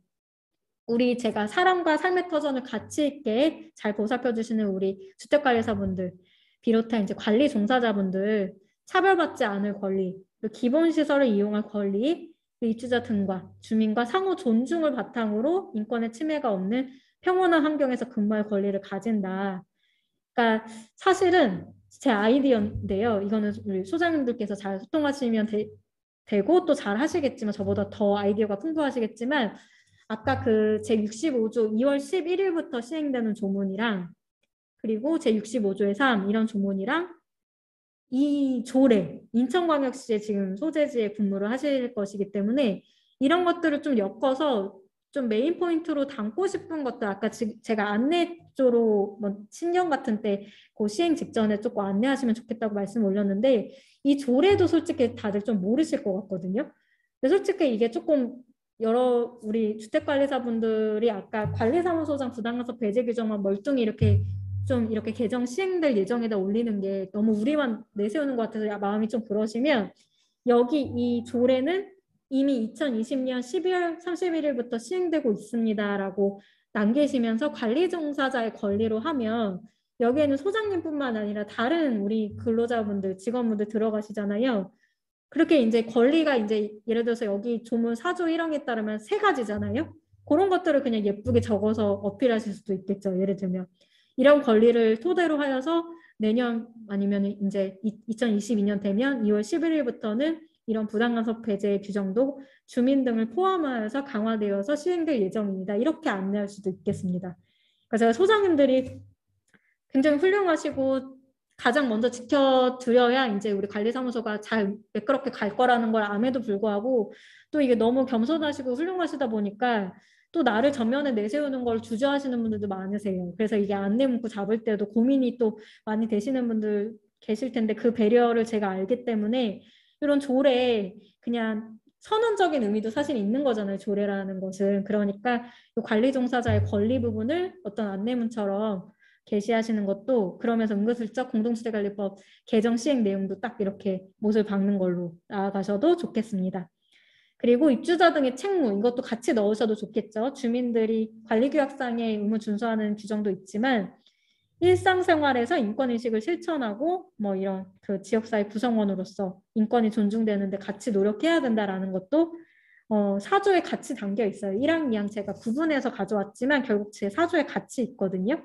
우리 제가 사람과 삶의 터전을 가치 있게 잘 보살펴 주시는 우리 주택관리사분들 비롯한 이제 관리 종사자분들 차별받지 않을 권리, 기본 시설을 이용할 권리, 입주자 등과 주민과 상호 존중을 바탕으로 인권의 침해가 없는 평온한 환경에서 근무할 권리를 가진다. 그러니까 사실은 제 아이디어인데요. 이거는 우리 소장님들께서 잘 소통하시면 되고 또 잘 하시겠지만 저보다 더 아이디어가 풍부하시겠지만 아까 그 제65조 2월 11일부터 시행되는 조문이랑 그리고 제65조의 3 이런 조문이랑 이 조례, 인천광역시에 지금 소재지에 근무를 하실 것이기 때문에 이런 것들을 좀 엮어서 좀 메인 포인트로 담고 싶은 것들 아까 제가 안내조로 뭐 신년 같은 때 그 시행 직전에 조금 안내하시면 좋겠다고 말씀 올렸는데 이 조례도 솔직히 다들 좀 모르실 것 같거든요. 근데 솔직히 이게 조금 여러 우리 주택관리사분들이 아까 관리사무소장 부당간섭 배제 규정만 멀뚱히 이렇게 좀 이렇게 개정 시행될 예정에다 올리는 게 너무 우리만 내세우는 것 같아서 마음이 좀 그러시면 여기 이 조례는 이미 2020년 12월 31일부터 시행되고 있습니다라고 남기시면서 관리 종사자의 권리로 하면 여기에는 소장님뿐만 아니라 다른 우리 근로자분들, 직원분들 들어가시잖아요. 그렇게 이제 권리가 이제 예를 들어서 여기 조문 4조 1항에 따르면 3가지잖아요. 그런 것들을 그냥 예쁘게 적어서 어필하실 수도 있겠죠. 예를 들면 이런 권리를 토대로 하여서 내년 아니면 이제 2022년 되면 2월 11일부터는 이런 부당간섭 배제 규정도 주민 등을 포함하여서 강화되어서 시행될 예정입니다. 이렇게 안내할 수도 있겠습니다. 그러니까 제가 소장님들이 굉장히 훌륭하시고 가장 먼저 지켜드려야 이제 우리 관리사무소가 잘 매끄럽게 갈 거라는 걸 암에도 불구하고 또 이게 너무 겸손하시고 훌륭하시다 보니까 또 나를 전면에 내세우는 걸 주저하시는 분들도 많으세요. 그래서 이게 안내 문구 잡을 때도 고민이 또 많이 되시는 분들 계실 텐데 그 배려를 제가 알기 때문에 이런 조례 그냥 선언적인 의미도 사실 있는 거잖아요. 조례라는 것은. 그러니까 관리 종사자의 권리 부분을 어떤 안내문처럼 게시하시는 것도 그러면서 은근슬쩍 공동주택관리법 개정 시행 내용도 딱 이렇게 못을 박는 걸로 나아가셔도 좋겠습니다. 그리고 입주자 등의 책무 이것도 같이 넣으셔도 좋겠죠. 주민들이 관리규약상의 의무 준수하는 규정도 있지만 일상생활에서 인권의식을 실천하고 뭐 이런 그 지역사회 구성원으로서 인권이 존중되는데 같이 노력해야 된다라는 것도 4조에 같이 담겨 있어요. 1항, 2항 제가 구분해서 가져왔지만 결국 제 4조에 같이 있거든요.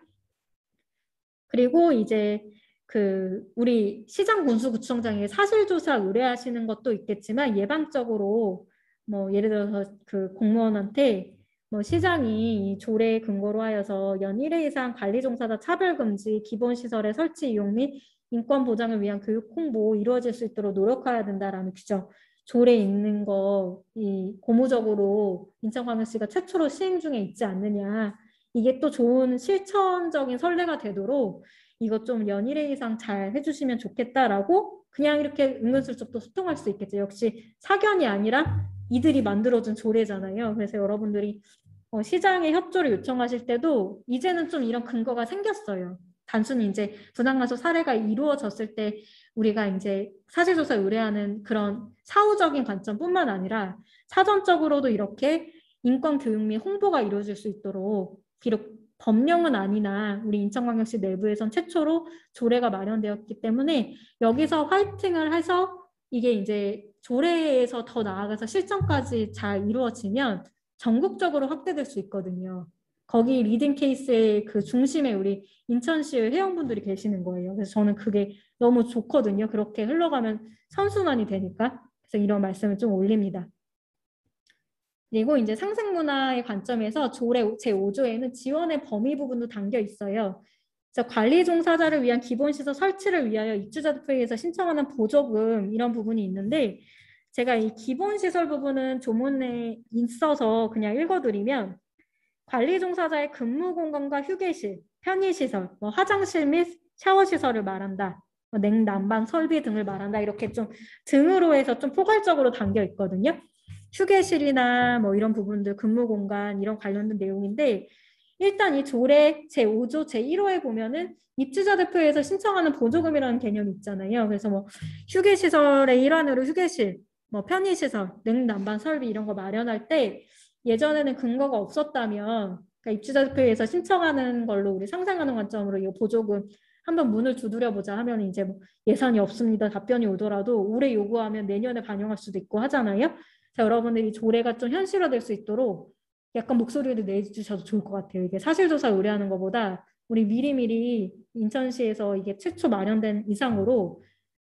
그리고 이제 그 우리 시장군수구청장이 사실조사 의뢰하시는 것도 있겠지만 예방적으로 뭐 예를 들어서 그 공무원한테 뭐 시장이 이 조례 근거로 하여서 연 1회 이상 관리종사자 차별금지 기본시설의 설치 이용 및 인권 보장을 위한 교육 홍보 이루어질 수 있도록 노력해야 된다라는 규정 조례에 있는 거 이 고무적으로 인천광역시가 최초로 시행 중에 있지 않느냐 이게 또 좋은 실천적인 선례가 되도록 이것 좀 연일회 이상 잘 해주시면 좋겠다라고 그냥 이렇게 은근슬쩍 또 소통할 수 있겠죠. 역시 사견이 아니라 이들이 만들어준 조례잖아요. 그래서 여러분들이 시장에 협조를 요청하실 때도 이제는 좀 이런 근거가 생겼어요. 단순히 이제 부당간섭 사례가 이루어졌을 때 우리가 이제 사실조사 의뢰하는 그런 사후적인 관점뿐만 아니라 사전적으로도 이렇게 인권 교육 및 홍보가 이루어질 수 있도록 비록 법령은 아니나 우리 인천광역시 내부에선 최초로 조례가 마련되었기 때문에 여기서 화이팅을 해서 이게 이제 조례에서 더 나아가서 실천까지 잘 이루어지면 전국적으로 확대될 수 있거든요. 거기 리딩 케이스의 그 중심에 우리 인천시 회원분들이 계시는 거예요. 그래서 저는 그게 너무 좋거든요. 그렇게 흘러가면 선순환이 되니까. 그래서 이런 말씀을 좀 올립니다. 그리고 이제 상생문화의 관점에서 조례 제5조에는 지원의 범위 부분도 담겨 있어요. 그래서 관리 종사자를 위한 기본시설 설치를 위하여 입주자대표에서 신청하는 보조금 이런 부분이 있는데 제가 이 기본 시설 부분은 조문에 있어서 그냥 읽어드리면 관리 종사자의 근무 공간과 휴게실, 편의시설, 뭐 화장실 및 샤워시설을 말한다. 뭐 냉난방 설비 등을 말한다. 이렇게 좀 등으로 해서 좀 포괄적으로 담겨 있거든요. 휴게실이나 뭐 이런 부분들, 근무 공간 이런 관련된 내용인데 일단 이 조례 제5조 제1호에 보면은 입주자 대표에서 신청하는 보조금이라는 개념이 있잖아요. 그래서 뭐 휴게시설의 일환으로 휴게실, 뭐 편의시설, 냉난방 설비 이런 거 마련할 때 예전에는 근거가 없었다면 그러니까 입주자 대표에서 신청하는 걸로 우리 상상하는 관점으로 이 보조금 한번 문을 두드려 보자 하면 이제 뭐 예산이 없습니다. 답변이 오더라도 올해 요구하면 내년에 반영할 수도 있고 하잖아요. 자, 여러분들이 조례가 좀 현실화될 수 있도록 약간 목소리를 내주셔도 좋을 것 같아요. 이게 사실조사 의뢰하는 것보다 우리 미리미리 인천시에서 이게 최초 마련된 이상으로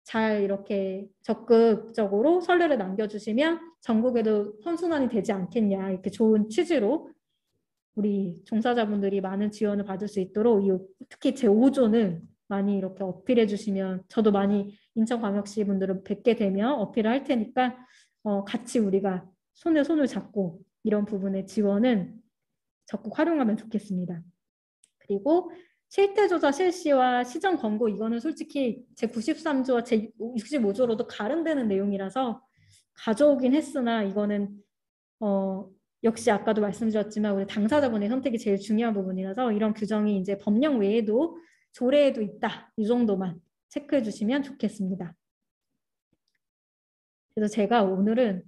잘 이렇게 적극적으로 선례를 남겨주시면 전국에도 선순환이 되지 않겠냐 이렇게 좋은 취지로 우리 종사자분들이 많은 지원을 받을 수 있도록 특히 제5조는 많이 이렇게 어필해 주시면 저도 많이 인천광역시 분들을 뵙게 되면 어필을 할 테니까 같이 우리가 손에 손을 잡고 이런 부분의 지원은 적극 활용하면 좋겠습니다. 그리고 실태조사 실시와 시정 권고 이거는 솔직히 제93조와 제65조로도 가름되는 내용이라서 가져오긴 했으나 이거는 역시 아까도 말씀드렸지만 우리 당사자분의 선택이 제일 중요한 부분이라서 이런 규정이 이제 법령 외에도 조례에도 있다. 이 정도만 체크해 주시면 좋겠습니다. 그래서 제가 오늘은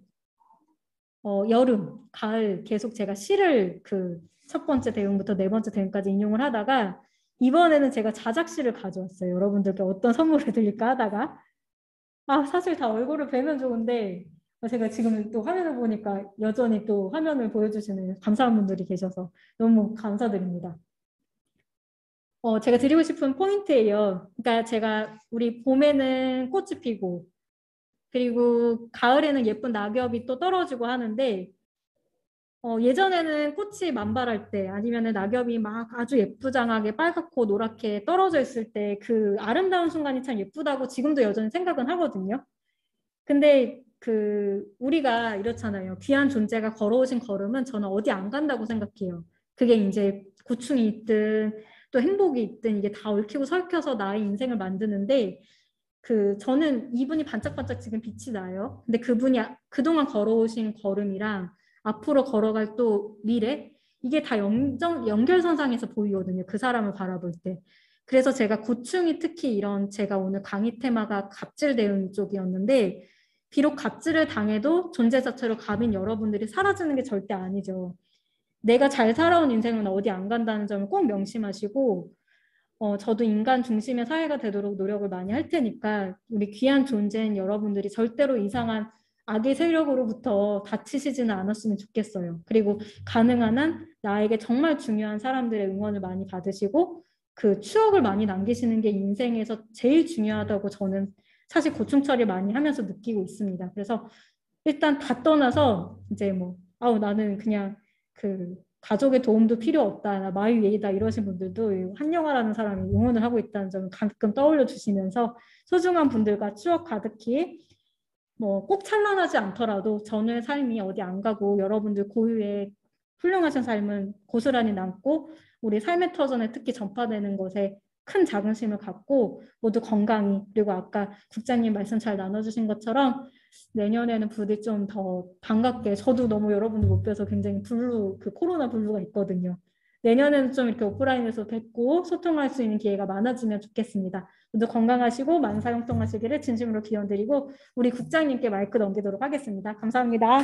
여름, 가을 계속 제가 시를 그 첫 번째 대응부터 네 번째 대응까지 인용을 하다가 이번에는 제가 자작시를 가져왔어요. 여러분들께 어떤 선물을 드릴까 하다가 사실 다 얼굴을 뵈면 좋은데 제가 지금 또 화면을 보니까 여전히 또 화면을 보여주시는 감사한 분들이 계셔서 너무 감사드립니다. 제가 드리고 싶은 포인트예요. 그러니까 제가 우리 봄에는 꽃이 피고 그리고 가을에는 예쁜 낙엽이 또 떨어지고 하는데 예전에는 꽃이 만발할 때 아니면 낙엽이 막 아주 예쁘장하게 빨갛고 노랗게 떨어져 있을 때 그 아름다운 순간이 참 예쁘다고 지금도 여전히 생각은 하거든요. 근데 우리가 이렇잖아요. 귀한 존재가 걸어오신 걸음은 저는 어디 안 간다고 생각해요. 그게 이제 고충이 있든 또 행복이 있든 이게 다 얽히고 설켜서 나의 인생을 만드는데 저는 이분이 반짝반짝 지금 빛이 나요. 근데 그분이 그동안 걸어오신 걸음이랑 앞으로 걸어갈 또 미래 이게 다 연결선상에서 보이거든요. 그 사람을 바라볼 때. 그래서 제가 고충이 특히 이런 제가 오늘 강의 테마가 갑질 대응 쪽이었는데 비록 갑질을 당해도 존재 자체로 갑인 여러분들이 사라지는 게 절대 아니죠. 내가 잘 살아온 인생은 어디 안 간다는 점을 꼭 명심하시고 저도 인간 중심의 사회가 되도록 노력을 많이 할 테니까 우리 귀한 존재인 여러분들이 절대로 이상한 악의 세력으로부터 다치시지는 않았으면 좋겠어요. 그리고 가능한 한 나에게 정말 중요한 사람들의 응원을 많이 받으시고 그 추억을 많이 남기시는 게 인생에서 제일 중요하다고 저는 사실 고충 처리 많이 하면서 느끼고 있습니다. 그래서 일단 다 떠나서 이제 뭐 나는 그냥 가족의 도움도 필요 없다. 나 마이웨이다 이러신 분들도 한영아라는 사람이 응원을 하고 있다는 점을 가끔 떠올려 주시면서 소중한 분들과 추억 가득히 뭐 꼭 찬란하지 않더라도 전후의 삶이 어디 안 가고 여러분들 고유의 훌륭하신 삶은 고스란히 남고 우리 삶의 터전에 특히 전파되는 것에 큰 자긍심을 갖고 모두 건강히 그리고 아까 국장님 말씀 잘 나눠주신 것처럼 내년에는 부디 좀 더 반갑게 저도 너무 여러분들 못 뵈서 굉장히 코로나 블루가 있거든요. 내년에는 좀 이렇게 오프라인에서 뵙고 소통할 수 있는 기회가 많아지면 좋겠습니다. 모두 건강하시고 만사형통하시기를 진심으로 기원드리고 우리 국장님께 마이크 넘기도록 하겠습니다. 감사합니다.